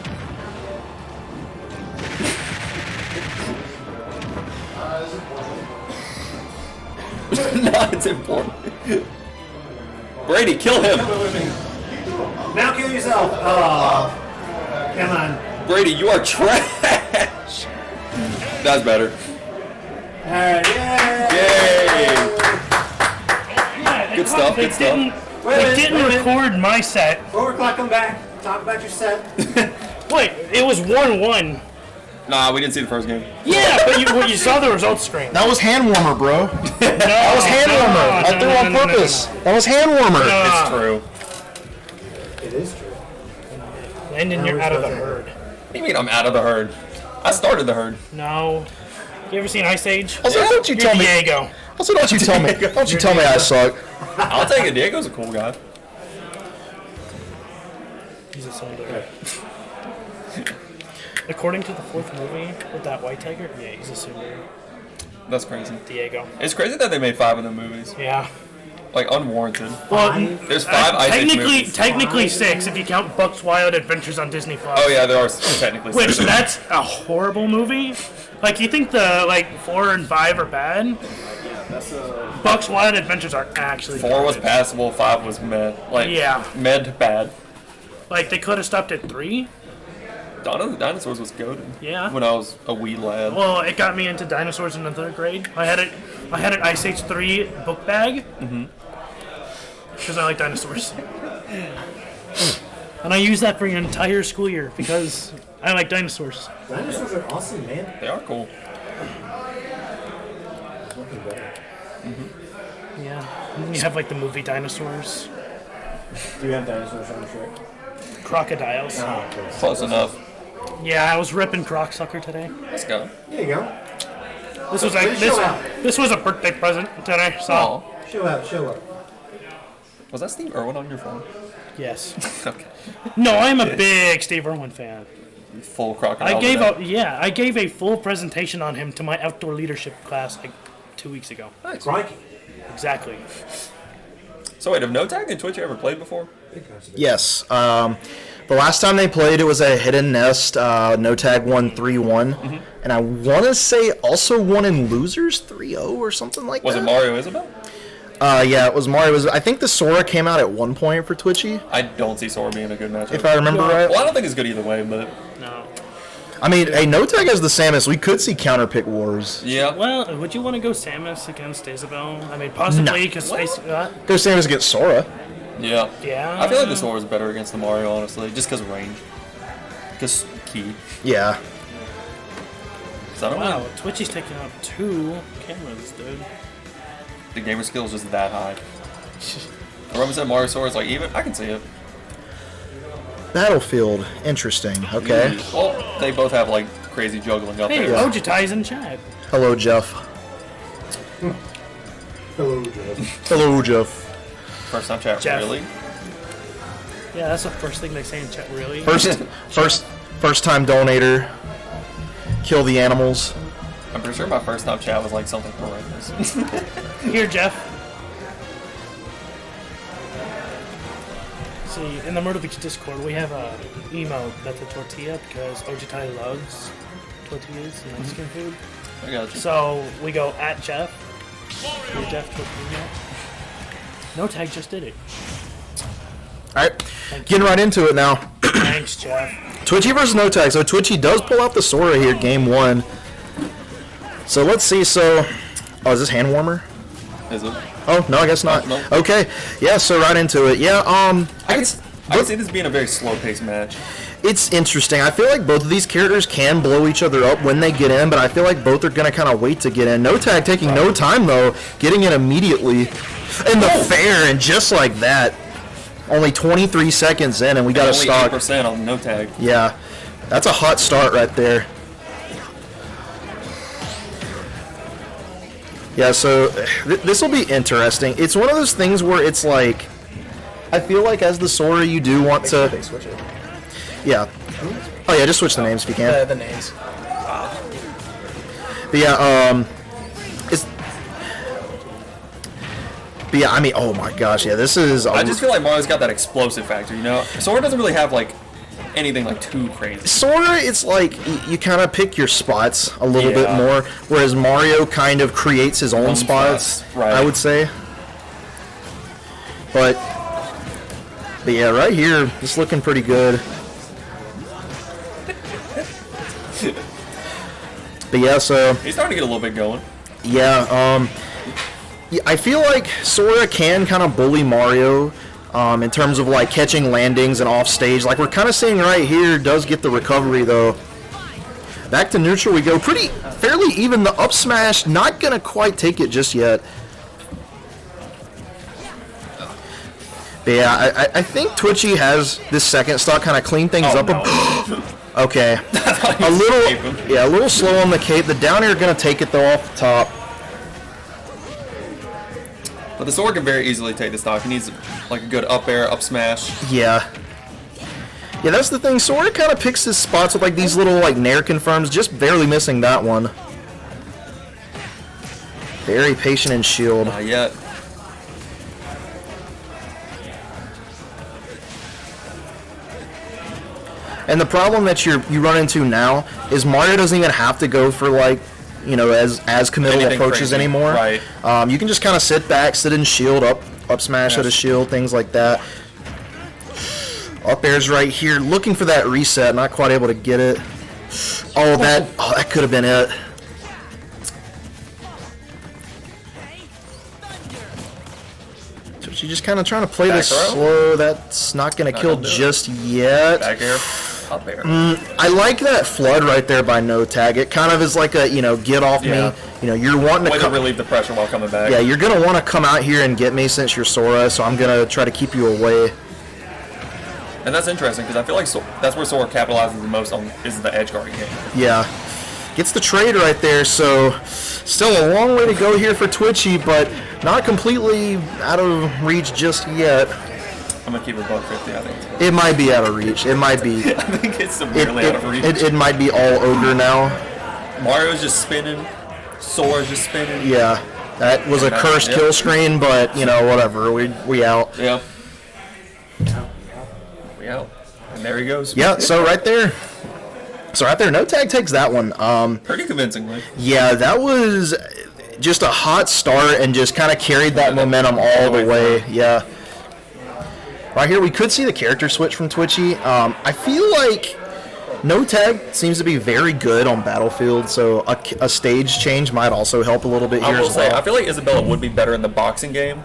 Nah, it's important. Brady, kill him. Now kill yourself. Oh, come on. Brady, you are trash. That's better. All right, yay! Yay! Yeah, Good stuff, good stuff. They didn't record my set. 4 o'clock, come back. Talk about your set. Wait, it was 1-1. Nah, we didn't see the first game. Yeah, but you saw the results screen. That was hand warmer, bro. That was hand warmer. I threw on purpose. That was hand warmer. It's true. It is true. And then you're out of the herd. What do you mean I'm out of the herd? I started the herd. No. You ever seen Ice Age? Also, don't you You're tell me. Diego. Also, don't you tell me. Don't you tell me I suck. I'll take it. Diego's a cool guy. He's a soldier. According to the 4th movie with that white tiger, yeah, he's a soldier. That's crazy. Diego. It's crazy that they made 5 of them movies. Yeah. Like, unwarranted. Well, There's 5 Ice Age movies. technically 6 if you count Buck's Wild Adventures on Disney Plus. Oh yeah, there are technically 6. Which that's a horrible movie. Like you think the 4 and 5 are bad? Buck's Wild Adventures are actually 4 was good. passable, 5 was med. Like, Yeah. med bad. Like they could have stopped at 3. Dawn of the Dinosaurs was goated. Yeah. When I was a wee lad. Well, it got me into dinosaurs in the 3rd grade. I had an Ice Age 3 book bag. Because I like dinosaurs. And I use that for an entire school year because I like dinosaurs. Dinosaurs are awesome, man. They are cool. Yeah. And then you have like the movie dinosaurs. Do you have dinosaurs on the shirt? Crocodiles. Close enough. Yeah, I was ripping Crocsucker today. Let's go. There you go. This was like this was a birthday present today. So Oh. Show out, show up. Was that Steve Irwin on your phone? yes. Okay. No, I'm a big Steve Irwin fan. Full crocodile. I gave a full presentation on him to my outdoor leadership class like 2 weeks ago. Nice. Crikey. Exactly. So wait, have No Tag and Twitch ever played before? Yes. The last time they played, it was a Hidden Nest. No Tag won 3-1. And I want to say also won in Losers 3-0 or something like Was that. it Mario Isabel? Yeah, it was Mario. I think the Sora came out at one point for Twitchy, I don't see Sora being a good matchup. if I remember right. Well, I don't think it's good either way, but No. I mean, hey, No Tag has the Samus. We could see counterpick wars. yeah. Well, would you want to go Samus against Isabel? I mean, possibly because Go Samus against Sora. Yeah. Yeah. I feel like the Sora's better against the Mario, honestly, just because of range. Because key. Yeah. So I don't Wow, know. Twitchy's taking out 2 cameras, dude. The gamer skill is just that high. Roman said Mario Sora's like even. I can see it. Battlefield. Interesting. Okay. Well, they both have like crazy juggling up Hey, there. Ojitai's in chat. Hello, Jeff. Hello, Jeff. Hello, Jeff. First time chat, Jeff. really? Yeah, that's the first thing they say in chat, really. First time donator. Kill the animals. I'm pretty sure my first time chat was like something horrendous. Here, Jeff. See, in the Murder Beach Discord, we have a emote that's a tortilla because Ojitai loves tortillas and Mexican food. I got you. So we go at Jeff. Here, Jeff tortilla. No Tag just did it. Alright, getting right into it now. Thanks, Jeff. Twitchy versus No Tag. So Twitchy does pull out the Sora here, game 1. So let's see. So, oh, is this hand warmer? Is it? Oh no, I guess not. No. Okay, yeah. So right into it. Yeah. I can see this being a very slow-paced match. It's interesting. I feel like both of these characters can blow each other up when they get in, but I feel like both are gonna kind of wait to get in. No Tag taking no time though, getting in immediately in the fair, and just like that, only 23 seconds in, and we got a Only stock. 8% on No Tag. Yeah, that's a hot start right there. Yeah, so this will be interesting. It's one of those things where it's like, I feel like as the Sora, you do want to. They switch it. Yeah. Oh yeah, just switch the names if you can. The names. But yeah, it's. But yeah, I mean, oh my gosh, yeah, this is. I just feel like Mario's got that explosive factor, you know? Sora doesn't really have, like, anything, like, too crazy. Sora, it's like you kind of pick your spots a little bit more, whereas Mario kind of creates his own spots, right. I would say. But yeah, right here, it's looking pretty good. But yeah, so He's starting to get a little bit going. yeah, I feel like Sora can kind of bully Mario in terms of like catching landings and off stage. Like we're kind of seeing right here, does get the recovery though. Back to neutral we go. Fairly even. The up smash, not gonna quite take it just yet. But yeah, I think Twitchy has this second stock kind of clean things up. No. Okay, a little slow on the cape. The down air gonna take it though off the top. But the Sora can very easily take the stock. He needs like a good up air, up smash. Yeah. Yeah, that's the thing. Sora kind of picks his spots with like these little like nair confirms, just barely missing that one. Very patient in shield. Not yet. And the problem that you run into now is Mario doesn't even have to go for like, you know, as committal Anything approaches crazy. anymore. Right. You can just kind of sit back, sit in shield, up smash at a shield, things like that. Up airs right here, looking for that reset, not quite able to get it. Oh, that could have been it. So she's just kind of trying to play this Back throw? slow. That's not going to kill just yet. Back air, up air. I like that flood right there by no tag. It kind of is like a, you know, get off me. You know, you're wanting Way to to relieve the pressure while coming back. Yeah, you're gonna want to come out here and get me since you're Sora, so I'm gonna try to keep you away. And that's interesting because I feel like that's where Sora capitalizes the most on is the edge guarding game. Yeah, gets the trade right there. So still a long way to go here for Twitchy, but not completely out of reach just yet. I'm gonna keep it $150. I think It might be out of reach. It might be. I think it's severely out of reach. It might be all ogre now. Mario's just spinning. Sora's just spinning. Yeah, that was a cursed kill screen, but you know, whatever. We out. Yeah. We out. And there he goes. Yeah. So right there. No tag takes that one. Pretty convincingly. Yeah, that was just a hot start and just kind of carried that momentum all the way. Yeah. Right here, we could see the character switch from Twitchy. I feel like no tag seems to be very good on Battlefield, so a stage change might also help a little bit here I will as say, well. I feel like Isabella would be better in the boxing game,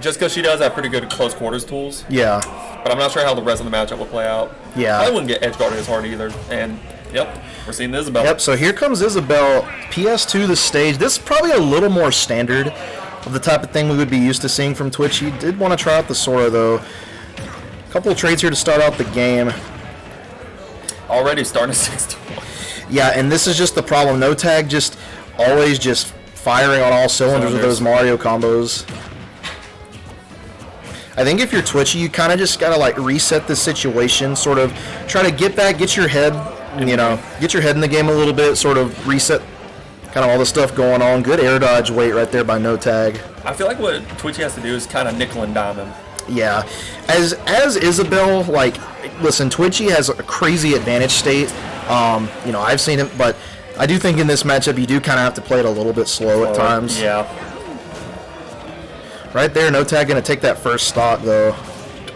just because she does have pretty good close quarters tools. Yeah. But I'm not sure how the rest of the matchup will play out. Yeah. I wouldn't get edge guarded as hard either. And yep, we're seeing Isabella. Yep, so here comes Isabel. PS2 the stage. This is probably a little more standard of the type of thing we would be used to seeing from Twitchy. Did want to try out the Sora though. Couple of trades here to start out the game. Already starting 61. Yeah, and this is just the problem. No tag just always just firing on all cylinders with those Mario combos. I think if you're Twitchy, you kind of just gotta like reset the situation, sort of try to get back, get your head, you know, get your head in the game a little bit, sort of reset kind of all the stuff going on. Good air dodge weight right there by no tag. I feel like what Twitchy has to do is kind of nickel and dime him. Yeah, as Isabel, like, listen, Twitchy has a crazy advantage state. You know, I've seen it, but I do think in this matchup you do kind of have to play it a little bit slow at times. Yeah. Right there, no tag gonna take that first stock though.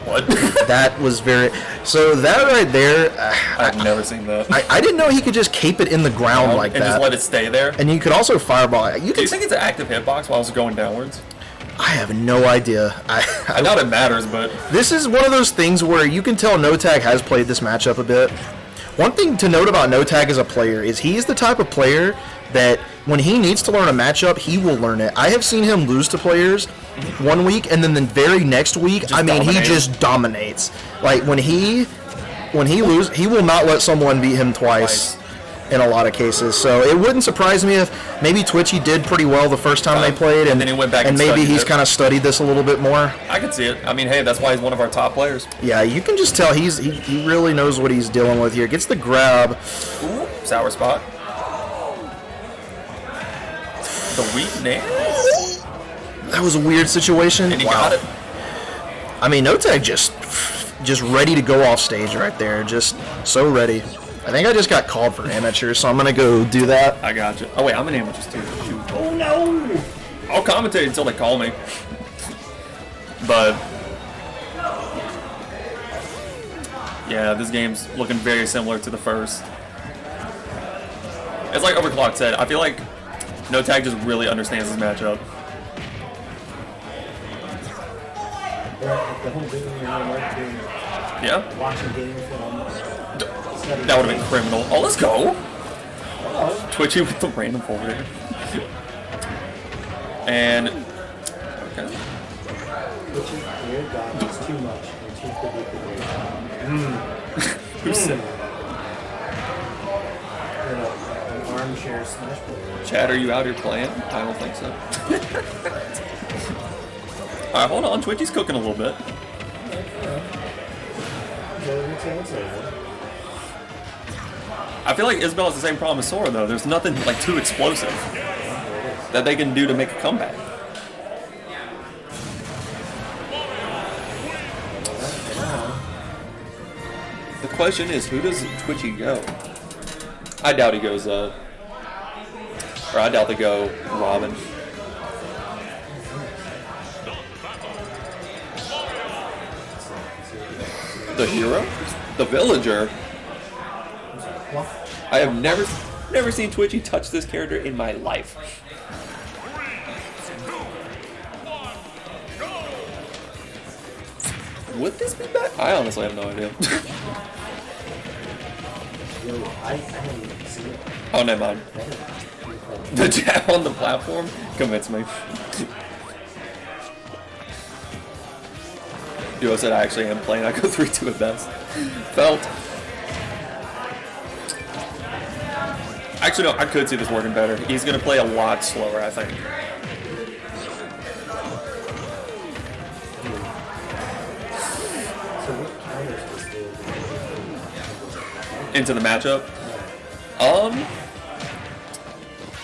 What? That was very. So that right there. I've never seen that. I didn't know he could just cape it in the ground like and that. just let it stay there. And you could also fireball it. Do you think it's an active hitbox while it's going downwards? I have no idea. I doubt it matters, but this is one of those things where you can tell No Tag has played this matchup a bit. One thing to note about No Tag as a player is he's the type of player that when he needs to learn a matchup, he will learn it. I have seen him lose to players one week, and then the very next week, he just dominates. Like when he loses, he will not let someone beat him twice. in a lot of cases. So it wouldn't surprise me if maybe Twitchy did pretty well the first time they played, and then he went back and maybe studied he's it. kind of studied this a little bit more. I can see it. I mean, hey, that's why he's one of our top players. Yeah, you can just tell he really knows what he's dealing with here. Gets the grab. Ooh, sour spot. The weak nair. That was a weird situation. And he got it. I mean, No Tag just ready to go off stage right there. Just so ready. I think I just got called for amateur, so I'm going to go do that. I got you. Oh, wait, I'm an amateur too. Shoot. Oh, no! I'll commentate until they call me. But yeah, this game's looking very similar to the first. It's like Overclock said, I feel like No Tag just really understands his matchup. Yeah? That would have been criminal. Oh, let's go! Twitchy with the random forward. And okay. Who said? Armchair smash player. Chad, are you out here playing? I don't think so. Alright, hold on. Twitchy's cooking a little bit. I feel like Isabel has the same problem as Sora, though. There's nothing like too explosive that they can do to make a comeback. The question is, who does Twitchy go? I doubt he goes, or I doubt they go Robin. The hero? The villager? I have never seen Twitchy touch this character in my life. Would this be bad? I honestly have no idea. Oh, never mind. The jab on the platform convinced me. Duo said I actually am playing. I go 3-2 at best. Felt. Actually, no, I could see this working better. He's going to play a lot slower, I think. Into the matchup.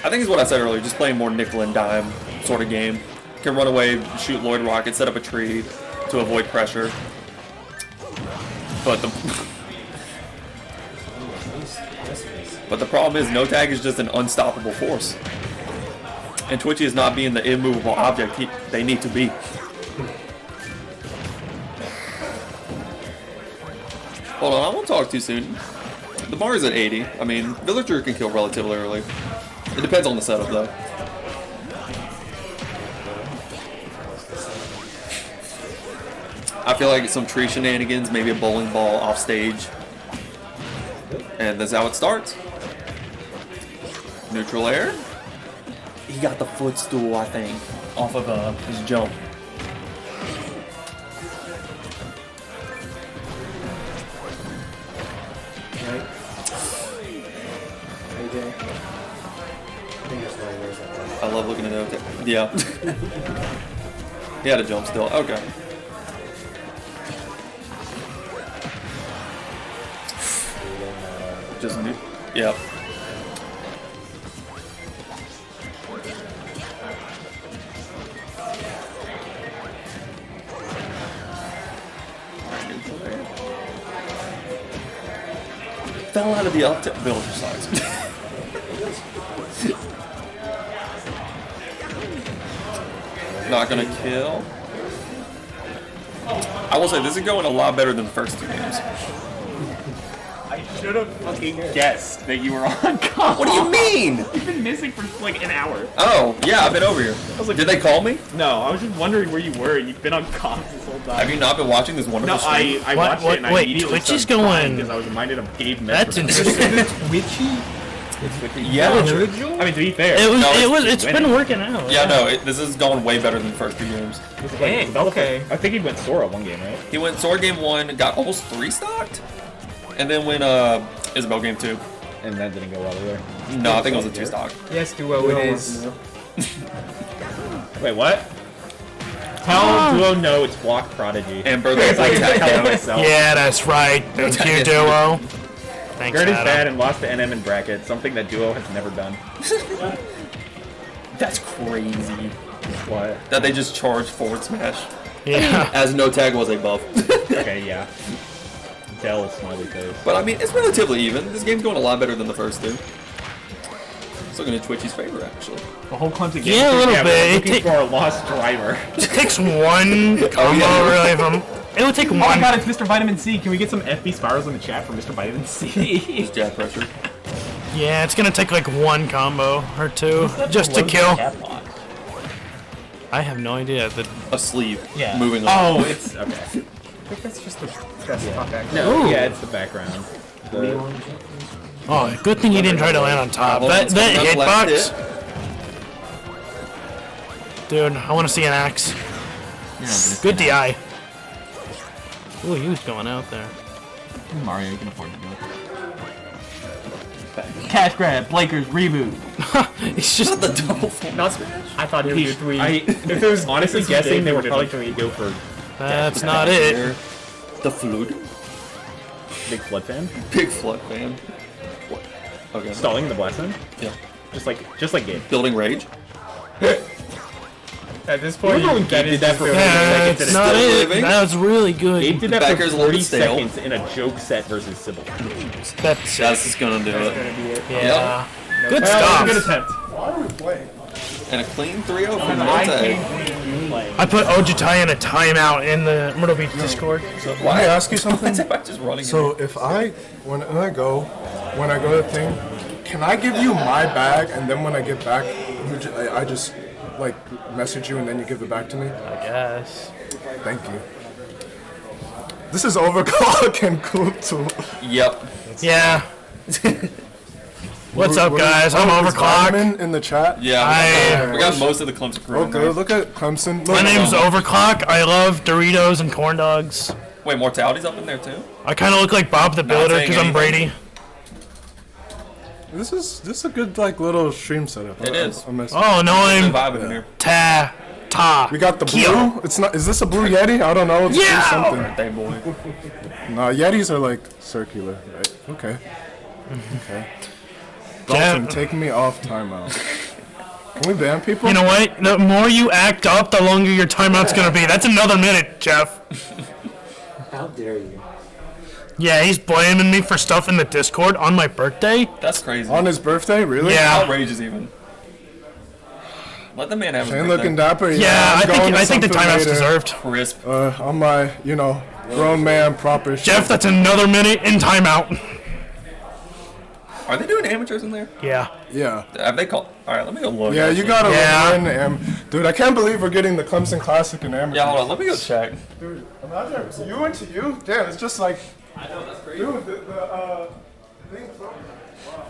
I think it's what I said earlier, just playing more nickel and dime sort of game. Can run away, shoot Lloyd Rocket, set up a tree to avoid pressure. But the problem is No Tag is just an unstoppable force. And Twitchy is not being the immovable object they need to be. Hold on, I won't talk too soon. The bar is at 80. I mean, Villager can kill relatively early. It depends on the setup, though. I feel like some tree shenanigans, maybe a bowling ball off stage. And that's how it starts. Neutral air. He got the footstool, I think, off of his jump. I love looking at it. Yeah. He had a jump still. Okay. Just new. Yep. Fell out of the up villager size. Not gonna kill. I will say this is going a lot better than the first two games. I should have fucking guessed that you were on call. What do you mean? You've been missing for like an hour. Oh, yeah, I've been over here. I was like, did they call me? No, I was just wondering where you were. You've been on comms this whole time. Have you not been watching this wonderful No, stream? I watched it and I immediately Twitch is started crying going. because I was reminded of Gabe That's Messer. interesting. Twitchy? Yeah. I mean, to be fair, It's been working out. Yeah, no, this is going way better than the first two games. Dang, okay. I think he went Sora one game, right? He went Sword game 1, got almost 3 stocked, and then went Isabel game 2. And that didn't go well either. No, I think it was a 2-stock. Yes, Duo, it is. Wait, what? Tell Duo no, it's Block Prodigy. And Birthday I can tell myself. Yeah, that's right. Thank you, Duo. Thanks, Gert is Adam. bad and lost to NM in bracket, something that Duo has never done. That's crazy. What? That they just charged forward smash. Yeah. As no tag was a buff. Okay, yeah. Tell smiley face. But I mean, it's relatively even. This game's going a lot better than the first two. It's looking in Twitchy's favor, actually. The whole Clemson game. Yeah, a little we're bit. looking for a lost driver. It takes one combo, really. It would take one. Oh my god, it's Mr. Vitamin C. Can we get some FB spirals in the chat for Mr. Vitamin C? Jab pressure. Yeah, it's gonna take like one combo or two just to kill. I have no idea. A sleeve. Yeah. Moving on. Oh, it's okay. I think that's just the top action. No. Yeah, it's the background. Oh, good thing you didn't try to land on top. That hitbox. Dude, I want to see an axe. Good DI. Ooh, he was going out there. Mario, you can afford to do it. Cash grab, Blakers, reboot. It's just the double full. Not Smash. I thought he would do if it was honestly guessing, they were probably going to go for. That's not it. The flood. Big flood fan. Big flood fan. What? Okay. Stalling the blessing. Yeah. Just like Gabe. Building rage. At this point, Gabe did that for 40 Yeah, seconds. that's not it. That was really good. Gabe did that Backer's for a little 40 bit stale. seconds in a joke set versus Sybil. That's just gonna do it. Yeah. Good Well, stuff. Good attempt. Why are we playing? And a clean 3-0 from Monte. I put Ojitai in a timeout in the Myrtle Beach Discord. So let me ask you something. Just running So if when I go to the thing, can I give you my bag and then when I get back, I just like message you and then you give it back to me? I guess. Thank you. This is overclock and cool too. Yep. Yeah. What's up, guys? I'm Overclock. In the chat. Yeah, we got most of the Clemson crew. Okay, look at Clemson. My name's Overclock. I love Doritos and corn dogs. Wait, Mortality's up in there too? I kind of look like Bob the Builder saying because I'm anything. Brady. This is a good like little stream setup. It is. Oh no, I'm Vibing in here. Ta. We got the Kyo. blue. It's not. Is this a blue Yeti? I don't know. It's Yeah! something. Birthday boy. No, Yetis are like circular, right? Okay. Okay. Jeff- Dalton, take me off timeout. Can we ban people? You know what? The more you act up, the longer your timeout's gonna be. That's another minute, Jeff. How dare you? Yeah, he's blaming me for stuff in the Discord on my birthday. That's crazy. On his birthday, really? Yeah. Outrageous even. Let the man have his Shane birthday. looking dapper. Yeah, I'm going to I think the something timeout's later. deserved. Crisp. On my, grown man proper shit. Jeff, that's another minute in timeout. Are they doing amateurs in there? Yeah. Yeah. Have they called? Alright, let me go look. Yeah, you actually. gotta Yeah. win. Dude, I can't believe we're getting the Clemson Classic in amateur. Yeah, hold on. Let me go check. Dude, imagine you into you. Damn, it's just like. I know, that's crazy. Dude, the thing. Wow.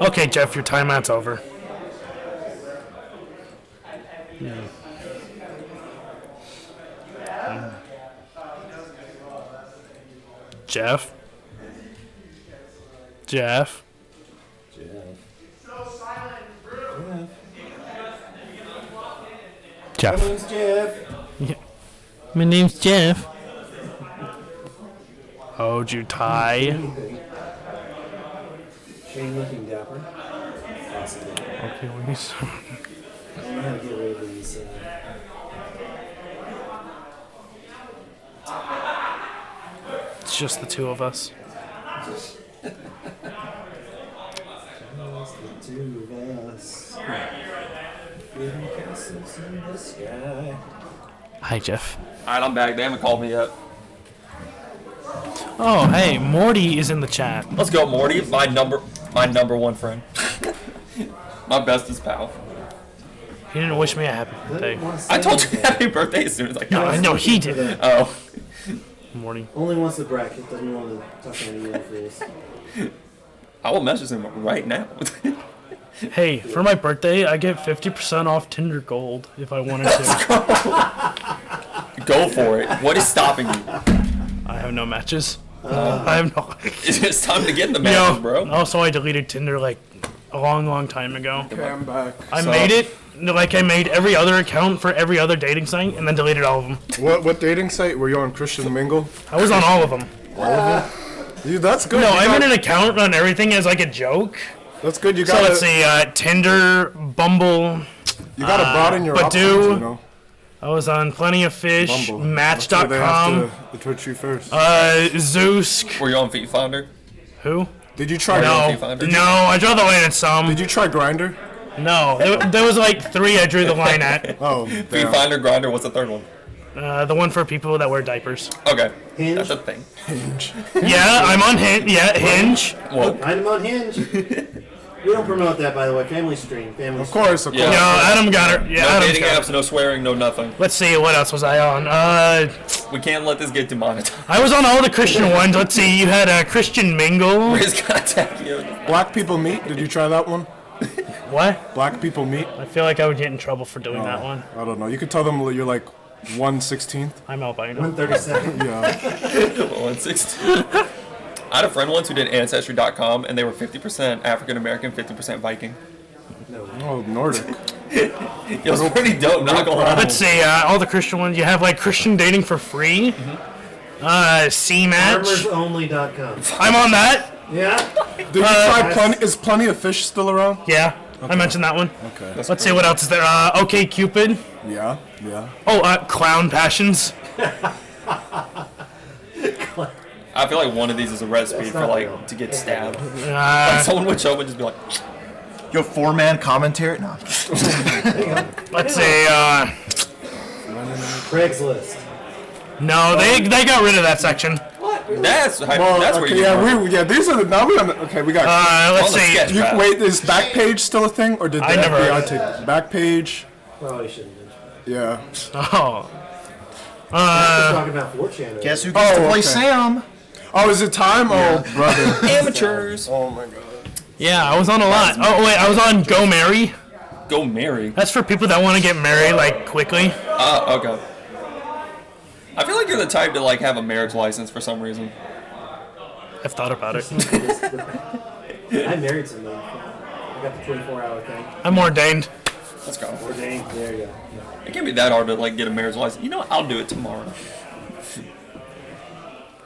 Okay, Jeff, your timeout's over. Jeff? Jeff? Jeff. My name's Jeff. Yeah. My name's Jeff. Ojutai. Shane looking dapper. Possibly. Okay, we need some. I don't know how to get rid of these. It's just the two of us. Just the two of us. Building castles in the sky. Hi, Jeff. Alright, I'm back. They haven't called me yet. Oh, hey, Morty is in the chat. Let's go, Morty. My number one friend. My bestest pal. He didn't wish me a happy birthday. I told you happy birthday as soon as I got No, I know he did. Oh. Morty. Only wants the bracket, doesn't want to talk to any other fools. I will message him right now. Hey, for my birthday, I get 50% off Tinder Gold if I wanted to. Go for it. What is stopping you? I have no matches. I have no. It's time to get in the matches, bro. Also, I deleted Tinder like a long time ago. Okay, I'm back. I made it like I made every other account for every other dating site and then deleted all of them. What dating site were you on? Christian Mingle? I was on all of them. All of them? Dude, that's good. No, You I got- made an account on everything as like a joke. That's good. You So got. let's see, Tinder, Bumble. You gotta broaden your options, you know. I was on Plenty of Fish, Bumble. That's where they have Match.com, to twitch you first. Zeus. Were you on Feet Finder? Who? Did you try? No, no, I drew the line at some. Did you try Grinder? No, there was like 3 I drew the line at. Oh, Feet Finder, Grinder. What's the third one? The one for people that wear diapers. Okay, Hinge. that's a thing. Hinge. Yeah, I'm on Hinge. Yeah, Hinge. Well, I'm on Hinge. We don't promote that, by the way. Family stream. Family. Of course. No, Adam got it. Yeah, no Adam's dating got apps, no swearing, no nothing. Let's see, what else was I on? We can't let this get demonetized. I was on all the Christian ones. Let's see, you had Christian Mingle. Riz gonna attack you. Black People Meet. Did you try that one? What? Black People Meet. I feel like I would get in trouble for doing that one. I don't know. You could tell them you're like 1/16th. I'm albino. 1/32. Yeah. 1/16. I had a friend once who did Ancestry.com, and they were 50% African American, 50% Viking. Oh, Nordic. It was pretty dope, not gonna lie. Let's see, all the Christian ones. You have like Christian dating for free. C-Match. Farmersonly.com. I'm on that. Yeah. Did you try Plenty? Is Plenty of Fish still around? Yeah, I mentioned that one. Okay. Let's see what else is there. OK Cupid. Yeah. Yeah. Oh, Clown Passions. I feel like one of these is a recipe for like to get stabbed. Uh, Someone would show up and just be like, Yo, 4-man commentary? No. Let's see. Craigslist. No, they got rid of that section. that's Well, that's where okay, you yeah, these are the now we're on the, okay, we got Let's on the see. sketch pad. wait, is Backpage still a thing or did the I never FBI heard of take Backpage? Probably shouldn't have mentioned Yeah. Oh. that. Talking about 4chan. Guess who gets to play okay. Sam? Oh, is it time? Oh, brother. Amateurs. Oh my god. Yeah, I was on a lot. Oh wait, I was on Go Marry. Go marry. That's for people that want to get married like quickly. Okay. I feel like you're the type to like have a marriage license for some reason. I've thought about it. I married somebody. I got the 24-hour thing. I'm ordained. Let's go. Ordained. There you go. It can't be that hard to like get a marriage license. You know, what? I'll do it tomorrow.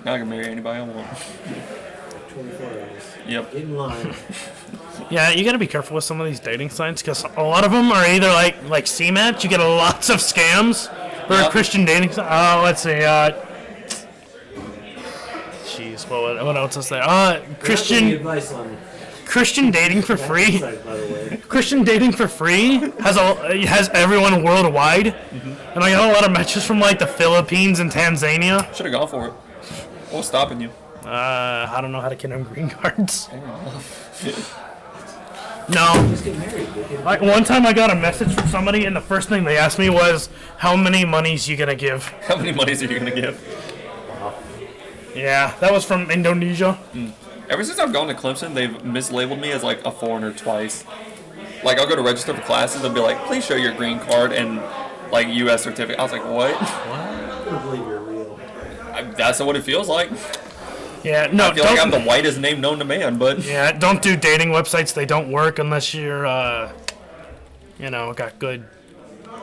Now I can marry anybody I want. 24 hours. Yep. Get in line. Yeah, you gotta be careful with some of these dating sites because a lot of them are either like C-Match. You get lots of scams for Yeah. Christian dating. Let's see. Jeez, what else is there? Any Christian advice on Christian dating for free. site, by the way. Christian dating for free has everyone worldwide, and I got a lot of matches from like the Philippines and Tanzania. Should have gone for it. What's stopping you? I don't know how to get them green cards. No. Just get married. One time I got a message from somebody, and the first thing they asked me was, "How many monies you gonna give?" How many monies are you gonna give? Yeah, that was from Indonesia. Ever since I've gone to Clemson, they've mislabeled me as like a foreigner twice. Like I'll go to register for classes, they'll be like, "Please show your green card and like U.S. certificate." I was like, "What?" I don't believe you're real. That's what it feels like. Yeah, no, I feel like I'm the whitest name known to man, but yeah, don't do dating websites. They don't work unless you're, got good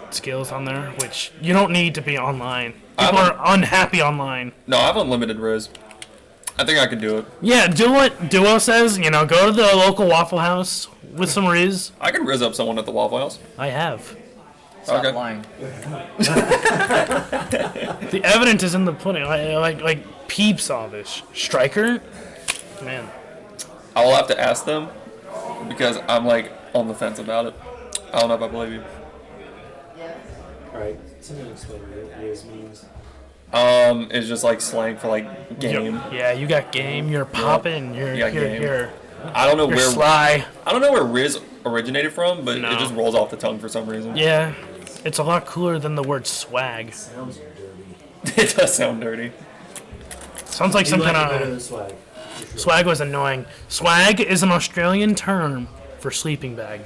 skills on there, which you don't need to be online. People are unhappy online. no, I have unlimited Riz. I think I can do it. Yeah, do what Duo says. Go to the local Waffle House with some Riz. I can Riz up someone at the Waffle House. I have. Stop lying. The evidence is in the pudding. Like Peep saw this. Striker? Man. I will have to ask them because I'm like on the fence about it. I don't know if I believe you. Alright, something explain what Riz means. It's just like slang for like game. Yeah, you got game. You're popping. You're game. I don't know you're where sly. I don't know where Riz originated from, but No. it just rolls off the tongue for some reason. Yeah, it's a lot cooler than the word swag. Sounds dirty. It does sound dirty. Sounds like You some like kind it better of. than swag. Swag was annoying. Swag is an Australian term for sleeping bag.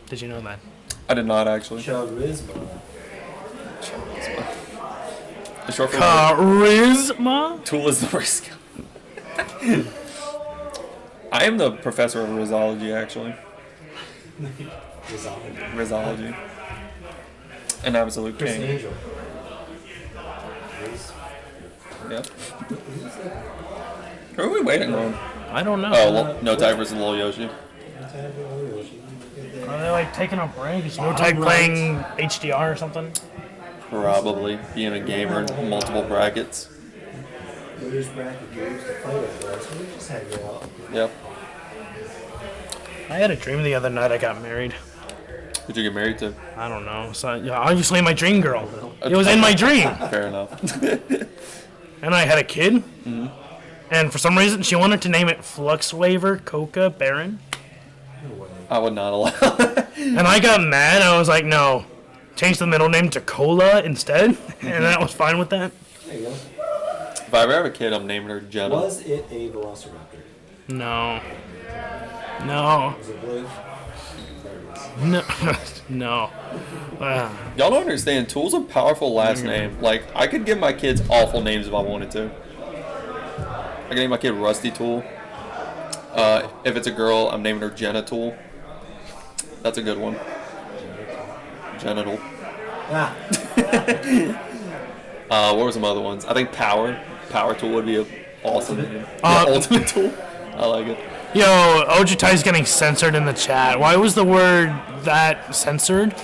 Did you know that? I did not actually. Charisma. The short for Charisma? Tool is the worst skill. I am the professor of Rizology, actually. Rizology. An absolute Chris king. Angel. Yep. Who are we waiting on? I don't know. Oh, No Tag versus Lil Yoshi. Are they like taking a break? Is No Tag playing HDR or something? Probably being a gamer in multiple brackets. Yep. I had a dream the other night I got married. Who'd you get married to? I don't know. So, yeah, obviously my dream girl. It was in my dream. Fair enough. And I had a kid. Mm-hmm. And for some reason, she wanted to name it Fluxwaver Coca Baron. I would not allow that. And I got mad. I was like, no. Change the middle name to Cola instead. And that was fine with that. There you go. If I ever have a kid, I'm naming her Jenna. Was it a Velociraptor? No. No. Was it blue? No. No. Y'all don't understand. Tool's a powerful last name. Like, I could give my kids awful names if I wanted to. I can name my kid Rusty Tool. If it's a girl, I'm naming her Jenna Tool. That's a good one. Genital. What were some other ones? I think Power. Power Tool would be an awesome name. Yeah, Ultimate Tool. I like it. Yo, Ojutai's getting censored in the chat. Why was the word that censored?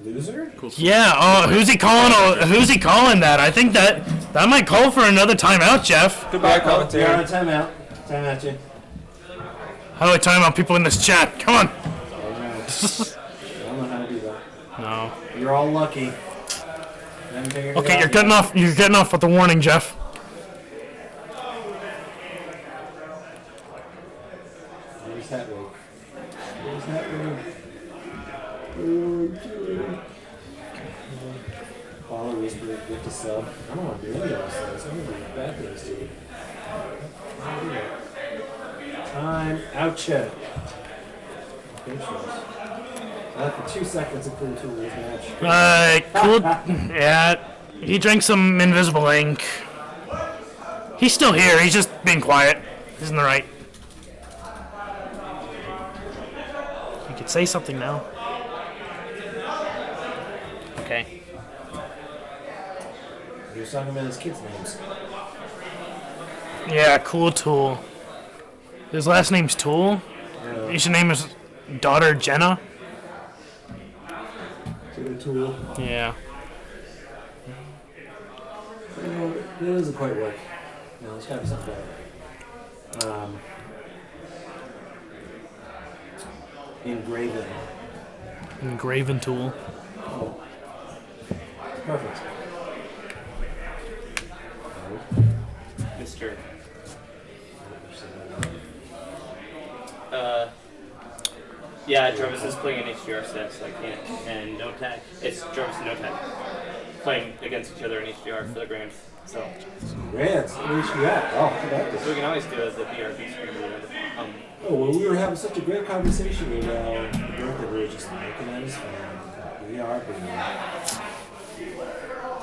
Loser? Yeah, who's he calling? Who's he calling that? I think that might call for another timeout, Jeff. Goodbye, commentary. You're on timeout. Timeout, you. How do I time out people in this chat? Come on. I don't know how to do that. No. You're all lucky. Okay, you're getting off. You're getting off with the warning, Jeff. Where's that rig? Where's that rig? Follow Whisper, get to sub. I don't want to do any of those things. I'm going to do bad things to you. I don't do that. Time out, chat. For 2 seconds, a cool tool was match. Cool. Yeah, he drank some invisible ink. He's still here. He's just being quiet. He's in the right. You could say something now. Okay. He was talking about his kids' names. Yeah, cool Tool. His last name's Tool. Yeah. You should name his daughter Jenna. Tool. Yeah. It doesn't quite work. No, there's gotta be something better. Engraven. Engraven Tool. Oh. Perfect. Mr. Yeah, Jarvis is playing an HDR set, so I can't. And No Tag. It's Jarvis and No Tag. Playing against each other in HDR for the Grams. So. Grants? HDR? Oh, how about this? So we can always do it as a BRB screen. Oh, well, we were having such a great conversation about the birthday. We were just looking at his phone. BRB.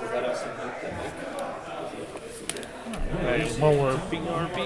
Does that also help that? Well, we're BRB.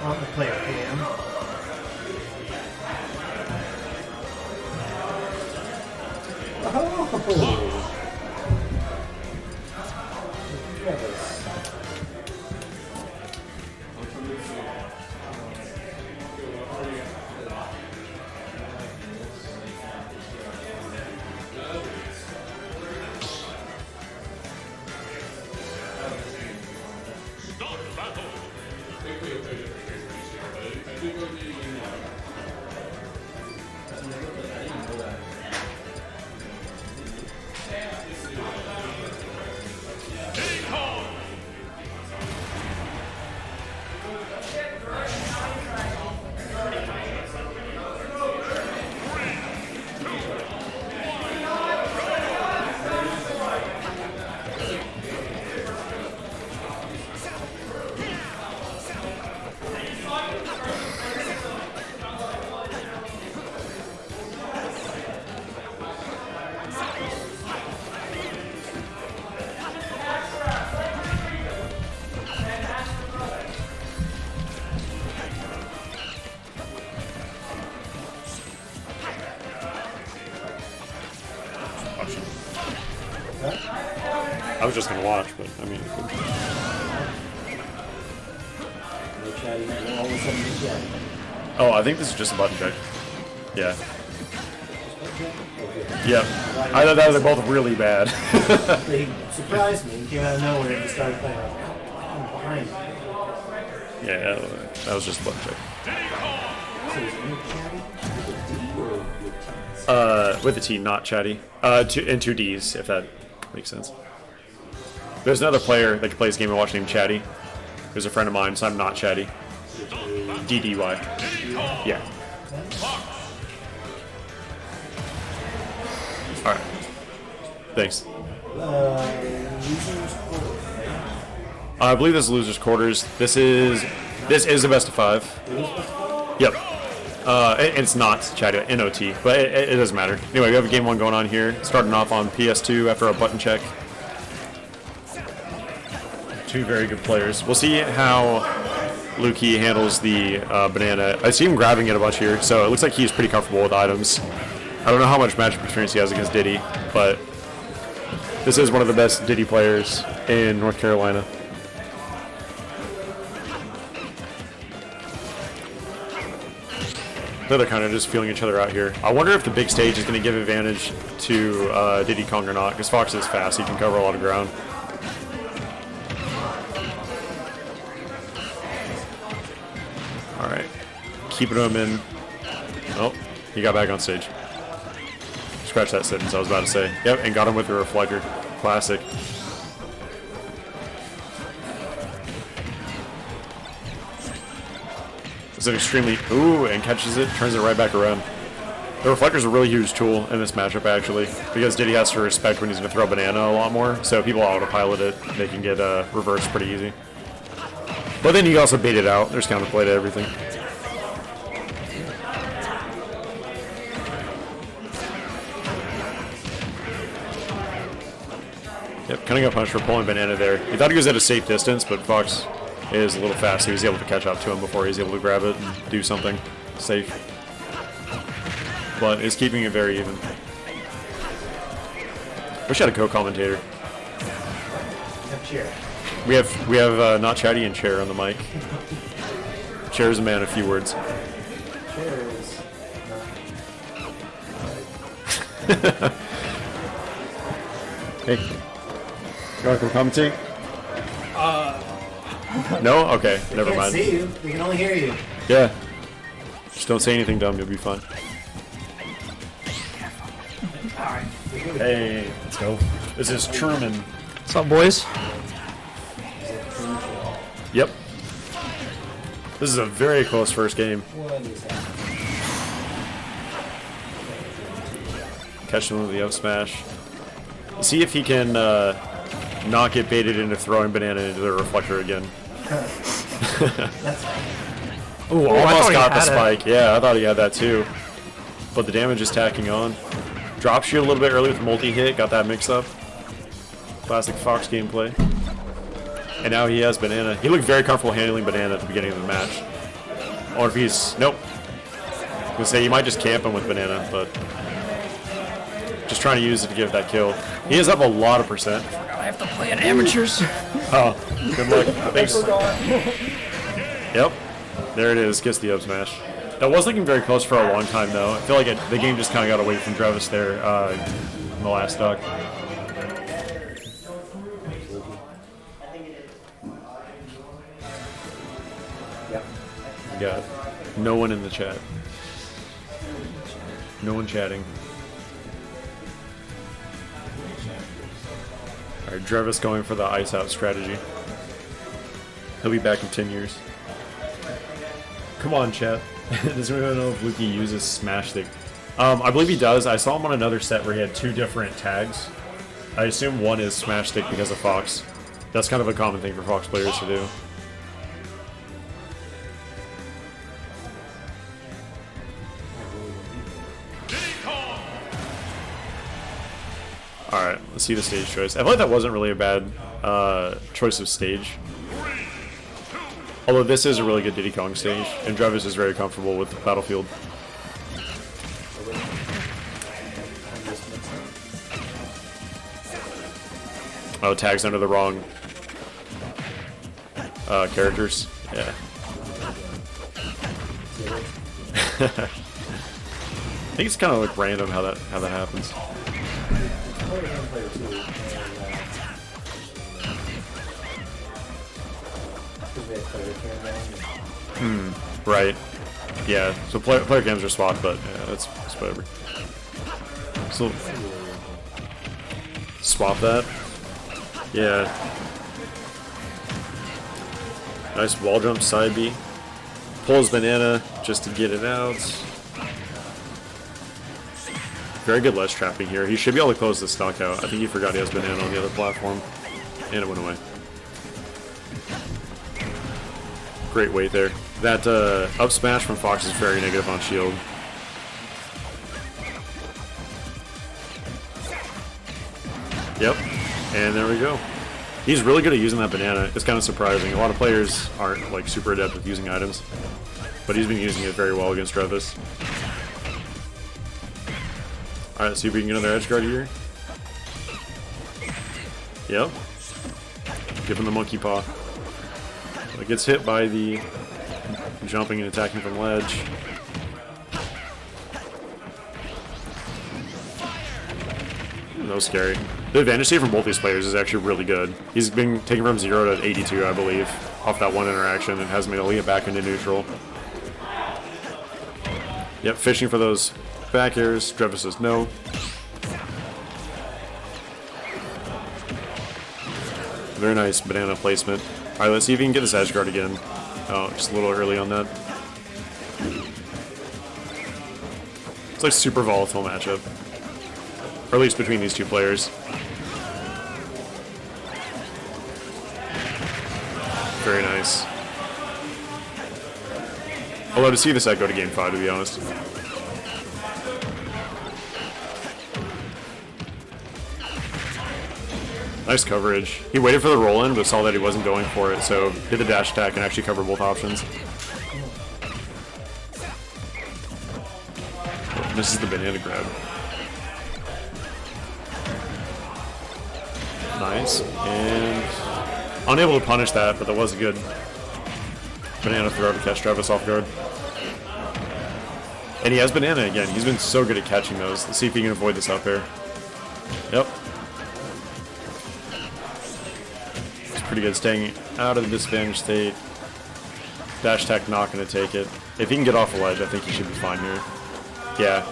On the player cam. Oh! Travis. I was just gonna watch, but I mean. Oh, I think this is just a button check. Yeah. Yeah. I thought that was both really bad. They surprised me. He came out of nowhere and started playing. I'm behind. Yeah, that was just a button check. With a T, not chatty. And two Ds, if that makes sense. There's another player that can play this game I watch named Chatty. Who's a friend of mine, so I'm not Chatty. DDY. Yeah. Alright. Thanks. I believe this is losers quarters. This is a best of 5. Yep. It's not Chatty, NOT, but it doesn't matter. Anyway, we have a game 1 going on here. Starting off on PS2 after a button check. Two very good players. We'll see how Lukey handles the banana. I see him grabbing it a bunch here, so it looks like he's pretty comfortable with items. I don't know how much matchup experience he has against Diddy, but this is one of the best Diddy players in North Carolina. They're kind of just feeling each other out here. I wonder if the big stage is going to give advantage to Diddy Kong or not, because Fox is fast. He can cover a lot of ground. Alright. Keeping him in. Oh, he got back on stage. Scratch that sentence I was about to say. Yep, and got him with the reflector. Classic. It's an extremely... Ooh, and catches it, turns it right back around. The reflector's a really huge tool in this matchup, actually, because Diddy has to respect when he's going to throw banana a lot more, so people autopilot it, they can get reversed pretty easy. But then you also bait it out. There's counterplay to everything. Yep, cutting up punch for pulling banana there. He thought he was at a safe distance, but Fox is a little fast. He was able to catch up to him before he was able to grab it and do something safe. But is keeping it very even. Wish I had a co-commentator. We have not Chatty and Chair on the mic. Chair is a man of few words. Hey, you want to come commentate? No? Okay, never mind. See you. We can only hear you. Yeah. Just don't say anything dumb. You'll be fine. Hey, let's go. This is Truman. What's up, boys? Yep. This is a very close first game. Catch him with the up smash. See if he can not get baited into throwing banana into the reflector again. Ooh, almost got the spike. Yeah, I thought he had that too. But the damage is tacking on. Drop shield a little bit early with multi-hit. Got that mix up. Classic Fox gameplay. And now he has Banana. He looked very comfortable handling Banana at the beginning of the match. Or if he's... Nope. I was going to say, you might just camp him with Banana, but... Just trying to use it to give that kill. He is up a lot of percent. I have to play at amateurs. Oh, good luck. Thanks. Yep. There it is. Gets the up smash. That was looking very close for a long time, though. I feel like the game just kind of got away from Drevis there in the last stock. We got no one in the chat. No one chatting. Alright, Drevis going for the ice out strategy. He'll be back in 10 years. Come on, chat. Does anyone know if Luki uses Smash Stick? I believe he does. I saw him on another set where he had 2 different tags. I assume one is Smash Stick because of Fox. That's kind of a common thing for Fox players to do. Alright, let's see the stage choice. I feel like that wasn't really a bad choice of stage. Although this is a really good Diddy Kong stage, and Drevis is very comfortable with Battlefield. Oh, tags under the wrong characters. Yeah. I think it's kind of like random how that happens. Right. Yeah. So player cams are swapped, but yeah, that's whatever. So swap that. Yeah. Nice wall jump side B. Pulls Banana just to get it out. Very good ledge trapping here. He should be able to close the stock out. I think he forgot he has Banana on the other platform. And it went away. Great weight there. That up smash from Fox is very negative on shield. Yep. And there we go. He's really good at using that Banana. It's kind of surprising. A lot of players aren't like super adept with using items. But he's been using it very well against Drevis. Alright, let's see if we can get another edge guard here. Yep. Give him the monkey paw. It gets hit by the jumping and attacking from ledge. That was scary. The advantage save from both these players is actually really good. He's been taken from 0 to 82, I believe, off that one interaction, and has made Aaliyah back into neutral. Yep, fishing for those back airs. Drevis says no. Very nice Banana placement. Alright, let's see if we can get this edge guard again. Oh, just a little early on that. It's like a super volatile matchup. Or at least between these two players. Very nice. Although to see this set go to game 5, to be honest. Nice coverage. He waited for the roll-in, but saw that he wasn't going for it, so did the dash attack and actually covered both options. Oh, this is the Banana grab. Nice. And unable to punish that, but that was a good Banana throw to catch Drevis off guard. And he has Banana again. He's been so good at catching those. Let's see if he can avoid this up air. Yep. Pretty good, staying out of the disadvantage state. Dash attack not going to take it. If he can get off the ledge, I think he should be fine here. Yeah.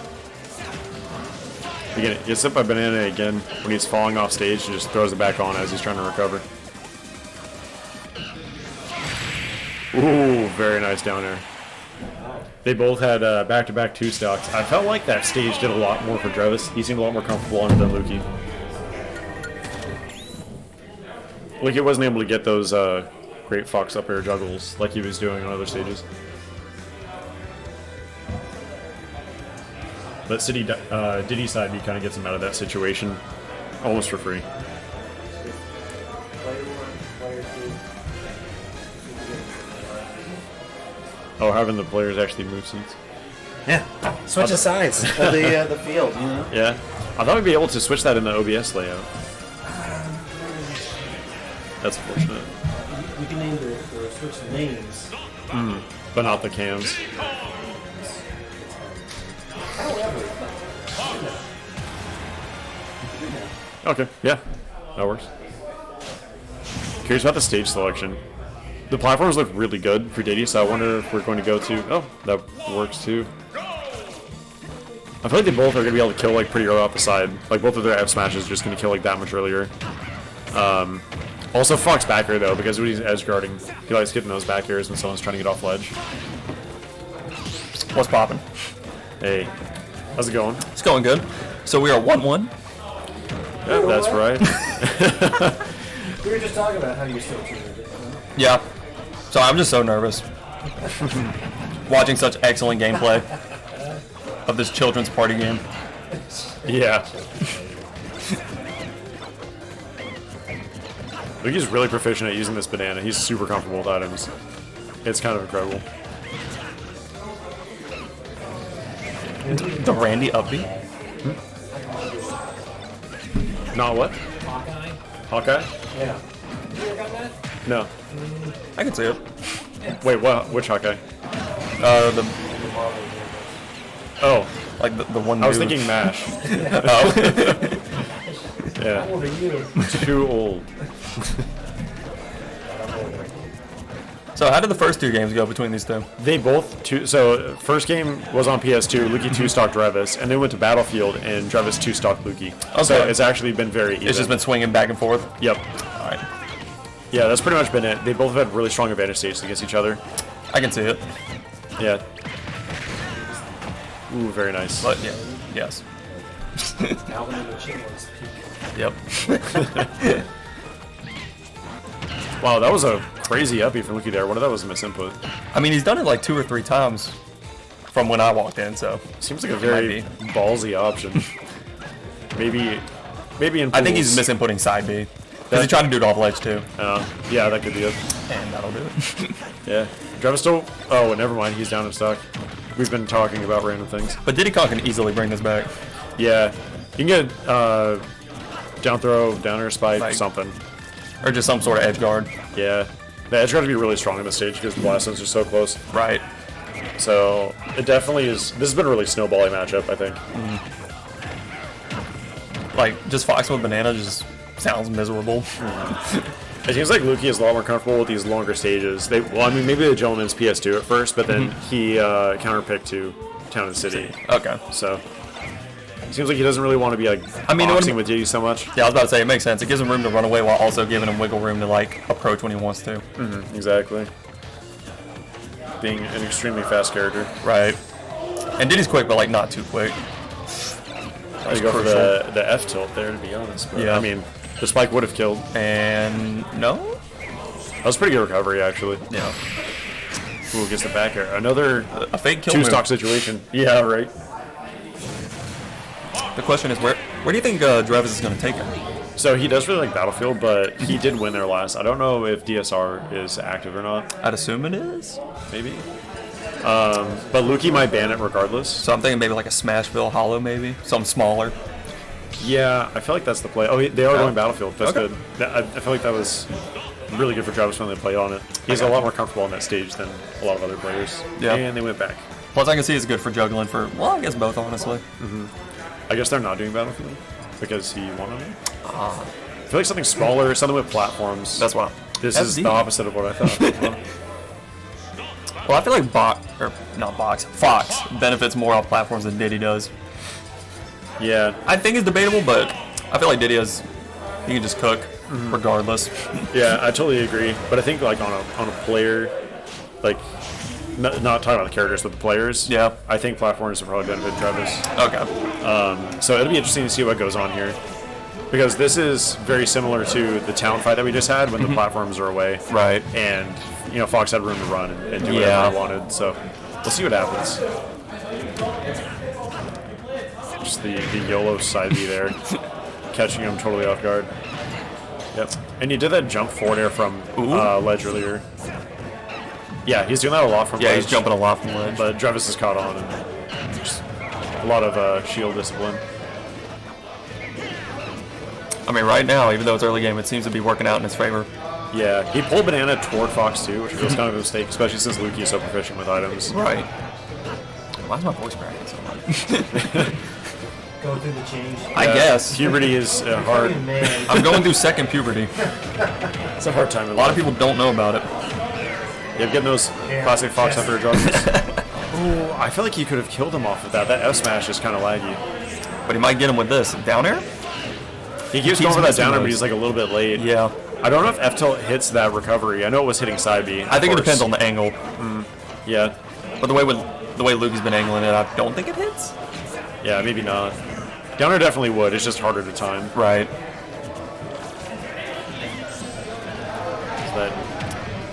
He gets hit by Banana again when he's falling off stage and just throws it back on as he's trying to recover. Ooh, very nice down air. They both had back-to-back 2 stocks. I felt like that stage did a lot more for Drevis. He seemed a lot more comfortable on it than Luki. Like, he wasn't able to get those great Fox up air juggles like he was doing on other stages. But Diddy side B kind of gets him out of that situation almost for free. Player 1, player 2. Oh, having the players actually move seats. Yeah. Switch the sides of the field. You know? Yeah. I thought we'd be able to switch that in the OBS layout. That's unfortunate. We can name or switch the names. But not the cams. Okay, yeah. That works. Curious about the stage selection. The platforms look really good for Diddy, so I wonder if we're going to go to... Oh, that works too. I feel like they both are going to be able to kill like pretty early off the side. Like both of their F smashes are just going to kill like that much earlier. Also Fox back air though, because when he's edge guarding, he likes getting those back airs when someone's trying to get off ledge. What's poppin'? Hey, how's it going? It's going good. So we are 1-1. Yeah, that's right. We were just talking about how you're so tuned. Yeah. So I'm just so nervous. Watching such excellent gameplay of this children's party game. Yeah. Luki's really proficient at using this banana. He's super comfortable with items. It's kind of incredible. The Randy upbeat? Not what? Hawkeye? Hawkeye? Yeah. You ever got that? No. I can see it. Wait, what? Which Hawkeye? The Oh. like the one. I was dude. thinking MASH. Oh. Yeah. How old are you? Too old. So how did the first two games go between these two? They both so first game was on PS2. Luki 2-stocked Drevis, and then went to Battlefield, and Drevis 2-stocked Luki. Okay. So it's actually been very even. It's just been swinging back and forth. Yep. All right. Yeah, that's pretty much been it. They both have had really strong advantage stages against each other. I can see it. Yeah. Ooh, very nice. But yeah, yes. Alvin and the Chipmunks peak. Yep. Wow, that was a crazy uppy from Luki there. What if that was a misinput? I mean, he's done it like 2 or 3 times from when I walked in, so seems like a very ballsy option. maybe in pools. I think he's misinputting side B. Because he tried to do it off ledge too. Yeah, that could be it. And that'll do it. Yeah. Drevis still... Oh, never mind. He's down in stock. We've been talking about random things. But Diddy Kong can easily bring this back. Yeah. You can get down throw, down air spike, Like- something. Or just some sort of edge guard. Yeah. The edge guard to be really strong in this stage because the blast zones are so close. Right. So it definitely is... This has been a really snowbally matchup, I think. Like, just Fox with banana just sounds miserable. It seems like Luki is a lot more comfortable with these longer stages. Well, I mean, maybe the gentleman's PS2 at first, but then he counterpicked to Town and City. Okay. So it seems like he doesn't really want to be like boxing with Diddy so much. Yeah, I was about to say, it makes sense. It gives him room to run away while also giving him wiggle room to, like, approach when he wants to. Exactly. Being an extremely fast character. Right. And Diddy's quick, but, like, not too quick. I go for the F tilt there, to be honest. But, Yeah. I mean, the spike would have killed. And no? That was pretty good recovery, actually. Yeah. Ooh, gets the back air. Another a fake kill two-stock move. situation. Yeah, right. The question is, where do you think Drevis is going to take him? So he does really like Battlefield, but he did win there last. I don't know if DSR is active or not. I'd assume it is. Maybe. But Luki might ban it regardless. So I'm thinking maybe like a Smashville Hollow, maybe something smaller. Yeah, I feel like that's the play. Oh, they are going Battlefield. That's Okay. good. I feel like that was really good for Travis when they played on it. He's a lot more comfortable on that stage than a lot of other players. Yeah. And they went back. Plus, I can see it's good for juggling for, well, I guess both, honestly. I guess they're not doing Battlefield because he won on it. I feel like something smaller, something with platforms. That's why. This That's is deep. the opposite of what I thought. Well, I feel like Fox benefits more off platforms than Diddy does. Yeah. I think it's debatable, but I feel like Diddy he can just cook regardless. Yeah, I totally agree. But I think like on a player, like not talking about the characters, but the players. Yeah. I think platforms have probably benefit Travis. Okay. So it'll be interesting to see what goes on here. Because this is very similar to the town fight that we just had when the platforms are away. Right. And, Fox had room to run and do whatever he wanted. So we'll see what happens. Just the YOLO side B there. Catching him totally off guard. Yep. And you did that jump forward air from ledge earlier. Yeah, he's doing that a lot from Yeah, ledge. he's jumping a lot from ledge. But Drevis is caught on, and just a lot of shield discipline. I mean, right now, even though it's early game, it seems to be working out in his favor. Yeah, he pulled Banana toward Fox too, which feels kind of a mistake, especially since Lukey is so proficient with items. Right. Why is my voice cracking so much? Go through the change. I guess. Puberty is hard. I'm going through second puberty. It's a hard time. A lot of people don't know about it. Yeah, getting those classic Fox Hunter jumps. Oh, I feel like he could have killed him off of that. That F smash is kind of laggy. But he might get him with this. Down air? He keeps going for that down air, but he's like a little bit late. Yeah. I don't know if F tilt hits that recovery. I know it was hitting side B. I think it depends on the angle. Yeah. But the way Luke has been angling it, I don't think it hits. Yeah, maybe not. Down air definitely would. It's just harder to time. Right. Is that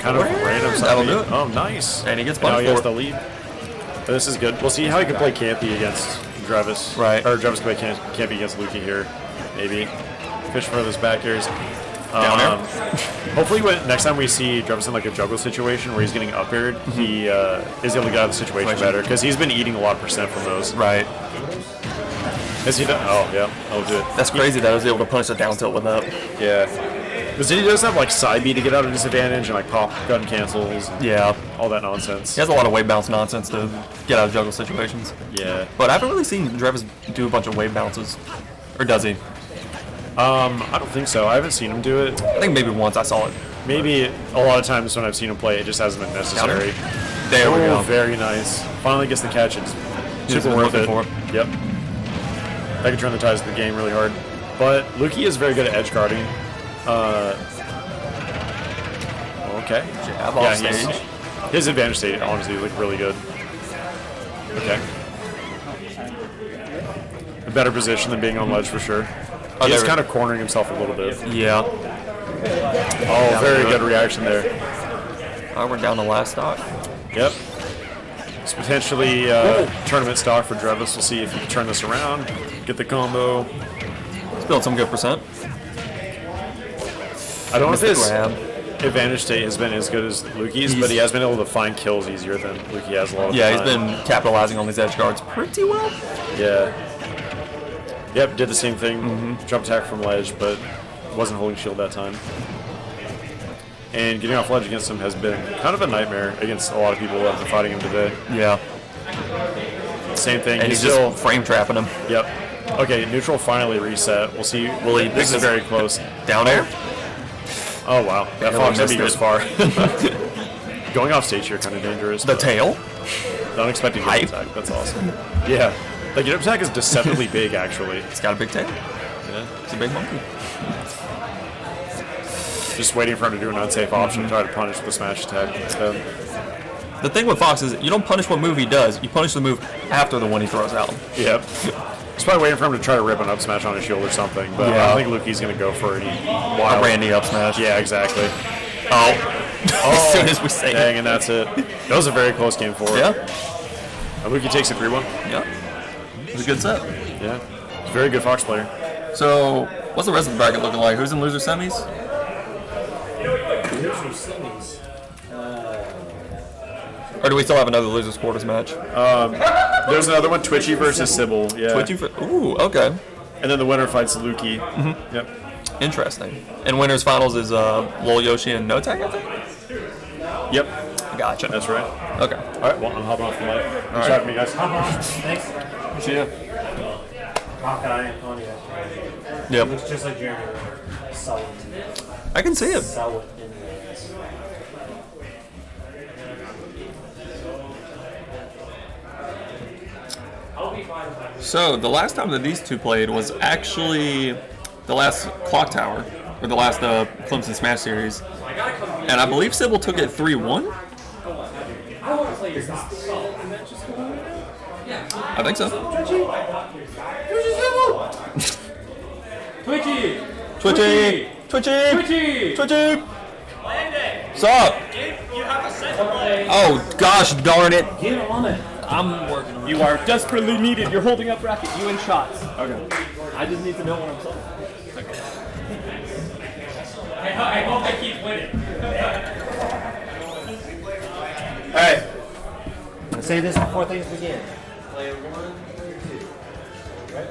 kind of random side That'll B? do it. Oh, nice. And he gets Now punished he has for the lead. But this is good. We'll see how he can play Campy against Drevis. Right. Or Drevis can play Campy against Lukey here. Maybe. Fish for those back airs. Down air. Hopefully, next time we see Drevis in like a juggle situation where he's getting up aired, he is able to get out of the situation better because he's been eating a lot of percent from those. Right. Has he done? Oh yeah, I'll do it. That's crazy that I was able to punish a down tilt with that. Yeah. Because he does have like side B to get out of disadvantage and like pop gun cancels. And Yeah. all that nonsense. He has a lot of wave bounce nonsense to get out of juggle situations. Yeah. But I haven't really seen Drevis do a bunch of wave bounces. Or does he? I don't think so. I haven't seen him do it. I think maybe once I saw it. Maybe a lot of times when I've seen him play, it just hasn't been necessary. There we go. Very nice. Finally gets the catch. It's super worth it. Yep. That could turn the tides of the game really hard. But Lukey is very good at edge guarding. Okay. Jab off stage. His advantage state, honestly, looked really good. Okay. A better position than being on ledge for sure. He's kind of cornering himself a little bit. Yeah. Oh, very good reaction there. Alright, we're down to last stock. Yep. It's potentially tournament stock for Drevis. We'll see if he can turn this around, get the combo. He's built some good percent. I don't know if his advantage state has been as good as Lukey's, but he has been able to find kills easier than Lukey has a lot of the time. He's been capitalizing on these edge guards pretty well. Yeah. Yep, did the same thing. Jump attack from ledge, but wasn't holding shield that time. And getting off ledge against him has been kind of a nightmare against a lot of people that have been fighting him today. Yeah. Same thing. And he's still frame trapping him. Yep. Okay, neutral finally reset. We'll see. This is very close. Down air? Oh, wow. That Fox maybe goes far. Going off stage here kind of dangerous. The tail? The unexpected get attack. That's awesome. Yeah. The get attack is deceptively big, actually. It's got a big tail. Yeah. It's a big monkey. Just waiting for him to do an unsafe option to try to punish the smash attack instead. The thing with Fox is you don't punish what move he does, you punish the move after the one he throws out. Yep. He's probably waiting for him to try to rip an up smash on his shield or something, but I don't think Lukey's going to go for any wild. A Randy up smash. Yeah, exactly. Oh. As soon as we say dang, and that's it. That was a very close game for Yeah. And Lukey takes a 3-1. Yeah. It was a good set. Yeah. He's a very good Fox player. So, what's the rest of the bracket looking like? Who's in loser semis? Or do we still have another losers quarters match? There's another one, Twitchy versus Sybil. Yeah. Twitchy ooh, okay. And then the winner fights Lukey. Yep. Interesting. And winners finals is Lol Yoshi and No Tag, I think? Yep. Gotcha. That's right. Okay. All right, well, I'm hopping off the mic. All Thanks for having me, guys. Thanks. See ya. Hawkeye on you. Yep. Looks just like Jeremy Renner. Solid. I can see it. Solid in there. So, the last time that these two played was actually the last Clock Tower, or the last Clemson Smash Series. And I believe Sybil took it 3-1? I think so. Twitchy! Twitchy! Twitchy! Twitchy! Twitchy! What's up? Oh, gosh darn it. Get on it. I'm working on it. You are desperately needed. You're holding up bracket. You in shots. Okay. I just need to know what I'm saying. Okay. I hope I keep winning. right. I'm gonna say this before things begin. Player 1, player 2. Right?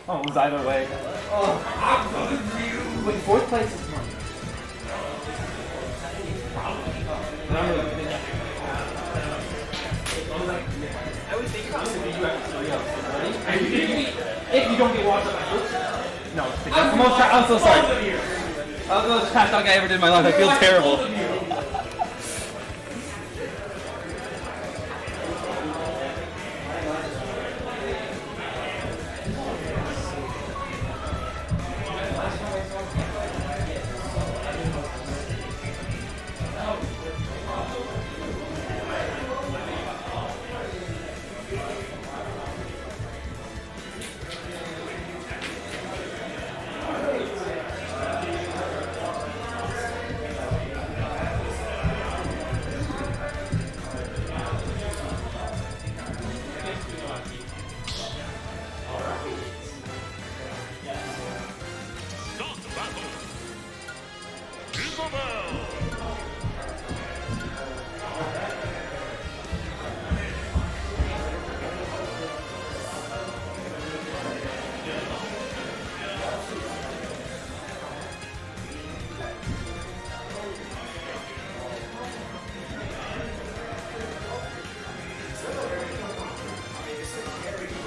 Oh, it was either way. Oh, I'm coming for you. Wait, fourth place is mine. I would think about it. Are you kidding me? If you don't get washed up, no. That's the most I'm so sorry. That was the most trash talk I ever did in my life. I feel terrible.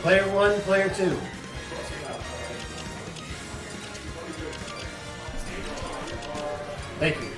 Player 1, player 2. Thank you.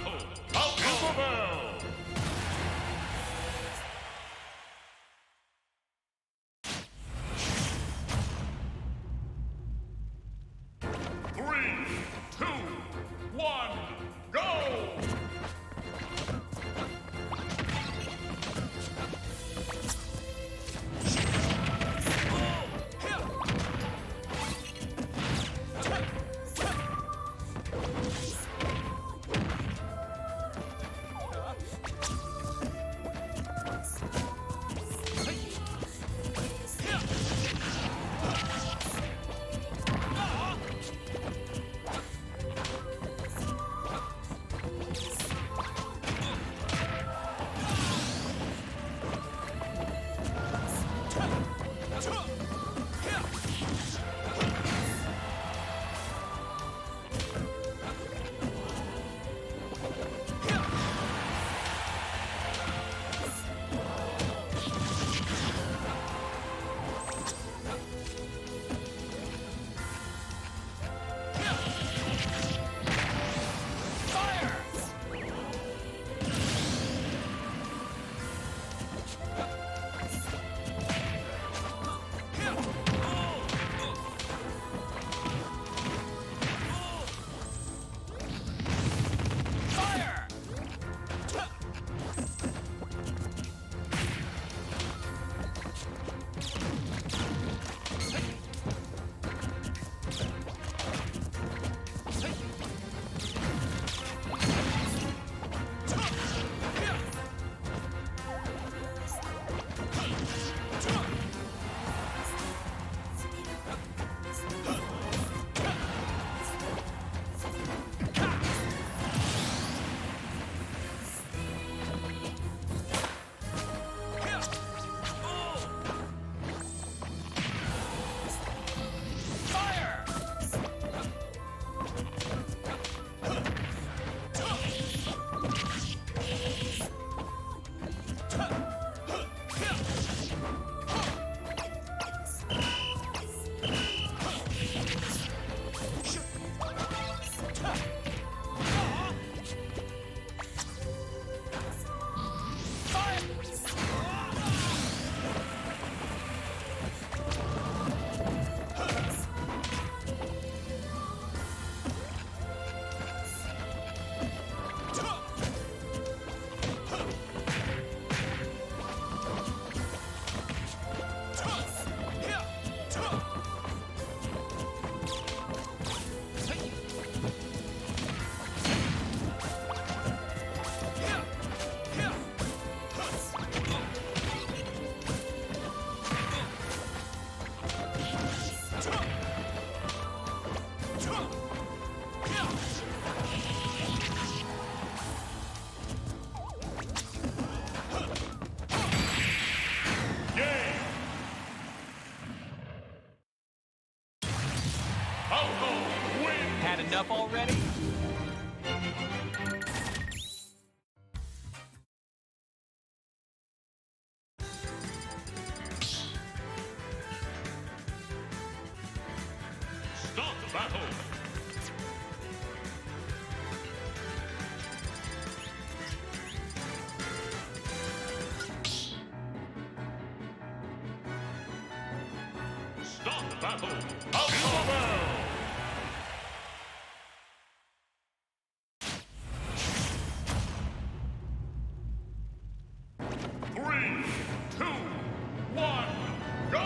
battle, Isabel! Three, two, one, go! Had enough already? Start the battle! Start the battle! Isabel! Three, two, one, go!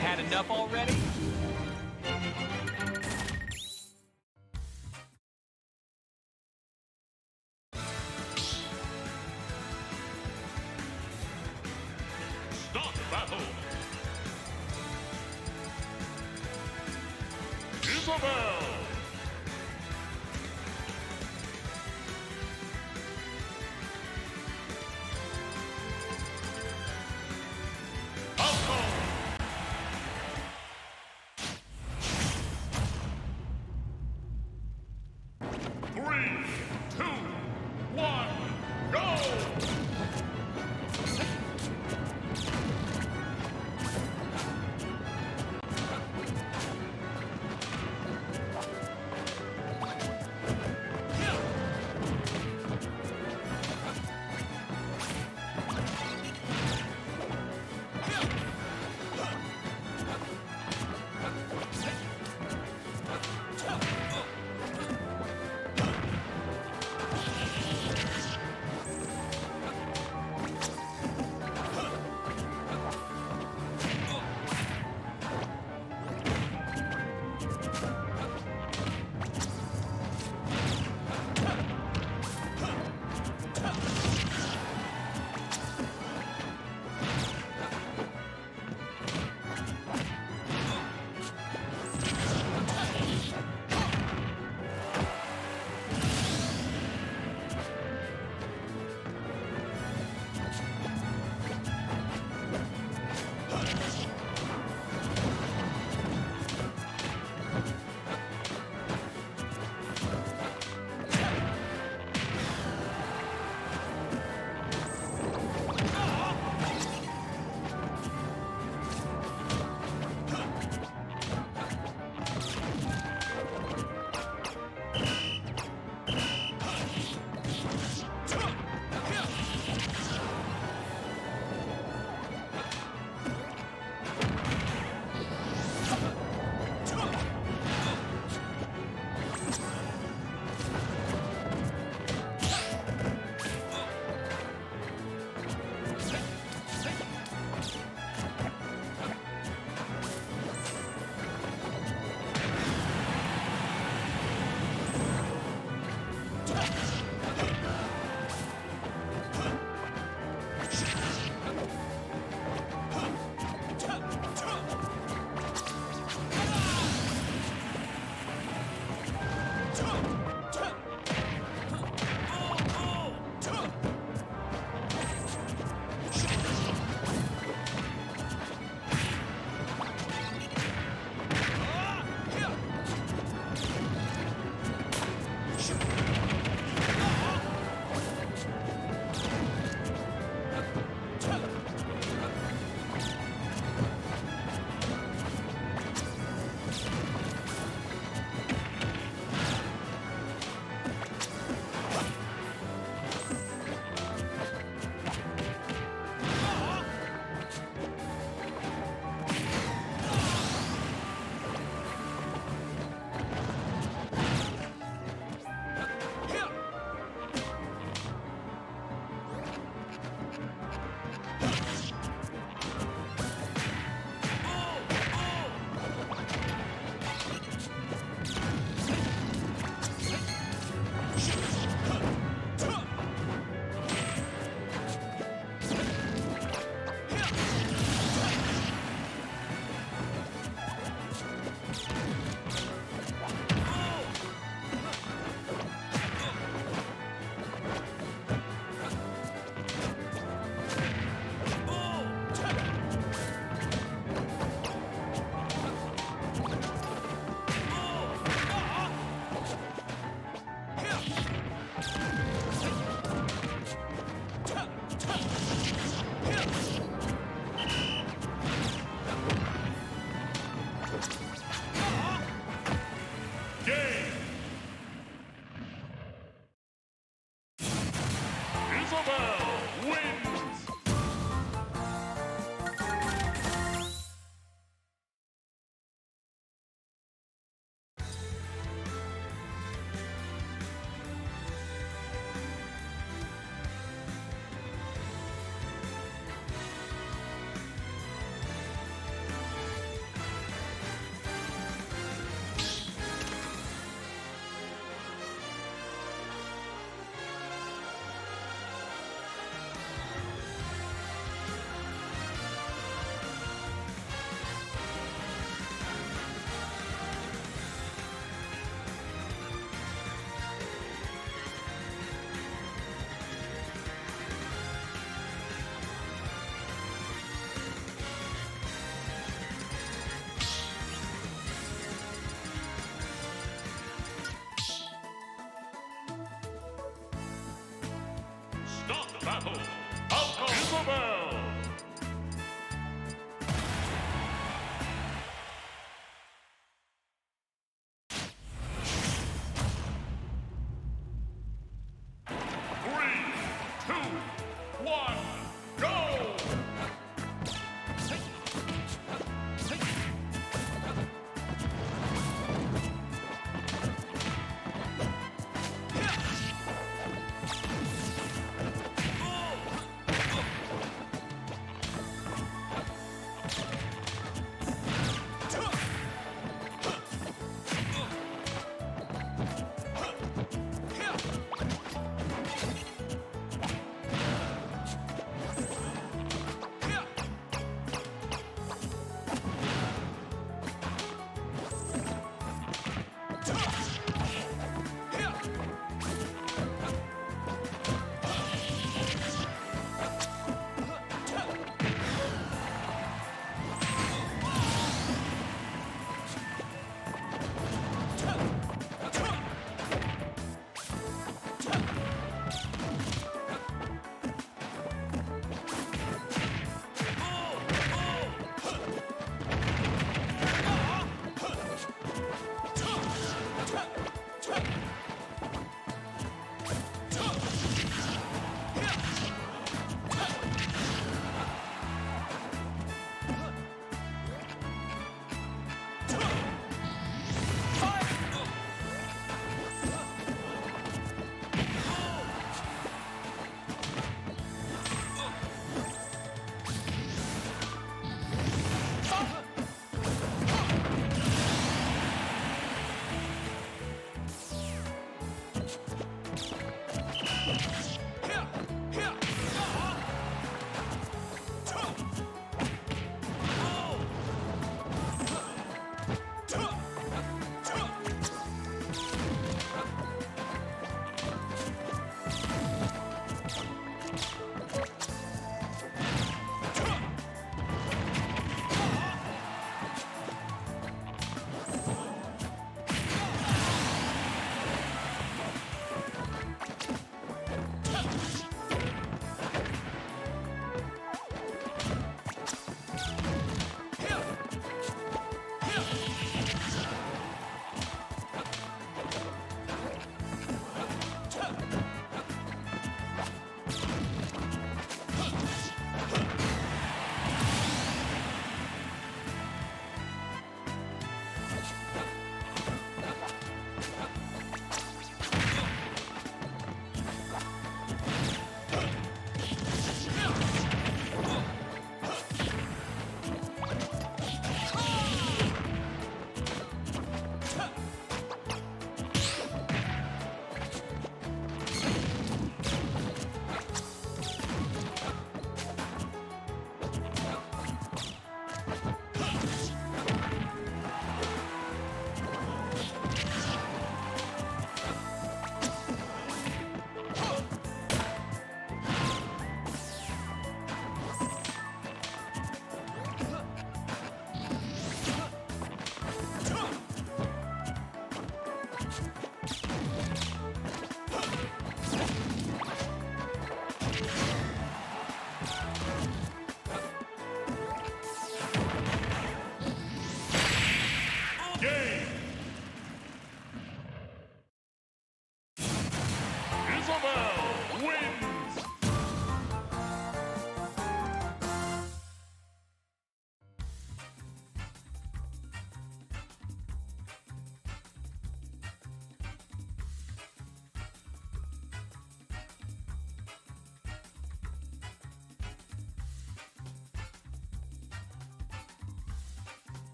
Had enough already? Start battle. Isabel.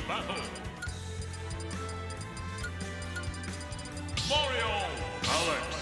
battle. Mario, Alex.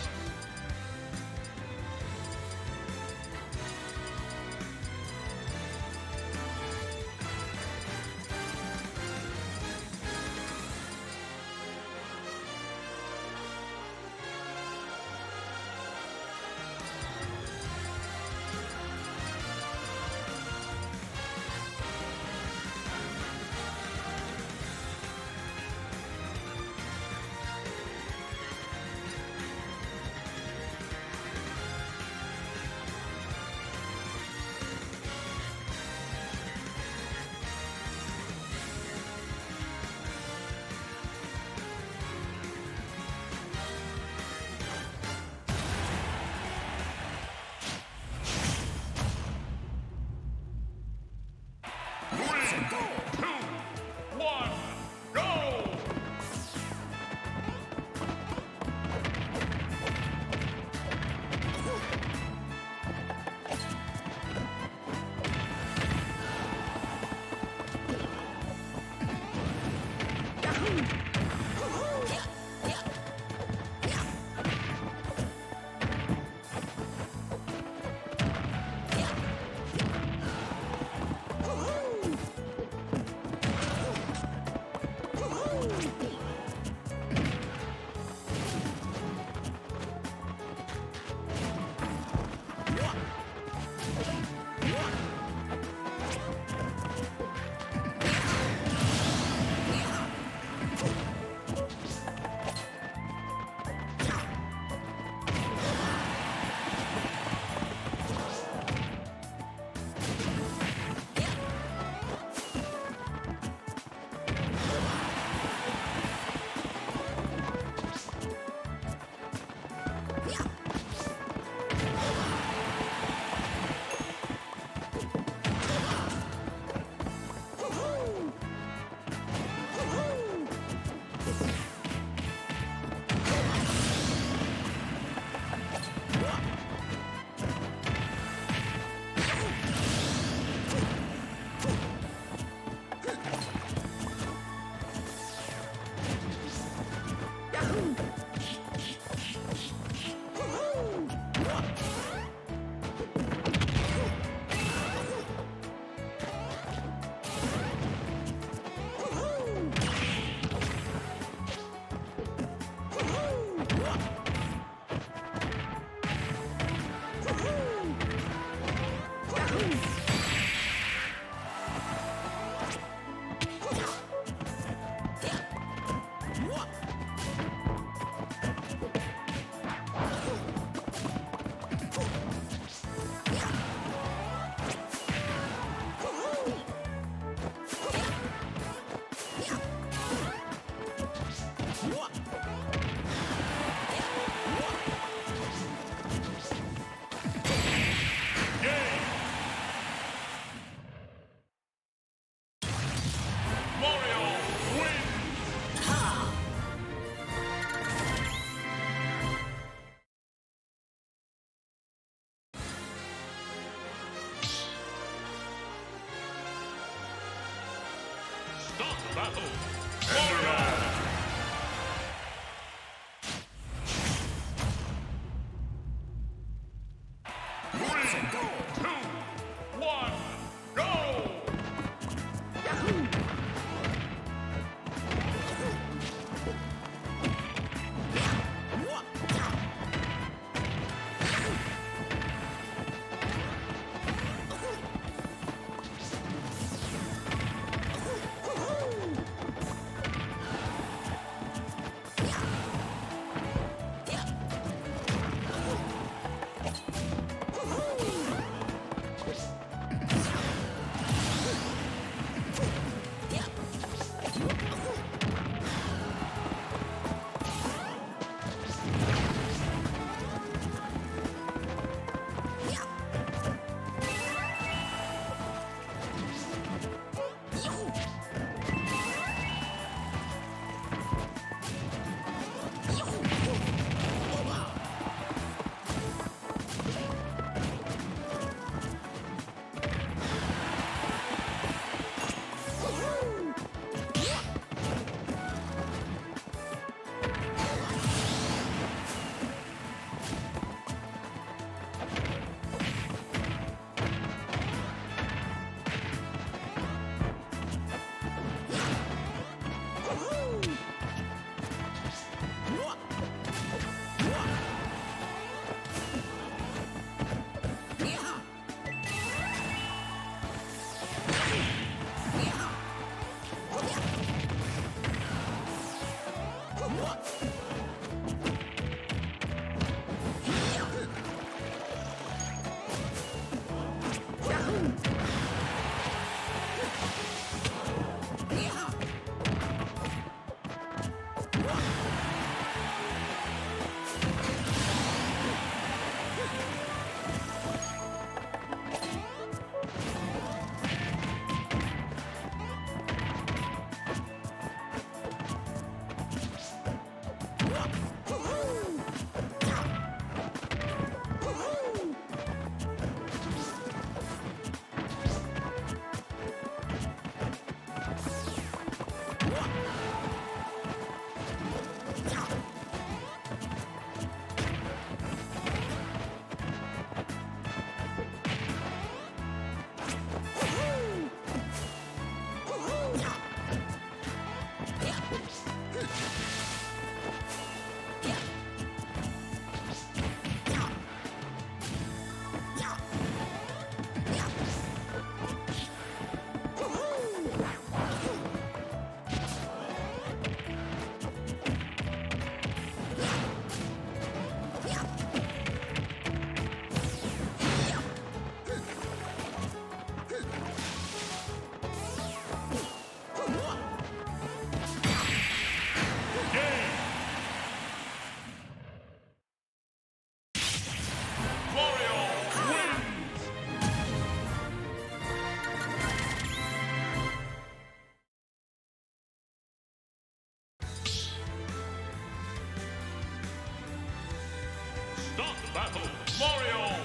battle, Mario.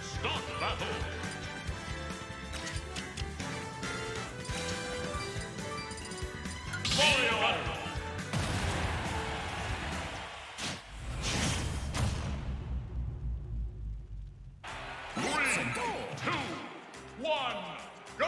Start battle. Mario. Three, two, one, go!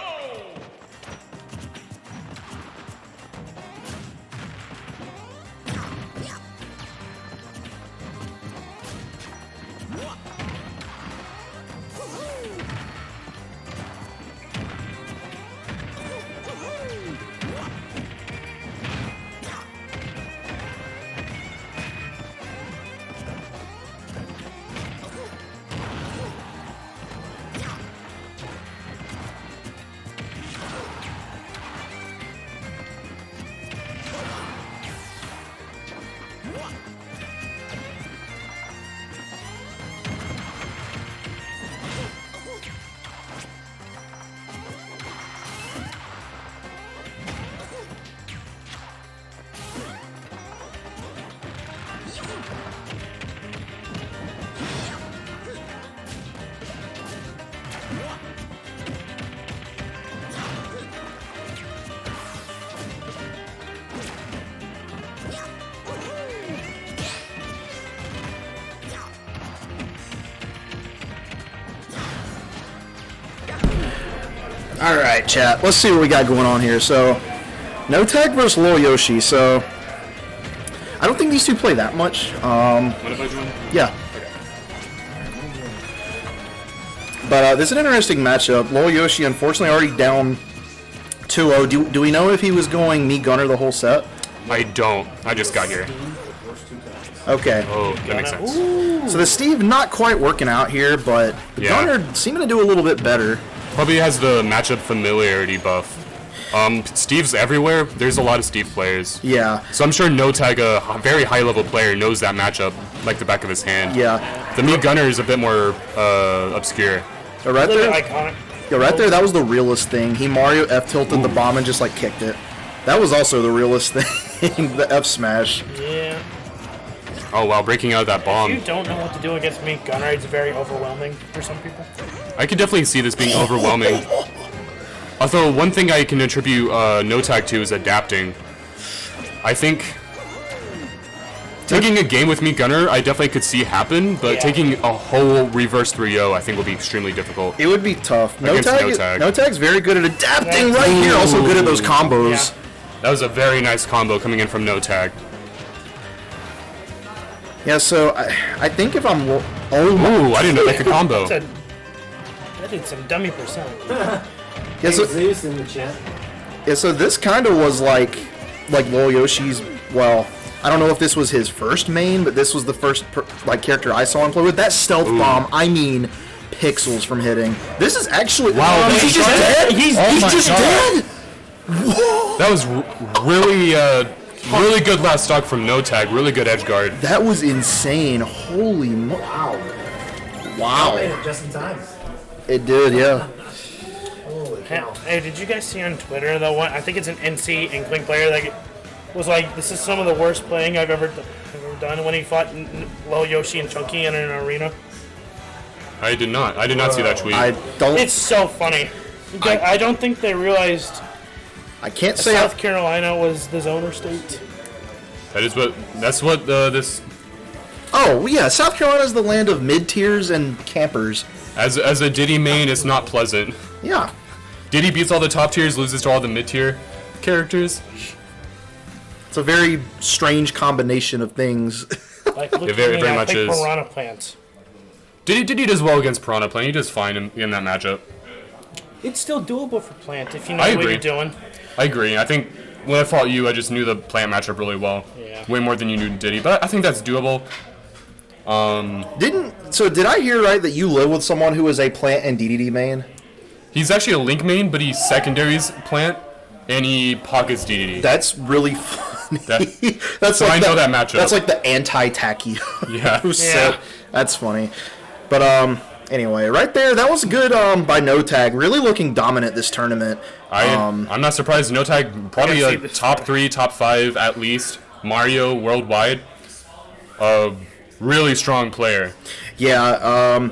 All right, chat. Let's see what we got going on here. So, no tag versus Lil Yoshi. So, I don't think these two play that much. What if I join? Yeah. But this is an interesting matchup. Lil Yoshi, unfortunately, already down 2-0. Do we know if he was going me Gunner the whole set? I don't. I just got here. Okay. Oh, that makes sense. So the Steve not quite working out here, but Yeah. Gunner seeming to do a little bit better. Probably has the matchup familiarity buff. Steve's everywhere. There's a lot of Steve players. Yeah. So I'm sure No Tag, a very high level player, knows that matchup like the back of his hand. Yeah. The me Gunner is a bit more obscure. So right there, Iconic. yeah, right there, that was the realest thing. He Mario F tilted the bomb and just like kicked it. That was also the realest thing. The F smash. Yeah. Oh wow, breaking out of that If bomb. you don't know what to do against me, Gunner, it's very overwhelming for some people. I could definitely see this being overwhelming. Although one thing I can attribute No Tag to is adapting. I think taking a game with me Gunner, I definitely could see happen, but taking a whole reverse 3-0 I think will be extremely difficult. It would be tough. No Against Tag, No Tag. No Tag's very good at adapting right here. Also good at those combos. That was a very nice combo coming in from No Tag. Yeah, so I think if I'm... Ooh, I didn't know that could combo. That did some dummy percent. Yeah, so, Zeus in the chat. yeah, so this kind of was like Lil Yoshi's, well, I don't know if this was his first main, but this was the first character I saw him play with. That stealth bomb, I mean, pixels from hitting. This is actually... Wow, he's just dead? He's just dead? That was really good last stock from No Tag, really good edge guard. That was insane. Holy Wow. Made it just in time. It did, yeah. Holy cow. Hey, did you guys see on Twitter the one? I think it's an NC Inkling player that was like, "This is some of the worst playing I've ever done." When he fought Lil Yoshi and Chunky in an arena. I did not see that tweet. I don't. It's so funny. I don't think they realized. I can't say South Carolina was the zoner state. That's what this. Oh yeah, South Carolina's the land of mid tiers and campers. As a Diddy main, it's not pleasant. Yeah. Diddy beats all the top tiers, loses to all the mid tier. characters. It's a very strange combination of things. Like, look It very, at me, very I much pick is. Piranha Plants. Diddy does well against Piranha Plant. He does fine in that matchup. It's still doable for Plant if you know I what agree. you're doing. I agree. I think when I fought you, I just knew the Plant matchup really well. Yeah. Way more than you knew Diddy. But I think that's doable. Did I hear right that you live with someone who is a Plant and DDD main? He's actually a Link main, but he secondaries Plant, and he pockets DDD. That's really funny. That's So like I know that matchup. That's like the anti-tacky. Yeah. set. That's funny. But anyway, right there, that was good by No Tag. Really looking dominant this tournament. I'm not surprised. No Tag probably I a gotta see this top 3, top 5 at least. Mario worldwide. Really strong player. Yeah,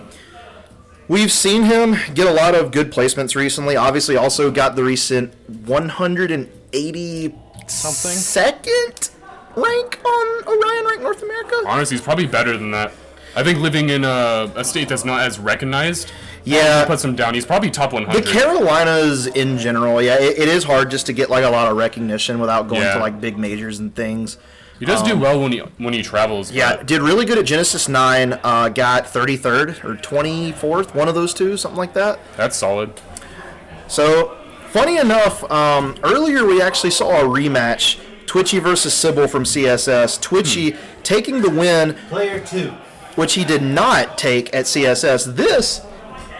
we've seen him get a lot of good placements recently. Obviously, also got the recent 180 Something. second rank on Orion Rank North America. Honestly, he's probably better than that. I think living in a state that's not as recognized. Yeah. Puts him down. He's probably top 100. The Carolinas in general, yeah, it is hard just to get like a lot of recognition without going Yeah. to like big majors and things. He does do well when he travels. Yeah, but did really good at Genesis 9. Got 33rd or 24th, one of those two, something like that. That's solid. So, funny enough, earlier we actually saw a rematch, Twitchy versus Sybil from CSS. Twitchy taking the win, Player 2. which he did not take at CSS. This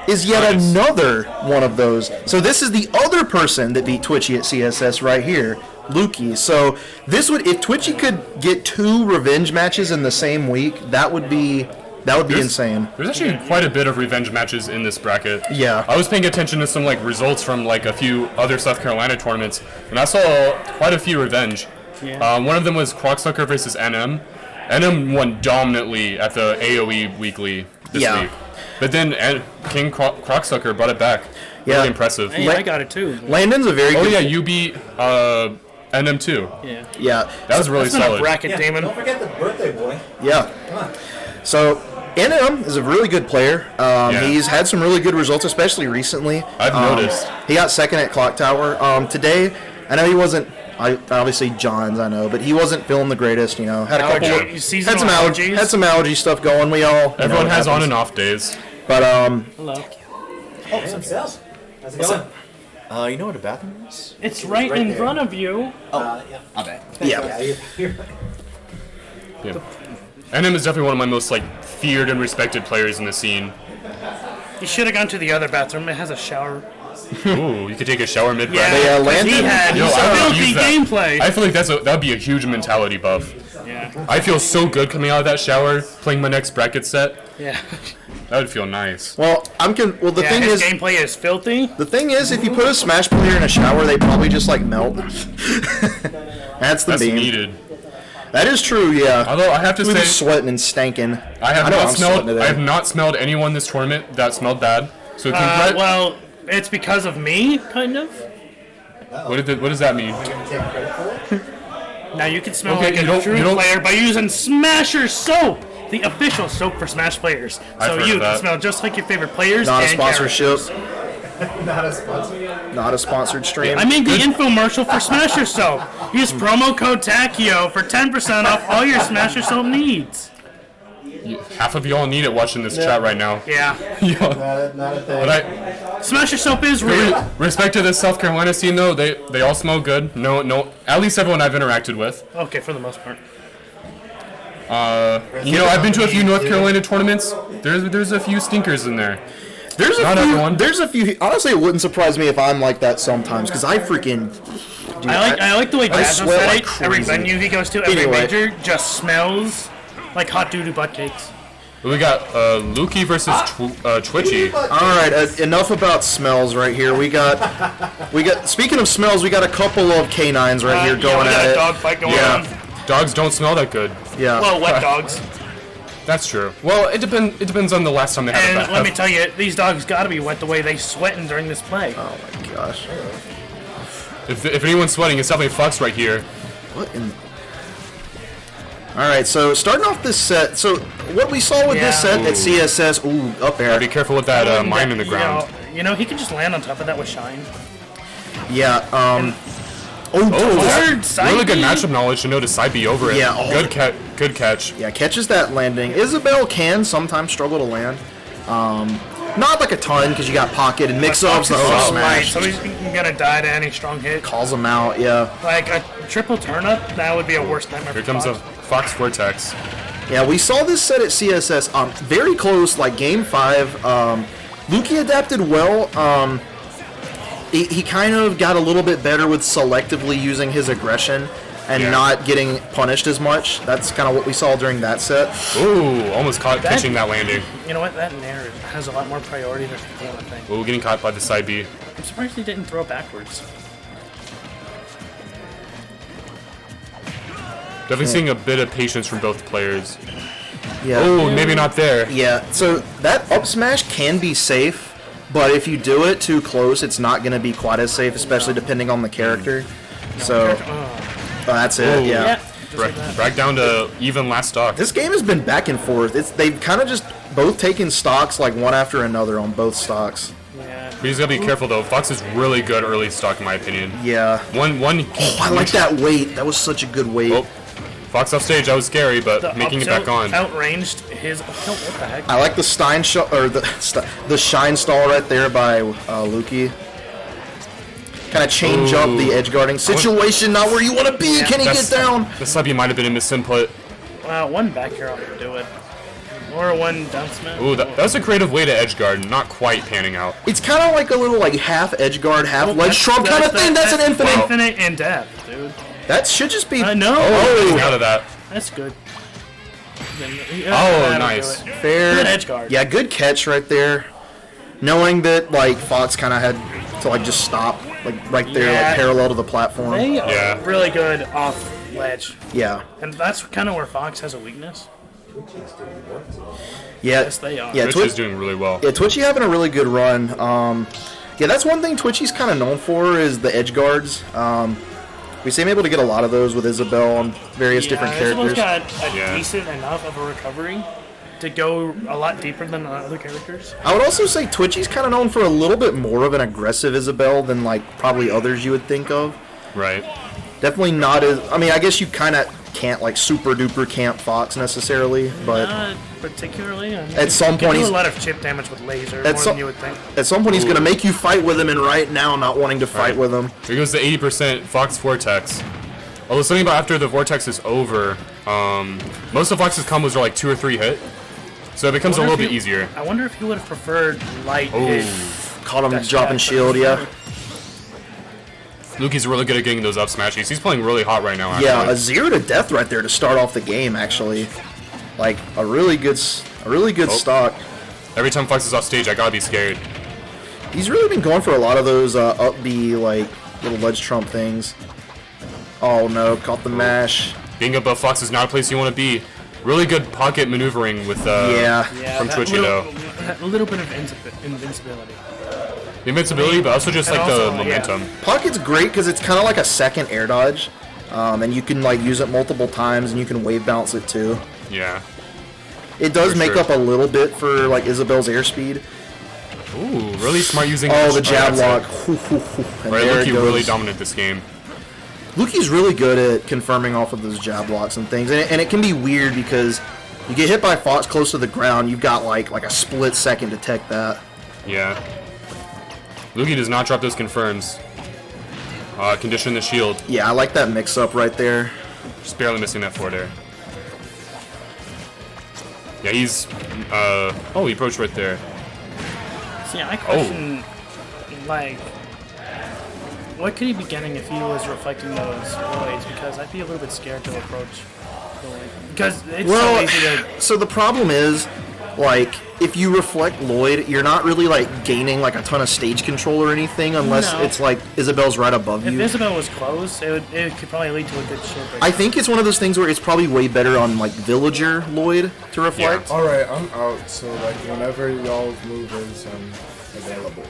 is yet another one of those. So this is the other person that beat Twitchy at CSS right here, Lukey. So this would, if Twitchy could get 2 revenge matches in the same week, that would be insane. There's actually quite a bit of revenge matches in this bracket. Yeah. I was paying attention to some like results from like a few other South Carolina tournaments, and I saw quite a few revenge. Yeah. One of them was Crocksucker versus NM. NM won dominantly at the AOE weekly this week. But then King Crocksucker brought it back. Yeah. Really impressive. Hey, I got it too. Landon's a very Oh good... yeah, you beat NM too. Yeah. Yeah. That was really That's not a solid. bracket, Damon. Don't forget the birthday boy. Yeah. Come on. So, NM is a really good player. He's had some really good results, especially recently. I've noticed. He got second at Clock Tower. Today, I know he wasn't, obviously John's, I know, but he wasn't feeling the greatest, you know. Had a couple Allergy- of, seasonal allergies. had some allergy stuff going. We all, you Everyone know, has it on happens. and off days. But, Hello. Oh, some sales. How's it going? You know where the bathroom is? It's right in there. front of you. Yeah. I bet. yeah. You're right. Yeah. NM is definitely one of my most like feared and respected players in the scene. You should have gone to the other bathroom. It has a shower. Ooh, you could take a shower mid Yeah, bracket. 'cause Landon? he had Yo, I would filthy use that. gameplay. I feel like that would be a huge mentality buff. Yeah. I feel so good coming out of that shower, playing my next bracket set. Yeah. That would feel nice. Well, the Yeah, thing his is, gameplay is filthy. the thing is, if you put a Smash player in a shower, they probably just like melt. That's the That's beam. needed. That is true, yeah. Although I have to We're say, just sweating and stanking. I have know not I'm smelled. sweating today. I have not smelled anyone this tournament that smelled bad. So congrats. Well, it's because of me, kind of. what does that mean? Now you can smell Okay, like you a don't- true you don't- player by using Smasher soap, the official soap for Smash players. I've So heard you of can that. smell just like your favorite players. Not a and sponsorship. characters. Not a sponsor. Not a sponsored stream. I made the infomercial for Smasher soap. Use promo code TACHIO for 10% off all your Smasher soap needs. Half of y'all need it watching this chat right now. Yeah. Yeah. Not a thing. But Smasher soap is real. respect to the South Carolina scene though, they all smell good. No, at least everyone I've interacted with. Okay, for the most part. You know, I've been to a few North Carolina tournaments. There's a few stinkers in there. There's Not a few. everyone. There's a few. Honestly, it wouldn't surprise me if I'm like that sometimes, because I freaking. Dude, I like the way I Jasmine sweat said like it. Every crazy. venue he goes to, every Anyway. major just smells like hot doo-doo butt cakes. We got Lukey versus Twitchy. All right, enough about smells right here. We got. Speaking of smells, we got a couple of canines right here Yeah, going we got at a it. dog fight going on. Yeah, dogs don't smell that good. Yeah. Well, wet dogs. That's true. Well, it depends on the last time they had a And bath. let me tell you, these dogs gotta be wet the way they sweating during this play. Oh my gosh. If anyone's sweating, it's definitely Fox right here. What in? All right, so starting off this set, so what we saw with this set at CSS, ooh, up Gotta there. be careful with that mine in the ground. You know, he could just land on top of that with shine. Yeah. Really good matchup knowledge to know to side B over it. Yeah, Good catch. Yeah, catches that landing. Isabel can sometimes struggle to land. Not like a ton because you got pocket and mix-ups. The Fox is so light, smash. so he's gonna die to any strong hit. Calls him out, yeah. Like a triple turnip, that would be a worst nightmare. Here for comes a Fox. Fox Vortex. Yeah, we saw this set at CSS. Very close, like game 5. Lukey adapted well. He kind of got a little bit better with selectively using his aggression and not getting punished as much. That's kind of what we saw during that set. Ooh, almost caught catching that landing. You know what? That Nair has a lot more priority than people want to think. Ooh, getting caught by the side B. I'm surprised he didn't throw backwards. Definitely seeing a bit of patience from both players. Yeah. Oh, maybe not there. Yeah, so that up smash can be safe, but if you do it too close, it's not going to be quite as safe, especially depending on the character. So, that's it, Ooh. yeah. Back down to even last stock. This game has been back and forth. They've kind of just both taken stocks like one after another on both stocks. But he's got to be careful, though. Fox is really good early stock, in my opinion. Yeah. One. Oh, I like that weight. That was such a good weight. Oh. Fox off stage, that was scary, but The making it up back on. Outranged his. Oh, what the heck? I like the the shine stall right there by Lukey. Kind of change up the edge guarding situation, not where you want to be. Can he get down? The sub might have been a misinput. Wow, one back here ought to do it. Or one down smash. Ooh, that's a creative way to edge guard, not quite panning out. It's kind of like a little like half edge guard, half ledge trump kind of thing. That's an infinite. Infinite in depth, dude. That should just be. I know. Oh, out of that. That's good. Oh, nice. Fair. Good edge guard. Yeah, good catch right there. Knowing that like Fox kind of had to like just stop like right there, like parallel to the platform. They are really good off ledge. Yeah. And that's kind of where Fox has a weakness. Yeah. Yes, they are. Yeah, Twitch is doing really well. Yeah, Twitchy having a really good run. Yeah, that's one thing Twitchy's kind of known for is the edge guards. We seem able to get a lot of those with Isabel on various different characters. Isabel's got a decent enough of a recovery to go a lot deeper than the other characters. I would also say Twitchy's kind of known for a little bit more of an aggressive Isabel than like probably others you would think of. Right. Definitely not as. I mean, I guess you kind of can't like super duper camp Fox necessarily, but Not particularly. I mean, at some you can point do he's a lot of chip damage with laser at more some than you would think. At some point he's gonna make you fight with him, and right now not wanting to fight with him. Here goes the 80% Fox Vortex. Although something about after the Vortex is over, most of Fox's combos are like 2 or 3 hit, so it becomes a little bit easier. I wonder if he would have preferred light Oh, hit. Caught him That's dropping bad, shield, yeah. Lukey's really good at getting those up smashes. He's playing really hot right now. Actually. Yeah, a 0 to death right there to start off the game. Actually, like a really good stock. Every time Fox is off stage, I gotta be scared. He's really been going for a lot of those up B like little ledge trump things. Oh no, caught the mash. Being above Fox is not a place you want to be. Really good pocket maneuvering with from Twitchy though. A little bit of invincibility. The invincibility, but also just And like also, the momentum. Pocket's great because it's kind of like a second air dodge, and you can like use it multiple times, and you can wave bounce it too. Yeah. It does For make sure. up a little bit for like Isabel's airspeed. Ooh, really smart using. Oh, the jab lock. Right, And there it Lukey goes. really dominant this game. Lukey's really good at confirming off of those jab locks and things, and it can be weird because you get hit by Fox close to the ground, you've got like a split second to tech that. Yeah. Lukey does not drop those confirms. Condition the shield. Yeah, I like that mix-up right there. Just barely missing that forward air. Yeah, he's... oh, he approached right there. See, I question, like, what could he be getting if he was reflecting those voids? Because I'd be a little bit scared to approach the void. Because it's so easy to... So the problem is, like, if you reflect Lloyd, you're not really, like, gaining, like, a ton of stage control or anything unless No. it's, like, Isabel's right above If you. Isabel was close, it could probably lead to a good ship. I think it's one of those things where it's probably way better on, like, Villager Lloyd to reflect. Alright, I'm out, so, like, whenever y'all's move is, I'm available.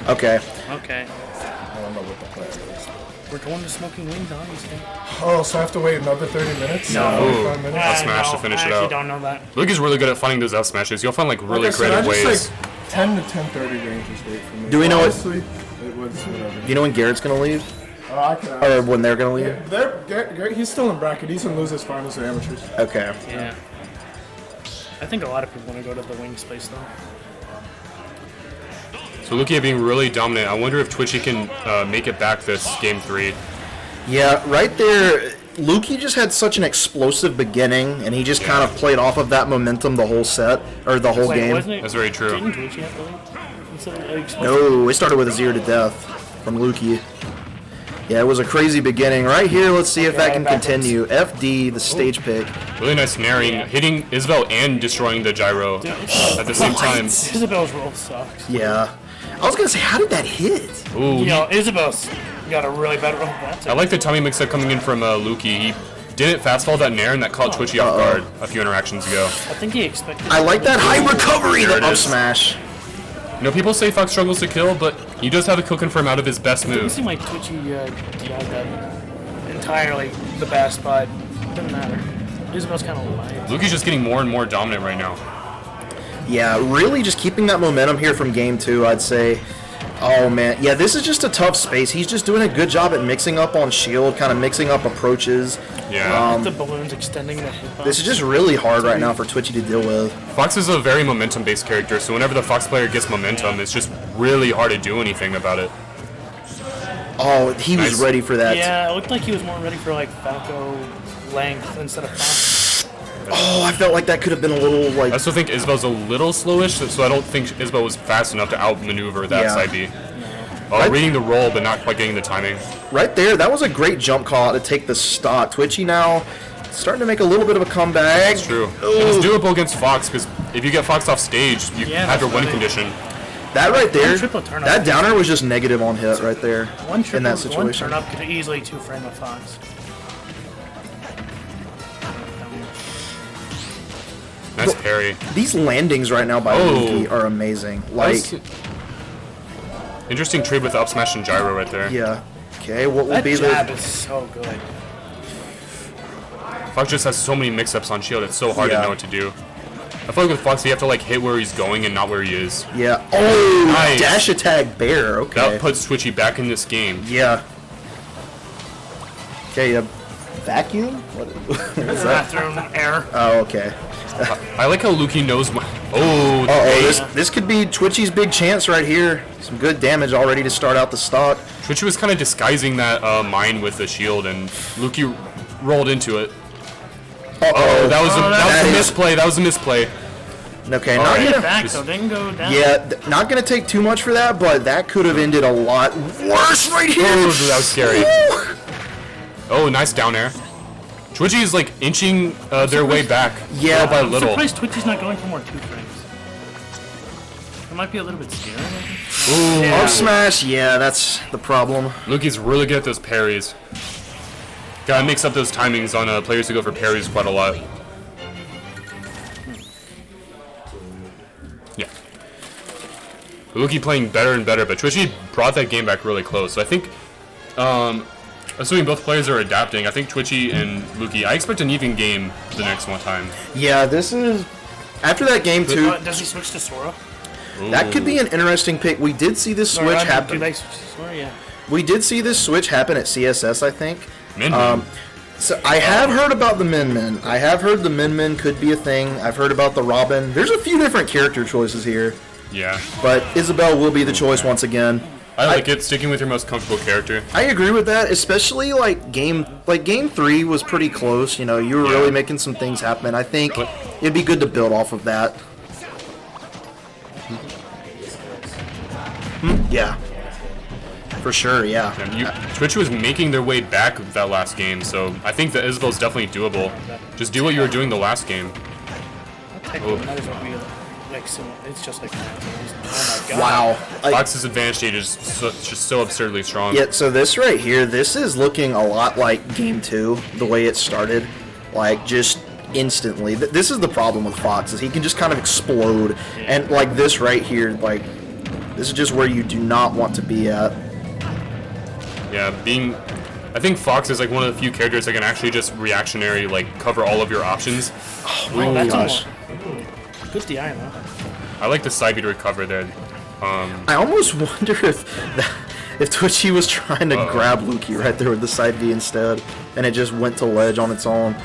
Okay. Okay. I don't know what the plan is. We're going to Smoking Wings, obviously. Oh, so I have to wait another 30 minutes? No. 45 minutes? Up smash to finish I it actually out. don't know that. Lukey's really good at finding those up smashes. You'll find like really Like I said, creative I ways. just, like, 10 to 10:30 range is great for me. Do we know Honestly, it was whatever. Do you know when Garrett's gonna leave? I can Or when they're gonna leave? He's still in bracket. He's gonna lose his finals to amateurs. Okay. Yeah. I think a lot of people want to go to the wing space though. So Lukia being really dominant. I wonder if Twitchy can make it back this game 3. Yeah, right there. Lukey just had such an explosive beginning, and he just kind of played off of that momentum the whole set, or the whole game. That's very true. Didn't Twitchy have the lead? No, it started with a 0 to death from Lukey. Yeah, it was a crazy beginning. Right here, let's see if that can continue. FD, the stage pick. Really nice snaring, hitting Isabel and destroying the gyro at the same time. Isabel's roll sucks. Yeah. I was going to say, how did that hit? Ooh, You know, Isabel's got a really bad roll. That's I like the timing mix-up coming in from Lukey. He didn't fastfall that nair, and that caught Twitchy off guard a few interactions ago. I think he expected. I like that high recovery, There the it up is. smash. You know, people say Fox struggles to kill, but he does have a kill confirm out of his best It didn't move. seem like Twitchy got that entirely the best, but doesn't matter. Isabel's kind of light. Lukey's just getting more and more dominant right now. Yeah, really just keeping that momentum here from game 2, I'd say. Oh, man. Yeah, this is just a tough space. He's just doing a good job at mixing up on shield, kind of mixing up approaches. Yeah. The balloons extending the hitbox. This is just really hard right now for Twitchy to deal with. Fox is a very momentum-based character, so whenever the Fox player gets momentum, it's just really hard to do anything about it. Oh, he was ready for that. Yeah, it looked like he was more ready for like Falco length instead of Fox. Oh, I felt like that could have been a little like. I still think Isabel's a little slowish, so I don't think Isabel was fast enough to outmaneuver that Yeah. side B. Reading the roll, but not quite getting the timing. Right there, that was a great jump call to take the stock. Twitchy now starting to make a little bit of a comeback. That's true. And it's doable against Fox, because if you get Fox off stage, you have your win right. condition. That right there, One triple turn up. that downer was just negative on hit right there in that One situation. turn up could easily two-frame a Fox. Nice parry. These landings right now by Luki are amazing. Like, Interesting trade with up smash and gyro right there. yeah. Okay, what will That be jab the? is so good. Fox just has so many mix-ups on shield, it's so hard Yeah. to know what to do. I feel like with Fox, you have to like hit where he's going and not where he is. Yeah. Oh, Nice. dash attack bear. Okay. That puts Twitchy back in this game. Yeah. Okay, vacuum? What is that? Bathroom air. Oh, okay. I like how Luki knows. Oh, this could be Twitchy's big chance right here. Some good damage already to start out the stock. Twitchy was kind of disguising that mine with the shield, and Luki rolled into it. Uh-oh. That was a That is- misplay. That was a misplay. Okay, All not right. gonna, Back though, didn't go down. yeah, not gonna take too much for that, but that could have ended a lot worse right here. Oh, that was scary. Woo! Oh, nice down air. Twitchy is like inching their way back, Yeah. little by I'm little. surprised Twitchy's not going for more two frames. It might be a little bit scary. Ooh, Up smash, yeah, that's the problem. Luki's really good at those parries. Gotta mix up those timings on players who go for parries quite a lot. Yeah. Luki playing better and better, but Twitchy brought that game back really close. So I think, assuming both players are adapting, I think Twitchy and Luki, I expect an even game the next one time. Yeah, this is after that game too. Does he switch to Sora? That could be an interesting pick. We did see this switch Do happen. they switch to Sora? Yeah. We did see this switch happen at CSS, I think. Min-Min. So I have heard about the Min-Min. I have heard the Min-Min could be a thing. I've heard about the Robin. There's a few different character choices here. Yeah. But Isabel will be the choice once again. I like it, sticking with your most comfortable character. I agree with that, especially game 3 was pretty close. You know, you were really making some things happen. I think it'd be good to build off of that. Yeah. For sure, yeah. Twitch was making their way back that last game, so I think that Isabel's definitely doable. Just do what you were doing the last game. Technically, might as well be like similar. It's just like. Oh my god. Wow. Fox's advantage stage is just so absurdly strong. Yeah, so this right here, this is looking a lot like Game 2, the way it started. Like, just instantly. This is the problem with Fox, is he can just kind of explode. And, like, this right here, like, this is just where you do not want to be at. Yeah, I think Fox is like one of the few characters that can actually just reactionary, like, cover all of your options. Oh my gosh. Good DI though. I like the side B to recover there. I almost wonder if if Twitchy was trying to grab Lukey right there with the side B instead, and it just went to ledge on its own.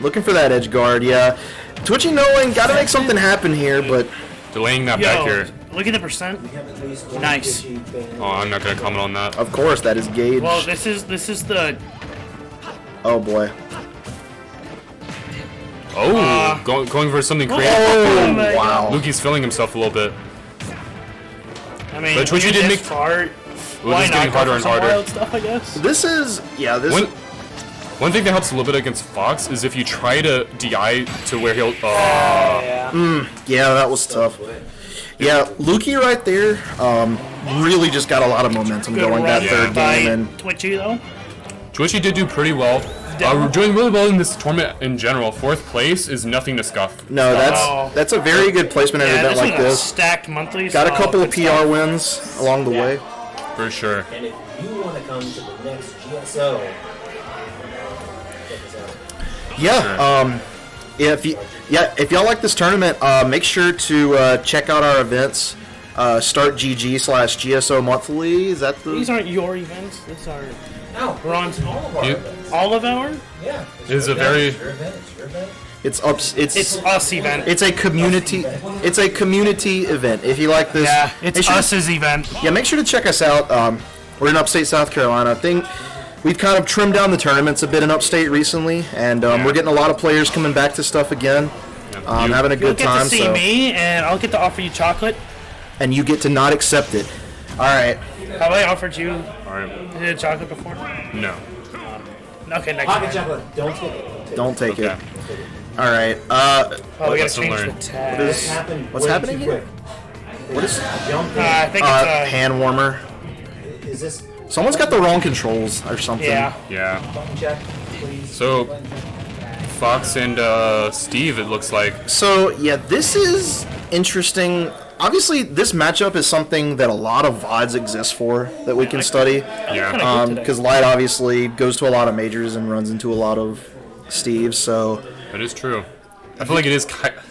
Looking for that edge guard, yeah. Twitchy knowing, gotta make something happen here, but... Delaying that back here. Look at the percent. Nice. Oh, I'm not gonna comment on that. Of course, that is gauge. Well, this is the... Oh, boy. Oh, going for something creative. Oh, wow. Lukey's filling himself a little bit. I mean, but Twitchy did make... Far, Well, this is getting harder and harder. Wild stuff, I guess. This is... Yeah, this is... One thing that helps a little bit against Fox is if you try to DI to where he'll... yeah, that was tough. Yeah, Lukey right there really just got a lot of momentum going that third game. And Twitchy, though. Twitchy did do pretty well. We're doing really well in this tournament in general. 4th place is nothing to scuff. No, that's a very good placement at an event like this. Stacked monthly. Got a couple of PR wins along the way. For sure. And if you want to come to the next GSO, yeah, if y'all like this tournament, make sure to check out our events. StartGG/GSO monthly. Is that the? These aren't your events. These are. No, we're on all of our. Yeah. It's a very. It's us event. It's a community. It's a community event. If you like this, yeah, it's us's event. Yeah, make sure to check us out. We're in upstate South Carolina. I think we've kind of trimmed down the tournaments a bit in upstate recently, and we're getting a lot of players coming back to stuff again. Having a good time. You'll get to see me, and I'll get to offer you chocolate. And you get to not accept it. All right. Have I offered you chocolate before? No. Okay, next pocket time. chocolate. Don't take it. Don't take it. All right. We gotta change the tag. What's happening here? What is? I think it's hand warmer. Is this? Someone's got the wrong controls or something. Yeah. So, Fox and Steve, it looks like. So yeah, this is interesting. Obviously, this matchup is something that a lot of VODs exist for that we can study. Yeah. Because Light obviously goes to a lot of majors and runs into a lot of Steves, so. That is true. I feel like it is.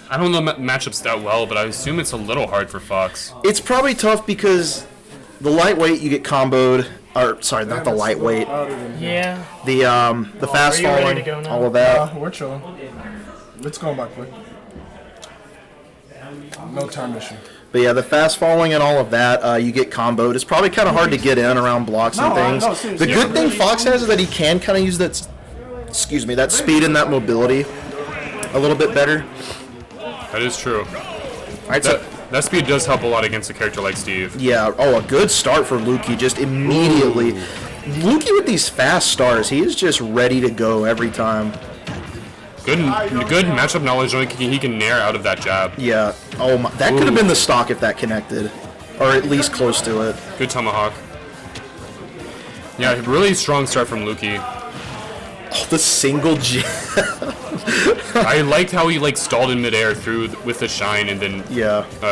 I don't know matchups that well, but I assume it's a little hard for Fox. It's probably tough because the lightweight you get comboed. Or sorry, not the lightweight. Yeah. The fast falling, all of that. We're chilling. It's going by quick. No time issue. But yeah, the fast falling and all of that, you get comboed. It's probably kind of hard to get in around blocks and things. The good thing Fox has is that he can kind of use that, that speed and that mobility a little bit better. That is true. Right, that speed does help a lot against a character like Steve. Yeah. Oh, a good start for Lukey just immediately. Lukey with these fast starts, he is just ready to go every time. Good matchup knowledge. He can nair out of that jab. Yeah. Oh, my, that could have been the stock if that connected, or at least close to it. Good tomahawk. Yeah, really strong start from Lukey. Oh, the single jab. I liked how he stalled in midair with the shine and then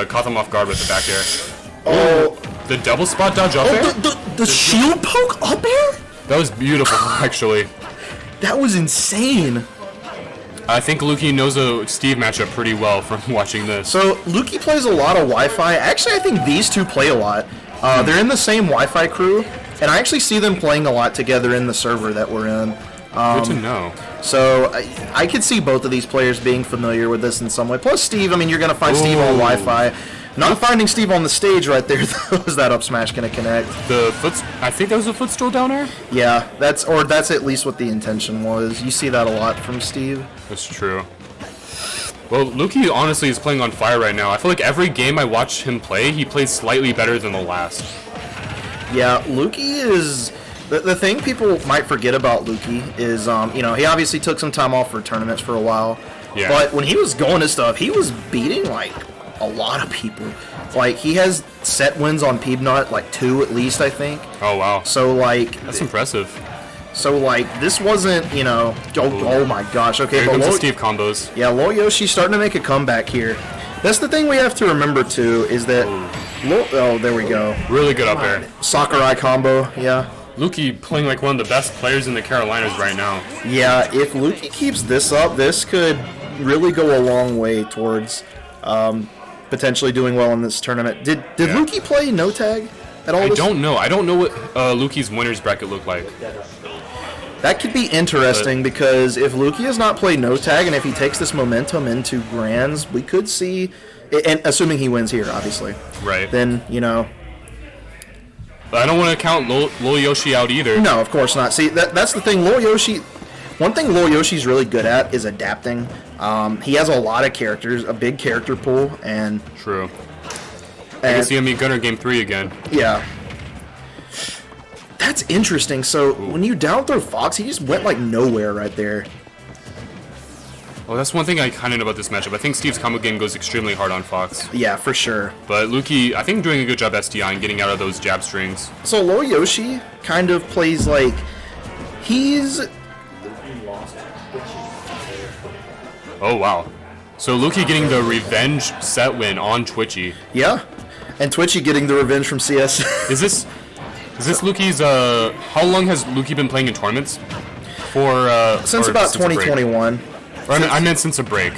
caught them off guard with the back air. Oh, the double spot dodge up air. The shield poke up air. That was beautiful, actually. That was insane. I think Lukey knows a Steve matchup pretty well from watching this. So Lukey plays a lot of Wi-Fi. Actually, I think these two play a lot. They're in the same Wi-Fi crew, and I actually see them playing a lot together in the server that we're in. Good to know. So I could see both of these players being familiar with this in some way. Plus Steve, I mean, you're going to find Steve on Wi-Fi. Not finding Steve on the stage right there, though, is that up smash going to connect? I think that was a footstool down air? Yeah, that's at least what the intention was. You see that a lot from Steve. That's true. Well, Lukey honestly is playing on fire right now. I feel like every game I watch him play, he plays slightly better than the last. Yeah, Lukey is... The thing people might forget about Lukey is, he obviously took some time off for tournaments for a while. Yeah. But when he was going to stuff, he was beating, a lot of people. He has set wins on Peebnut, 2 at least, I think. Oh, wow. So, That's impressive. So, this wasn't, oh my gosh. Okay, Here comes the Steve combos. Yeah, Lil Yoshi's starting to make a comeback here. That's the thing we have to remember, too, is that... oh, there we go. Really good up there. Sakurai combo, yeah. Lukey playing one of the best players in the Carolinas right now. Yeah, if Lukey keeps this up, this could really go a long way towards potentially doing well in this tournament. Did Lukey play no tag? at all? I don't know. I don't know what Lukey's winners bracket looked like. That could be interesting because if Lukey has not played no tag, and if he takes this momentum into Grands, we could see, and assuming he wins here, obviously. Right. Then, you know. But I don't want to count Lil Yoshi out either. No, of course not. See, that's the thing. Lil Yoshi, one thing Lil Yoshi's really good at is adapting. He has a lot of characters, a big character pool, and... True. I can see him in Gunner Game 3 again. Yeah. That's interesting. So, when you down throw Fox, he just went, like, nowhere right there. Well, that's one thing I kind of know about this matchup. I think Steve's combo game goes extremely hard on Fox. Yeah, for sure. But Lukey, I think, doing a good job SDI and getting out of those jab strings. So, Lil Yoshi kind of plays like... He's... Oh, wow. So, Lukey getting the revenge set win on Twitchy. Yeah. And Twitchy getting the revenge from CS. Is this Lukey's, how long has Lukey been playing in tournaments? Since about 2021. I meant since a break.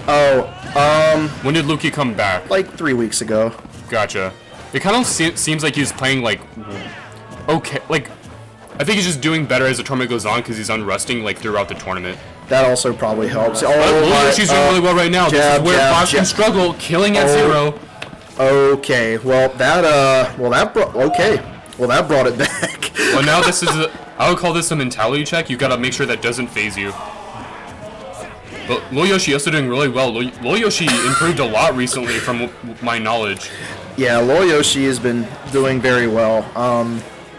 Oh, when did Lukey come back? Like 3 weeks ago. Gotcha. It kind of seems like he's playing, like, okay, like, I think he's just doing better as the tournament goes on because he's unrusting, like, throughout the tournament. That also probably helps. She's doing really well right now. This is where Fox can struggle, killing at 0. Okay, well that brought it back. Well, now this is I would call this a mentality check. You gotta make sure that doesn't phase you. But Lil Yoshi also doing really well. Lil Yoshi improved a lot recently, from my knowledge. Yeah, Lil Yoshi has been doing very well.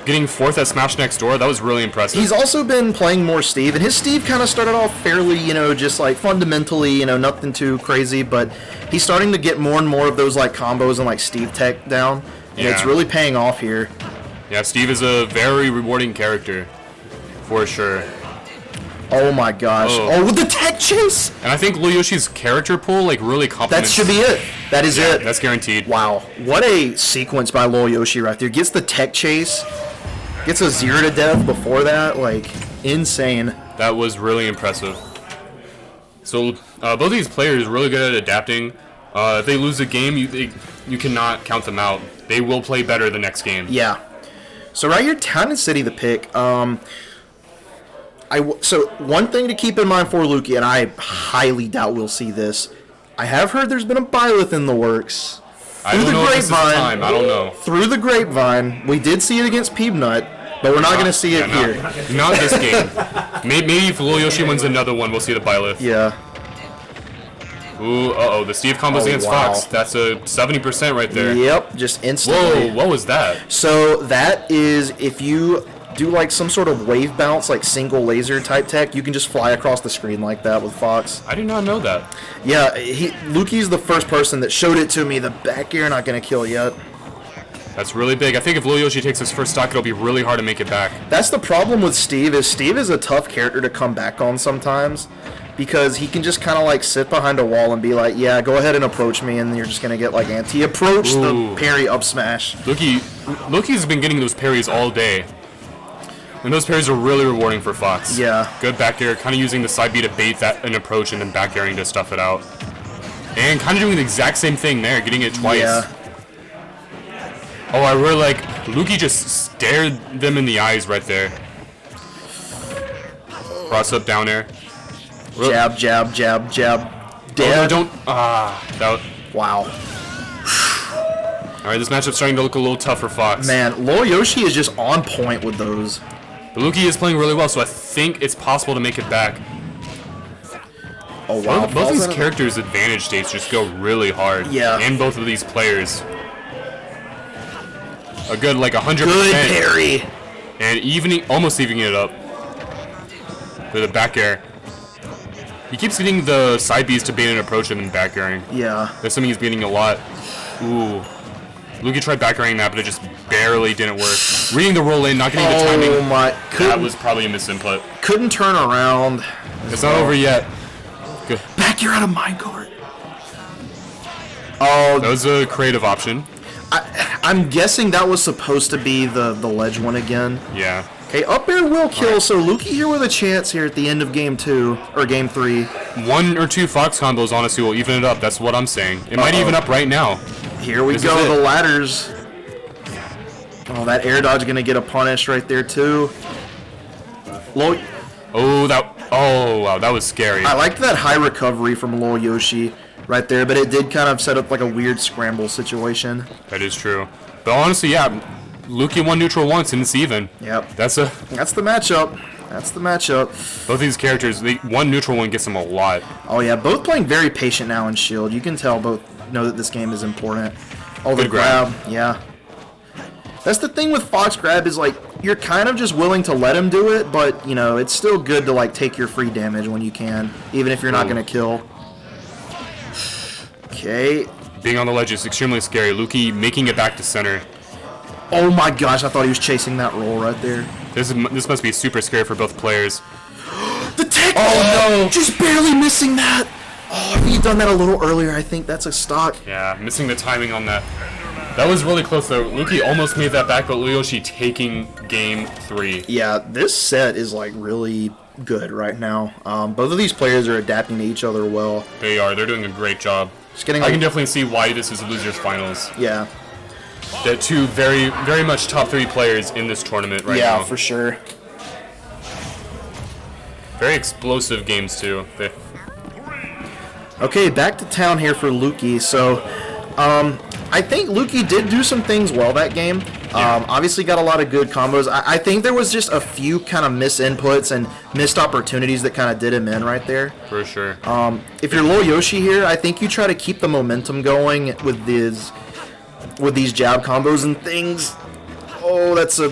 Getting 4th at Smash Next Door, that was really impressive. He's also been playing more Steve, and his Steve kind of started off fairly, just like fundamentally, nothing too crazy, but he's starting to get more and more of those like combos and like Steve tech down, and it's really paying off here. Yeah, Steve is a very rewarding character, for sure. Oh my gosh. Oh, with the tech chase! And I think Lil Yoshi's character pool, like, really complements... That should be it. That is it. That's guaranteed. Wow. What a sequence by Lil Yoshi right there. Gets the tech chase, gets a 0 to death before that. Like, insane. That was really impressive. So, both of these players are really good at adapting. If they lose a game, you cannot count them out. They will play better the next game. Yeah. So right here, Town and City, the pick. So one thing to keep in mind for Lukey, and I highly doubt we'll see this. I have heard there's been a Byleth in the works. I don't know if this is the time. I don't know. Through the grapevine, we did see it against Peanut, but we're not going to see it here. Not this game. Maybe if Lil Yoshi wins another one, we'll see the Byleth. Yeah. Ooh, the Steve combos against Fox. That's a 70% right there. Yep, just instantly. Whoa, what was that? So that is if you do like some sort of wave bounce, like single laser type tech, you can just fly across the screen like that with Fox. I did not know that. Yeah, Lukey's the first person that showed it to me. The back air not going to kill yet. That's really big. I think if Lil Yoshi takes his first stock, it'll be really hard to make it back. That's the problem with Steve is a tough character to come back on sometimes. Because he can just kind of like sit behind a wall and be like, yeah, go ahead and approach me, and you're just going to get like anti-approach the parry up smash. Lukey's been getting those parries all day. And those parries are really rewarding for Fox. Yeah. Good back air, kind of using the side B to bait an approach and then back airing to stuff it out. And kind of doing the exact same thing there, getting it twice. Yeah. Oh, I really like, Lukey just stared them in the eyes right there. Cross up down air. Jab, jab, jab, jab. Dead. Oh, wow. Alright, this matchup's starting to look a little tough for Fox. Man, Lil Yoshi is just on point with those. But Lukey is playing really well, so I think it's possible to make it back. Oh, wow. Both of these characters' advantage states just go really hard. Yeah. And both of these players. A good, like, 100%. Good parry. And almost evening it up. With a back air. He keeps getting the side Bs to bait an approach and then back airing. Yeah. That's something he's beating a lot. Ooh. Lukey tried back airing that, but it just barely didn't work. Reading the roll in, not getting the timing. Oh my. That was probably a misinput. Couldn't turn around. It's not over yet. Good. Back, you're out of minecart. Oh. That was a creative option. I'm guessing that was supposed to be the ledge one again. Yeah. Okay, up air will kill, so Lukey here with a chance here at the end of game 2, or game 3. 1 or 2 Fox combos honestly will even it up, that's what I'm saying. It might even up right now. Here we go, the ladders. Oh, that air dodge gonna get a punish right there too. Low. Oh, wow, that was scary. I liked that high recovery from Lil Yoshi right there, but it did kind of set up like a weird scramble situation. That is true. But honestly, yeah, Luki won neutral once and it's even. Yep. That's the matchup. That's the matchup. Both these characters, one neutral one gets them a lot. Oh yeah, both playing very patient now in Shield. You can tell both know that this game is important. Oh, the Good grab. yeah. That's the thing with Fox grab is like you're kind of just willing to let him do it, but you know it's still good to like take your free damage when you can, even if you're not gonna kill. Okay. Being on the ledge is extremely scary. Luki making it back to center. Oh my gosh, I thought he was chasing that roll right there. This must be super scary for both players. The tech! Oh no! Just barely missing that! Oh, if he'd done that a little earlier, I think that's a stock. Yeah, missing the timing on that. That was really close though. Luki almost made that back, but Yoshi taking game 3. Yeah, this set is like really good right now. Both of these players are adapting to each other well. They are. They're doing a great job. Just getting I can definitely see why this is losers finals. Yeah. The two very, very much top 3 players in this tournament right now. Yeah, for sure. Very explosive games too. Okay, back to town here for Luki. So, I think Luki did do some things well that game. Obviously got a lot of good combos. I think there was just a few kind of misinputs and missed opportunities that kind of did him in right there. For sure. If you're Lil Yoshi here, I think you try to keep the momentum going with these jab combos and things. Oh, that's a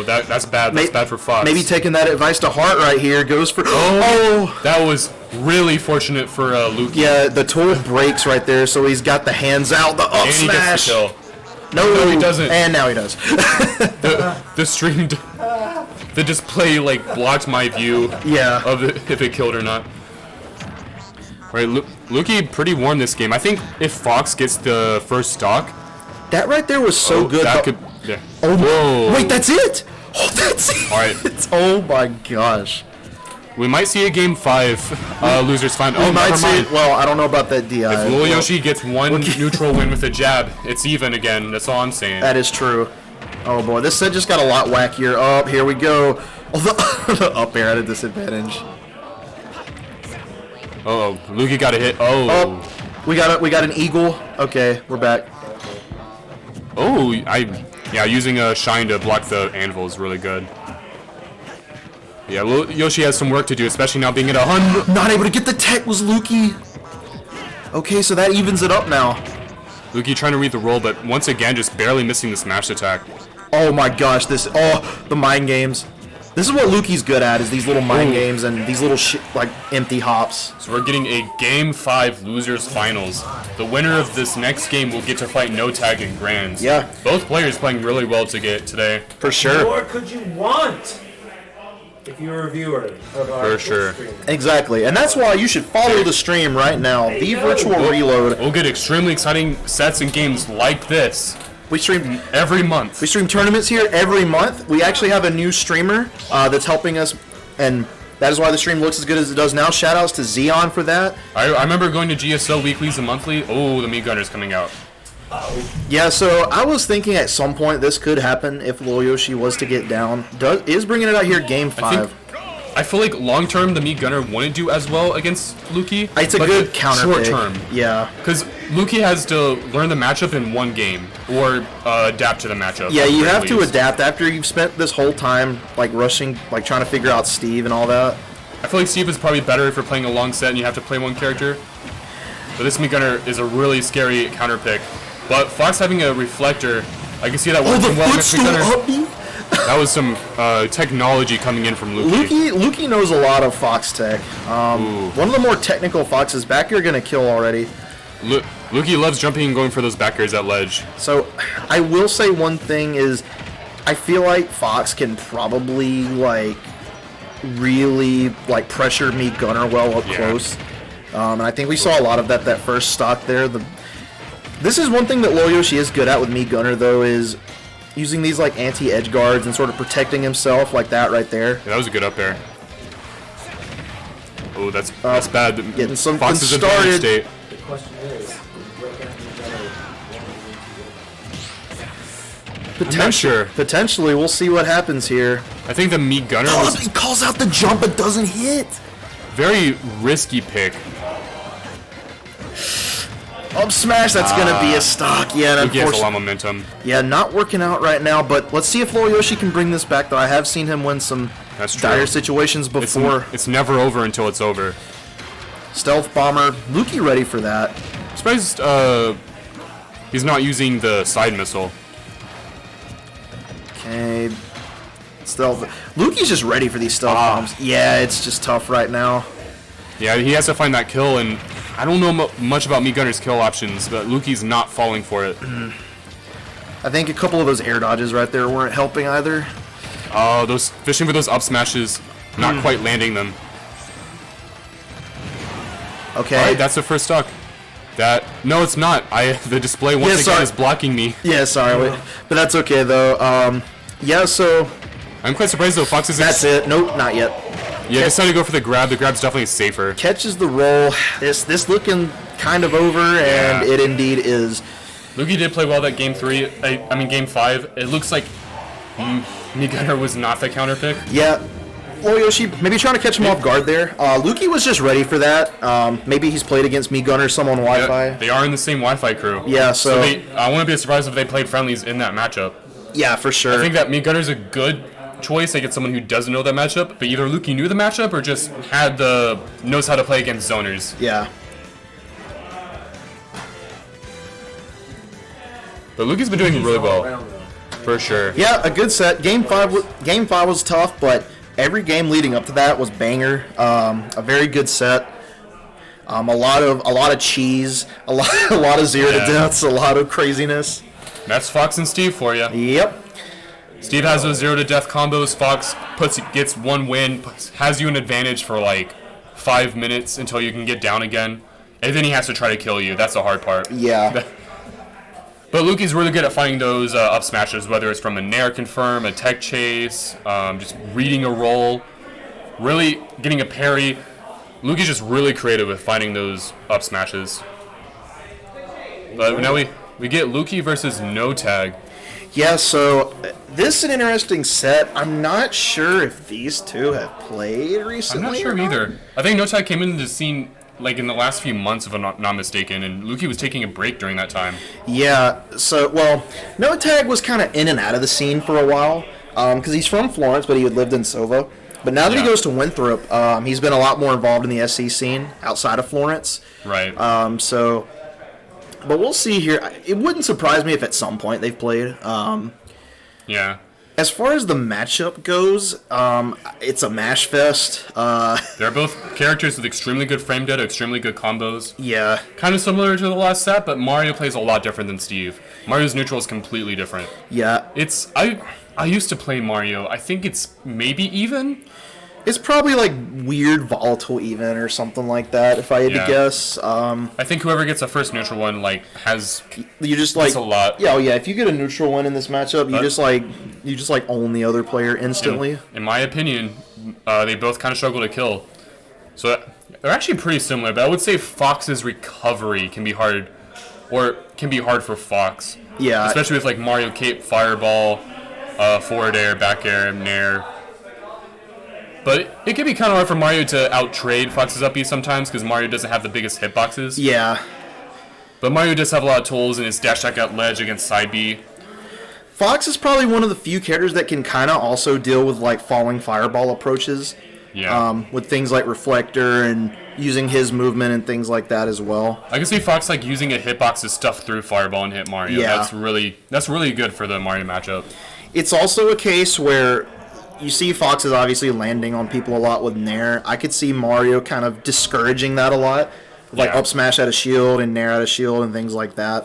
that's bad. That's bad for Fox. Maybe taking that advice to heart right here goes for. Oh, that was really fortunate for Luki. Yeah, the tool breaks right there, so he's got the hands out, the up and smash. He gets the kill. No, he doesn't. And now he does. the stream, the display like blocked my view. Yeah. Of if it killed or not. Right, Luki pretty warm this game. I think if Fox gets the first stock. That right there was so good. That could. Yeah. Oh, whoa. Wait, that's it. Oh, that's it. All right. Oh my gosh. We might see a game 5 losers final. We Oh, might never see. mind. Well, I don't know about that DI. If Lil Yoshi gets one neutral win with a jab, it's even again. That's all I'm saying. That is true. Oh boy, this set just got a lot wackier. Oh, here we go. Oh, the up air at a disadvantage. Oh, Luki got a hit. Oh. We got an eagle. Okay, we're back. Oh, using a shine to block the anvil is really good. Yeah, Yoshi has some work to do, especially now being at 100. Not able to get the tech was Luki. Okay, so that evens it up now. Luki trying to read the roll, but once again, just barely missing the smash attack. Oh my gosh, the mind games. This is what Luki's good at, is these little mind games and these little like empty hops. So we're getting a game 5 losers finals. The winner of this next game will get to fight No Tag and Grands. Yeah. Both players playing really well today. For sure. What could you want if you were a viewer of our For sure. stream? Exactly, and that's why you should follow the stream right now. The virtual reload. We'll get extremely exciting sets and games like this. We stream every month. We stream tournaments here every month. We actually have a new streamer that's helping us, and that is why the stream looks as good as it does now. Shout outs to Xeon for that. I remember going to GSL weeklies and monthly. Oh, the Meat Gunner's coming out. Yeah, so I was thinking at some point this could happen if Lil Yoshi was to get down. Is bringing it out here game 5. I feel like long term the Meat Gunner wouldn't do as well against Luki. It's a good counter short pick. term. Yeah. Because Luki has to learn the matchup in one game or adapt to the matchup. Yeah, you have to adapt after you've spent this whole time like rushing, like trying to figure out Steve and all that. I feel like Steve is probably better if you're playing a long set and you have to play one character. But this Meat Gunner is a really scary counter pick. But Fox having a reflector, I can see that working well against Meat Gunner. That was some technology coming in from Luki. Luki knows a lot of Fox tech. One of the more technical Foxes back here going to kill already. Luki loves jumping and going for those back airs at ledge. So I will say one thing is I feel like Fox can probably like really like pressure Meat Gunner well up close. And I think we saw a lot of that first stock there. This is one thing that Lil Yoshi is good at with Meat Gunner though, is using these like anti-edge guards and sort of protecting himself like that right there. Yeah, that was a good up air. Oh, that's bad. Getting something Fox is in started. state. The question is what can Potentially. Potentially. We'll see what happens here. I think the Meat Gunner was He calls out the jump but doesn't hit. very risky pick. Up smash, that's going to be a stock. Yeah, He has a lot of momentum. Yeah, not working out right now, but let's see if Yoshi can bring this back, though. I have seen him win some dire situations before. It's never over until it's over. Stealth Bomber. Luki ready for that. Surprised he's not using the side missile. Okay. Stealth. Luki's just ready for these stealth bombs. Yeah, it's just tough right now. Yeah, he has to find that kill, and I don't know much about Meat Gunner's kill options, but Luki's not falling for it. I think a couple of those air dodges right there weren't helping either. Those fishing for those up smashes, not quite landing them. Okay. All right, that's the first stock. No, it's not. The display once again is blocking me. Yeah, sorry, but that's okay though. Yeah, so I'm quite surprised though. Fox is. That's it. Nope, not yet. Yeah, decided to go for the grab. The grab's definitely safer. Catches the roll. This looking kind of over, and it indeed is. Luki did play well that game 3. I mean game 5. It looks like Meat Gunner was not the counter pick. Yeah. Well, Yoshi, maybe trying to catch him off guard there. Luki was just ready for that. Maybe he's played against Meat Gunner, some on Wi-Fi. Yeah, they are in the same Wi-Fi crew. Yeah, so I wouldn't be surprised if they played friendlies in that matchup. Yeah, for sure. I think that Meat Gunner's a good choice to get someone who doesn't know that matchup, but either Luki knew the matchup or just knows how to play against zoners. Yeah. But Luki's been doing really well, for sure. Yeah, a good set. Game 5 was tough, but every game leading up to that was banger. A very good set. A lot of cheese, a lot of zero to deaths, a lot of craziness. That's Fox and Steve for you. Yep. Steve has those 0 to death combos. Fox gets one win, has you an advantage for like 5 minutes until you can get down again, and then he has to try to kill you. That's the hard part. Yeah. But Luki's really good at finding those up smashes, whether it's from a Nair confirm, a tech chase, just reading a roll, really getting a parry. Luki's just really creative with finding those up smashes. But now we get Luki versus No Tag. Yeah, so this is an interesting set. I'm not sure if these two have played recently. I'm not sure either. I think No Tag came into the scene like in the last few months, if I'm not mistaken, and Luki was taking a break during that time. Yeah, so, well, No Tag was kind of in and out of the scene for a while, because he's from Florence, but he had lived in Sova. But now that he goes to Winthrop, he's been a lot more involved in the SC scene outside of Florence. Right. But we'll see here. It wouldn't surprise me if at some point they've played. Yeah. As far as the matchup goes, it's a mash fest. They're both characters with extremely good frame data, extremely good combos. Yeah. Kind of similar to the last set, but Mario plays a lot different than Steve. Mario's neutral is completely different. Yeah. I used to play Mario. I think it's maybe even. It's probably like weird volatile even or something like that, if I had to guess. I think whoever gets the first neutral one has you just like a lot. Yeah, yeah. If you get a neutral one in this matchup, you just own the other player instantly. In my opinion, they both kind of struggle to kill. So they're actually pretty similar, but I would say Fox's recovery can be hard, or can be hard for Fox. Yeah. Especially with like Mario Cape, Fireball, forward air, back air, Nair. But it can be kind of hard for Mario to out-trade Fox's up B sometimes because Mario doesn't have the biggest hitboxes. Yeah. But Mario does have a lot of tools in his dash attack out ledge against side B. Fox is probably one of the few characters that can kind of also deal with like falling fireball approaches. Yeah. With things like Reflector and using his movement and things like that as well. I can see Fox like using a hitbox to stuff through Fireball and hit Mario. Yeah. That's really good for the Mario matchup. It's also a case where you see Fox is obviously landing on people a lot with Nair. I could see Mario kind of discouraging that a lot. Like up smash out of shield and Nair out of shield and things like that.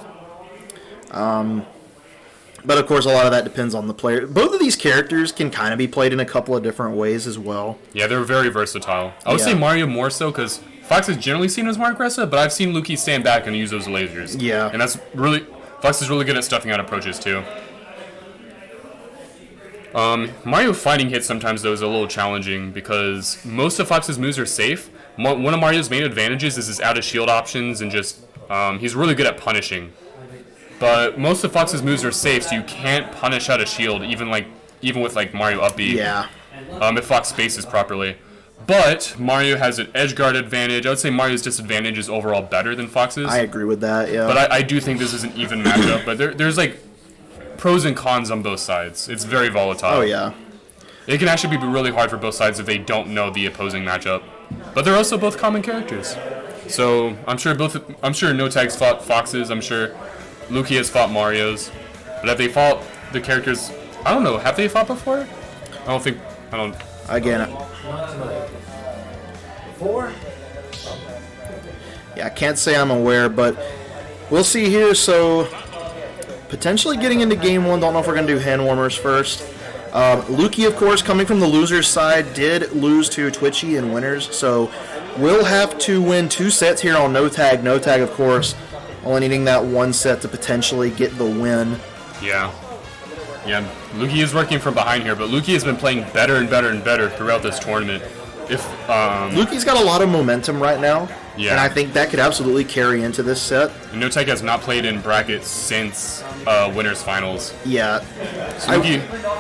But of course a lot of that depends on the player. Both of these characters can kind of be played in a couple of different ways as well. Yeah, they're very versatile. I would say Mario more so because Fox is generally seen as more aggressive, but I've seen Luki stand back and use those lasers. Yeah. And Fox is really good at stuffing out approaches too. Mario fighting hits sometimes, though, is a little challenging because most of Fox's moves are safe. One of Mario's main advantages is his out-of-shield options and just he's really good at punishing. but most of Fox's moves are safe, so you can't punish out a shield, even with like Mario up B. Yeah. If Fox spaces properly. But Mario has an edge guard advantage. I would say Mario's disadvantage is overall better than Fox's. I agree with that, yeah. But I do think this is an even matchup. But there's like pros and cons on both sides. It's very volatile. Oh, yeah. It can actually be really hard for both sides if they don't know the opposing matchup. But they're also both common characters. So I'm sure No Tag's fought Fox's. I'm sure Luki has fought Mario's. But have they fought the characters? I don't know. Have they fought before? Again. Not tonight. Before? Yeah, I can't say I'm aware, but we'll see here. So potentially getting into game one. Don't know if we're going to do hand warmers first. Luki, of course, coming from the loser's side, did lose to Twitchy in winners. So we'll have to win 2 sets here on No Tag. No Tag, of course, only needing that 1 set to potentially get the win. Yeah. Yeah, Luki is working from behind here, but Luki has been playing better and better and better throughout this tournament. Luki's got a lot of momentum right now, yeah, and I think that could absolutely carry into this set. And No Tag has not played in brackets since winners finals. Yeah, so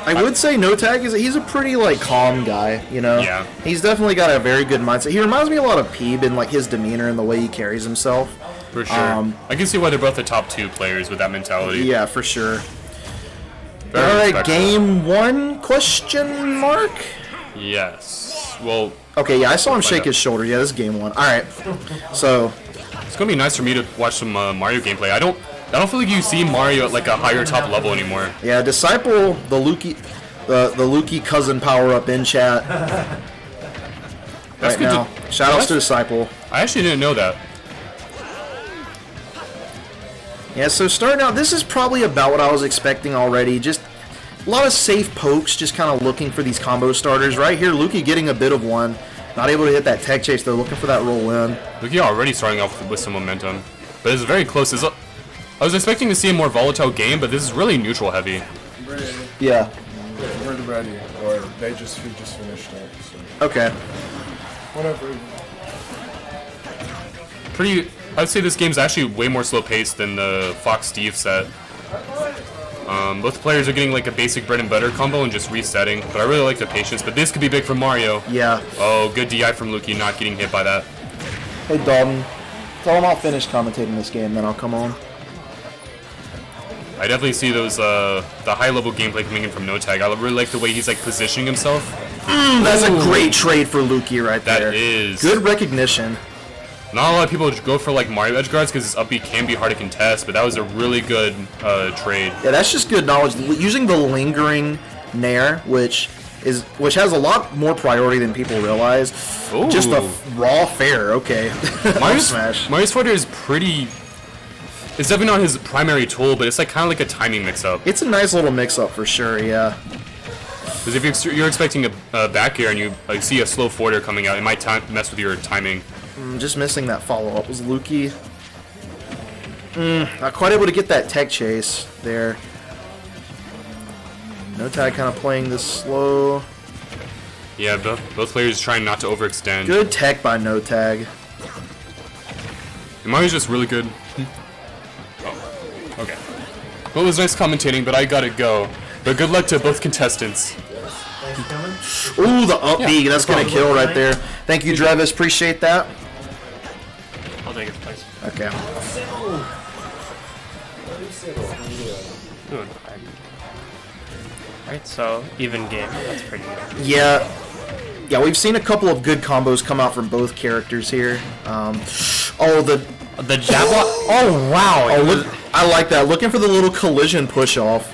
I would say No Tag he's a pretty like calm guy, you know. Yeah, he's definitely got a very good mindset. He reminds me a lot of Peeb in like his demeanor and the way he carries himself. For sure, I can see why they're both the top 2 players with that mentality. Yeah, for sure. Very all right, respectful. Game 1 question mark? Yes. Well. Okay, yeah, I saw him shake his shoulder. Yeah, this is game 1. All right. So it's gonna be nice for me to watch some Mario gameplay. I don't feel like you see Mario at like a higher top level anymore. Yeah, Disciple the Luki cousin power up in chat. That's right now. Shoutouts to Disciple. I actually didn't know that. Yeah, so starting out, this is probably about what I was expecting already. Just a lot of safe pokes, just kind of looking for these combo starters. Right here, Luki getting a bit of one. Not able to hit that tech chase, though, looking for that roll in. Luki already starting off with some momentum. But it's very close. I was expecting to see a more volatile game, but this is really neutral heavy. Yeah. We're ready, or we just finished it. So. Okay. Whatever. I'd say this game's actually way more slow paced than the Fox Steve set. Both players are getting like a basic bread and butter combo and just resetting, but I really like the patience. But this could be big for Mario. Yeah. Oh, good DI from Luki, not getting hit by that. Hey Dalton, tell him I'll finish commentating this game, then I'll come on. I definitely see those the high level gameplay coming in from No Tag. I really like the way he's like positioning himself. That's a great trade for Luki right there. That is good recognition. Not a lot of people go for like Mario edge guards because his up B can be hard to contest, but that was a really good trade. Yeah, that's just good knowledge. Using the lingering nair, which has a lot more priority than people realize. Ooh. Just a raw fair, okay. Mario's forward is pretty. It's definitely not his primary tool, but it's like kind of like a timing mix-up. It's a nice little mix-up for sure, yeah. Because if you're expecting a back air and you see a slow forwarder coming out, it might mess with your timing. Just missing that follow-up was Luki. Not quite able to get that tech chase there. No Tag kind of playing this slow. Yeah, both players trying not to overextend. Good tech by No Tag. And Mario's just really good. Oh, okay. Well, it was nice commentating, but I gotta go. But good luck to both contestants. Ooh, the up B, that's gonna kill right there. Thank you, Drevis. Appreciate that. I'll take his place. Okay. Alright, so even game. That's pretty good. Yeah, we've seen a couple of good combos come out from both characters here. The jab lock. Oh wow! Oh, look, I like that. Looking for the little collision push off.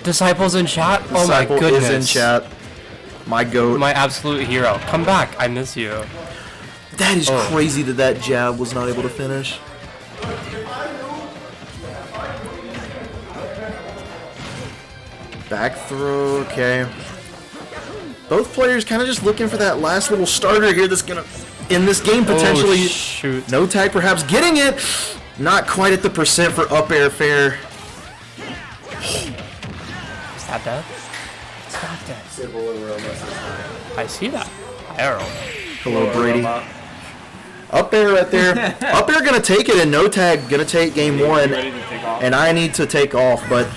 Disciples in chat. Oh my Disciple goodness! is in chat. My goat. My absolute hero. Come back. I miss you. That is crazy that jab was not able to finish. Back throw, okay. Both players kind of just looking for that last little starter here that's gonna, in this game potentially. Oh, shoot. No Tag perhaps getting it. Not quite at the percent for up air fair. Is that dead? It's not dead. I see that. Arrow. Hello, Brady. Up air right there. Up air gonna take it, and No Tag gonna take game one. and I need to take off. But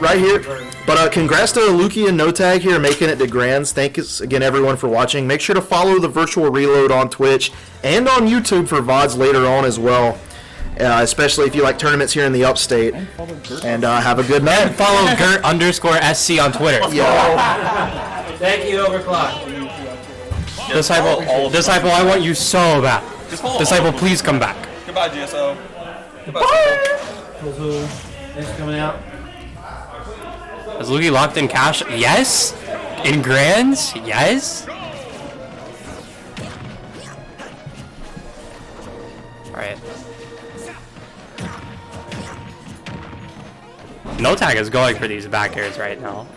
right here. But congrats to Lukey and No Tag here making it to Grands. Thanks again everyone for watching. Make sure to follow the Virtual Reload on Twitch and on YouTube for VODs later on as well. Especially if you like tournaments here in the upstate. And have a good night. And follow Gert_SC on Twitter. Yeah. Thank you, Overclock. Disciple, I want you so bad. Disciple, please come back. Goodbye, GSO. Bye. Thanks for coming out. Is Luki locked in cash? Yes. In Grands? Yes. Alright. No Tag is going for these back airs right now.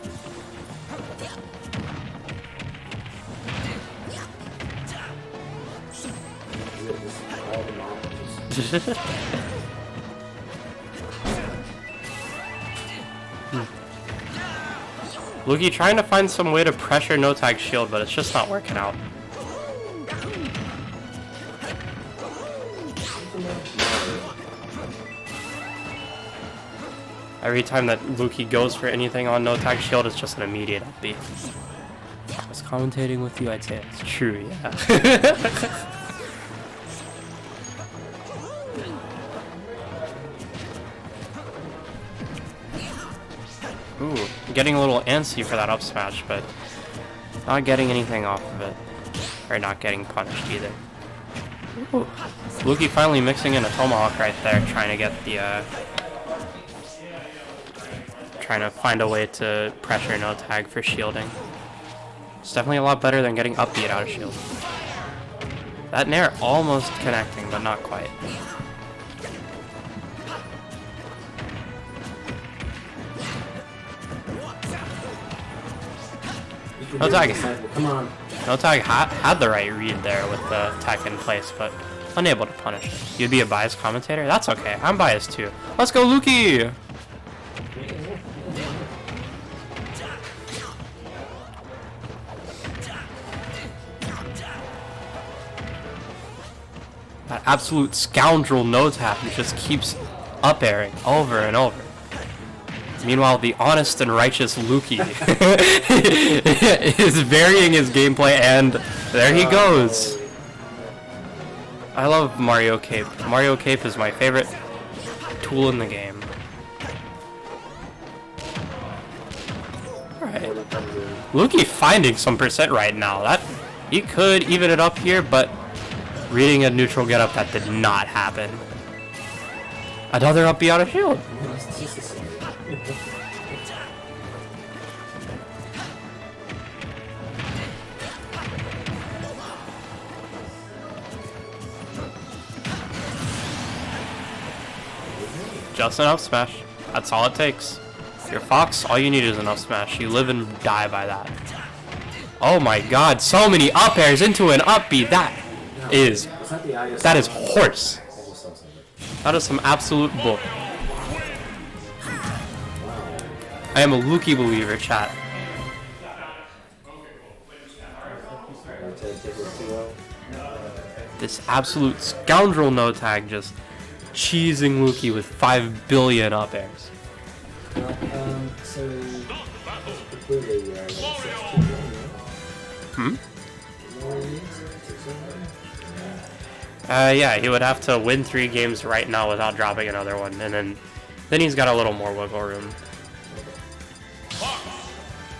Luki trying to find some way to pressure No Tag's shield, but it's just not working out. Every time that Luki goes for anything on No Tag's shield, it's just an immediate upbeat. If I was commentating with you, I'd say it's true, yeah. Ooh, getting a little antsy for that up smash, but not getting anything off of it. Or not getting punished either. Ooh. Luki finally mixing in a tomahawk right there, trying to get the, trying to find a way to pressure No Tag for shielding. It's definitely a lot better than getting upbeat out of shield. That nair almost connecting, but not quite. No Tag had the right read there with the tech in place, but unable to punish it. You'd be a biased commentator? That's okay. I'm biased too. Let's go, Luki! That absolute scoundrel No Tag who just keeps up airing over and over. Meanwhile, the honest and righteous Luki is varying his gameplay, and there he goes. I love Mario Cape. Mario Cape is my favorite tool in the game. Alright. Luki finding some percent right now. That he could even it up here, but reading a neutral getup, that did not happen. Another up out of shield. Just an up smash. That's all it takes. Your Fox, all you need is an up smash. You live and die by that. Oh my god, so many up airs into an up B. That is horse. That is some absolute bull. I am a Luki believer, chat. This absolute scoundrel No Tag just cheesing Luki with 5 billion up airs. Yeah, he would have to win 3 games right now without dropping another one, and then he's got a little more wiggle room.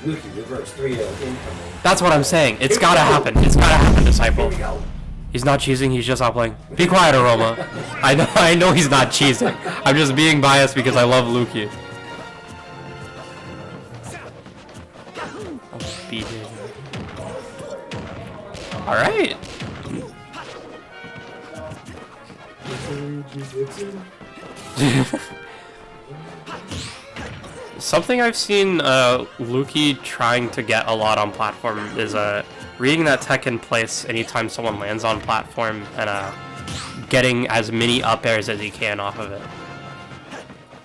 Luki reverse 3-0 incoming. That's what I'm saying. It's gotta happen. It's gotta happen, Disciple. He's not cheesing, he's just outplaying. Be quiet, Aroma. I know he's not cheesing. I'm just being biased because I love Luki. Alright. Something I've seen Luki trying to get a lot on platform is reading that tech in place anytime someone lands on platform and getting as many up airs as he can off of it.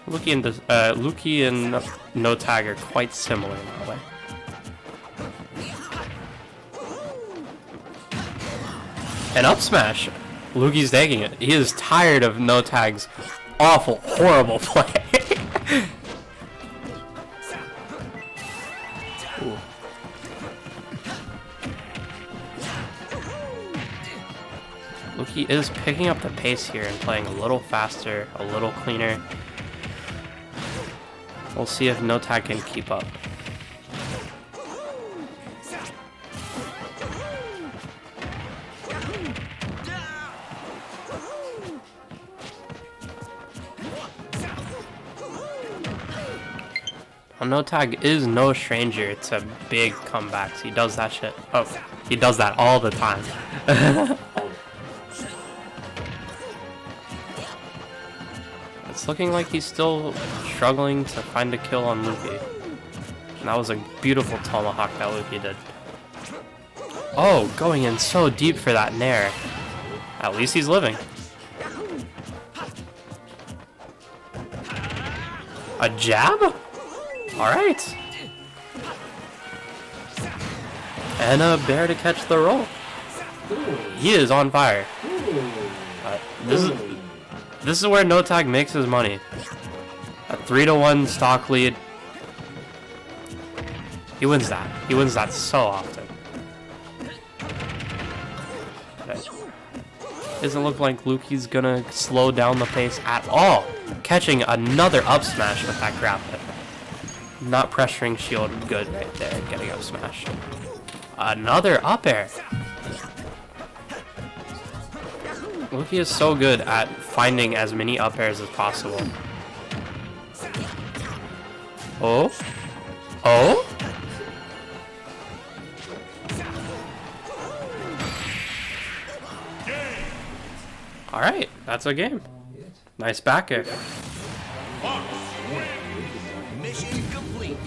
Luki and No Tag are quite similar in that way. An up smash. Luki's taking it. He is tired of No Tag's awful, horrible play. Ooh. Luki is picking up the pace here and playing a little faster, a little cleaner. We'll see if No Tag can keep up. No Tag is no stranger to big comebacks. He does that shit. Oh, he does that all the time. It's looking like he's still struggling to find a kill on Luki. And that was a beautiful tomahawk that Luki did. Oh, going in so deep for that nair. At least he's living. A jab? Alright. And a bear to catch the roll. He is on fire. This is where No Tag makes his money. A 3-1 stock lead. He wins that. He wins that so often. Doesn't look like Luki's gonna slow down the pace at all. Catching another up smash with that grab hit. Not pressuring shield good right there, getting up smashed. Another up air. Luki is so good at finding as many up airs as possible. Oh? Oh? Alright, that's a game. Nice back air. Mission complete.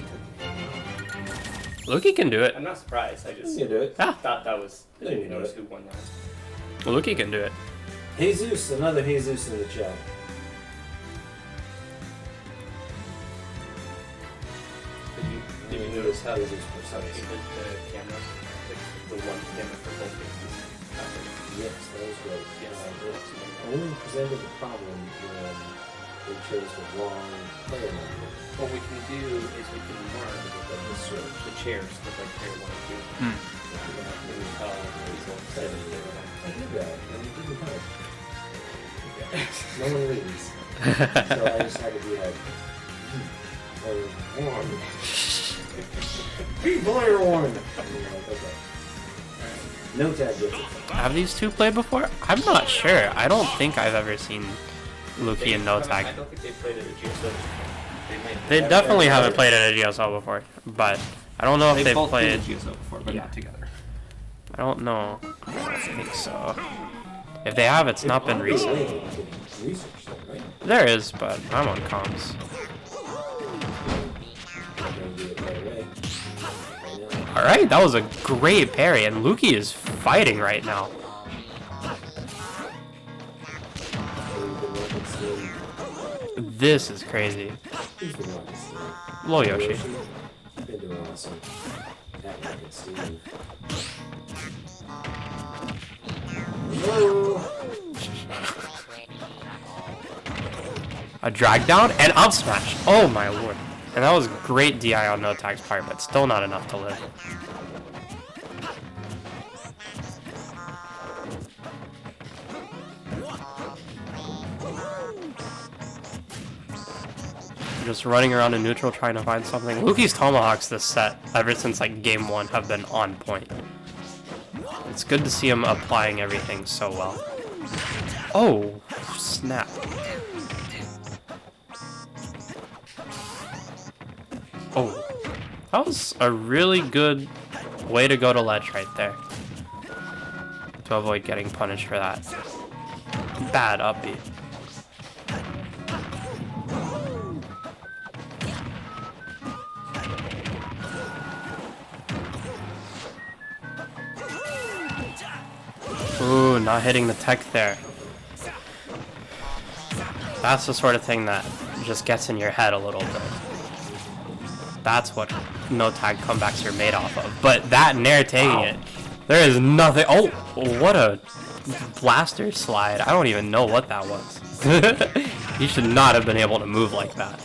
Luki can do it. I'm not surprised. I just You can do it. Yeah. thought that was. I Yeah, didn't you even can do notice it. who won that. Luki can do it. Jesus, another Jesus in the chat. Did you notice how this is perception with the cameras? Like the one camera for both faces. Yes, that was great. It only presented the problem when they chose the wrong player number. What we can do is we can mark the chairs with like player 1 and 2. We can tell the results of player 1. I did that, and it didn't help. No one leaves. So I just had to be like, player 1. Be player 1! And you're like, okay. No Tag gets it. Have these two played before? I'm not sure. I don't think I've ever seen Luki and No Tag. I don't think they played at a GSO. They definitely haven't played at a GSL before, but I don't know if they've both played. played at GSL before, but not together. I don't know. I don't think so. If they have, it's not been recent. There is, but I'm on comms. Alright, that was a great parry, and Luki is fighting right now. This is crazy. Low Yoshi. A drag down and up smash. Oh my lord. And that was great DI on No Tag's part, but still not enough to live. Just running around in neutral trying to find something. Luki's tomahawks this set, ever since like game 1, have been on point. It's good to see him applying everything so well. Oh, snap. Oh, that was a really good way to go to ledge right there. To avoid getting punished for that. Bad upbeat. Ooh, not hitting the tech there. That's the sort of thing that just gets in your head a little bit. That's what No Tag comebacks are made off of. But that Nair taking it, there is nothing. Oh, what a blaster slide. I don't even know what that was. He should not have been able to move like that.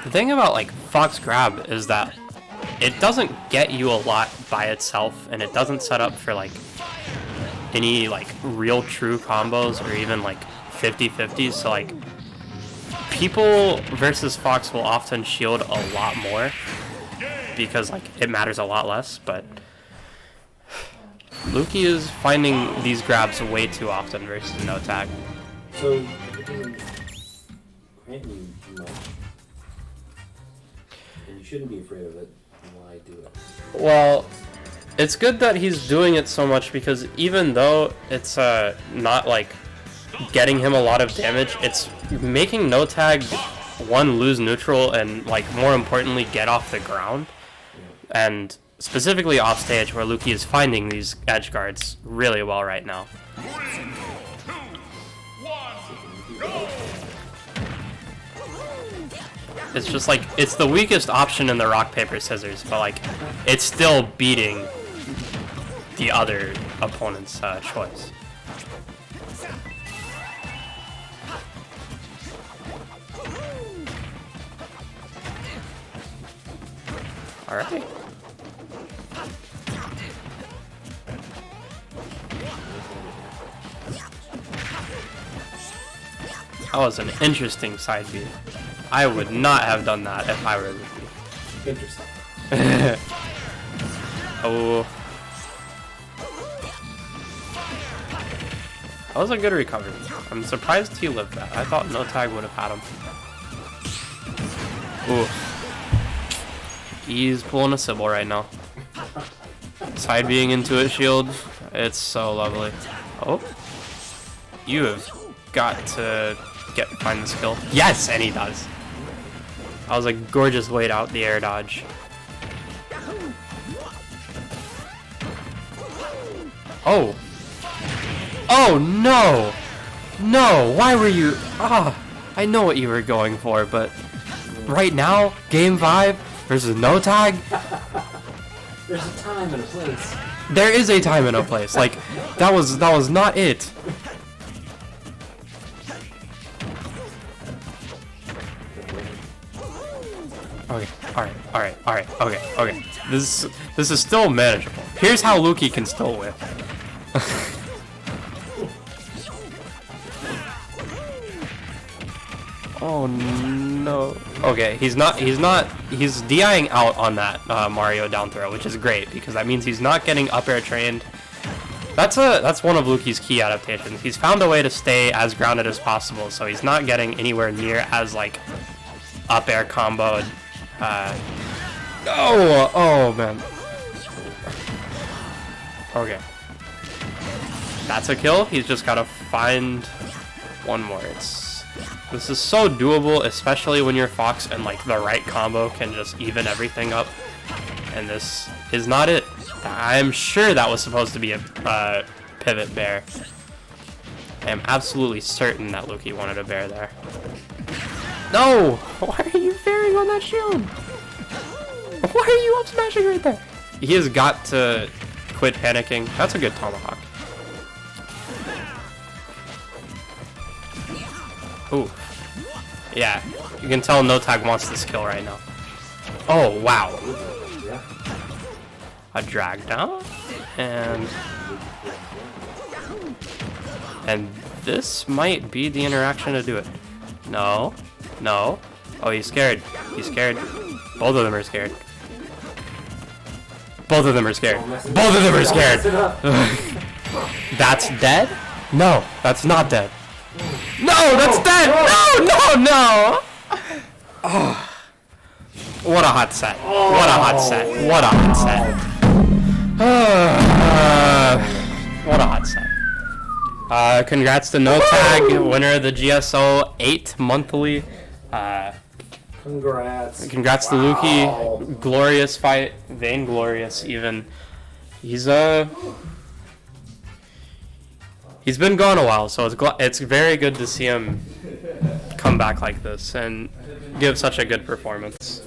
The thing about like Fox Grab is that it doesn't get you a lot by itself, and it doesn't set up for like any like real true combos or even like 50-50s. So like people versus Fox will often shield a lot more because like it matters a lot less, but Luki is finding these grabs way too often versus no tag. So it doesn't grant you much, and you shouldn't be afraid of it. Why do it? Well, it's good that he's doing it so much because even though it's not like getting him a lot of damage, it's making no tag one lose neutral and like more importantly get off the ground, and specifically off stage where Luki is finding these edge guards really well right now. It's just like, it's the weakest option in the rock, paper, scissors, but like, it's still beating the other opponent's choice. Alright. That was an interesting side beat. I would not have done that if I were Luki. Interesting. Oh. That was a good recovery. I'm surprised he lived that. I thought no tag would have had him. Ooh. He's pulling a Sybil right now. Side being into it shield. It's so lovely. Oh. You have got to find this kill. Yes, and he does. That was a gorgeous wait out the air dodge. Oh. Oh no! No, why were you... Ah, I know what you were going for, but right now, game 5 versus no tag? There's a time and a place. There is a time and a place. Like, that was not it. Okay, alright, okay. This is still manageable. Here's how Luki can still win. Oh no. Okay, he's DIing out on that Mario down throw, which is great because that means he's not getting up air trained. That's one of Luki's key adaptations. He's found a way to stay as grounded as possible, so he's not getting anywhere near as like up air comboed. Oh man. Okay. That's a kill. He's just gotta find one more. This is so doable, especially when you're Fox and like the right combo can just even everything up. And this is not it. I am sure that was supposed to be a pivot bear. I am absolutely certain that Luki wanted a bear there. No! Why are you fairing on that shield? Why are you up smashing right there? He has got to quit panicking. That's a good tomahawk. Ooh. Yeah, you can tell no tag wants this kill right now. Oh, wow. A drag down. And this might be the interaction to do it. No. No. Oh, he's scared. He's scared. Both of them are scared. Both of them are scared. Both of them are scared. That's dead? No, that's not dead. No, that's dead! No! Oh. What a hot set. What a hot set. What a hot set. What a hot set. Congrats to No Tag, winner of the GSO 8 monthly. Congrats. Congrats to Lukey. Glorious fight. Vainglorious, even. He's been gone a while, so it's very good to see him come back like this and give such a good performance.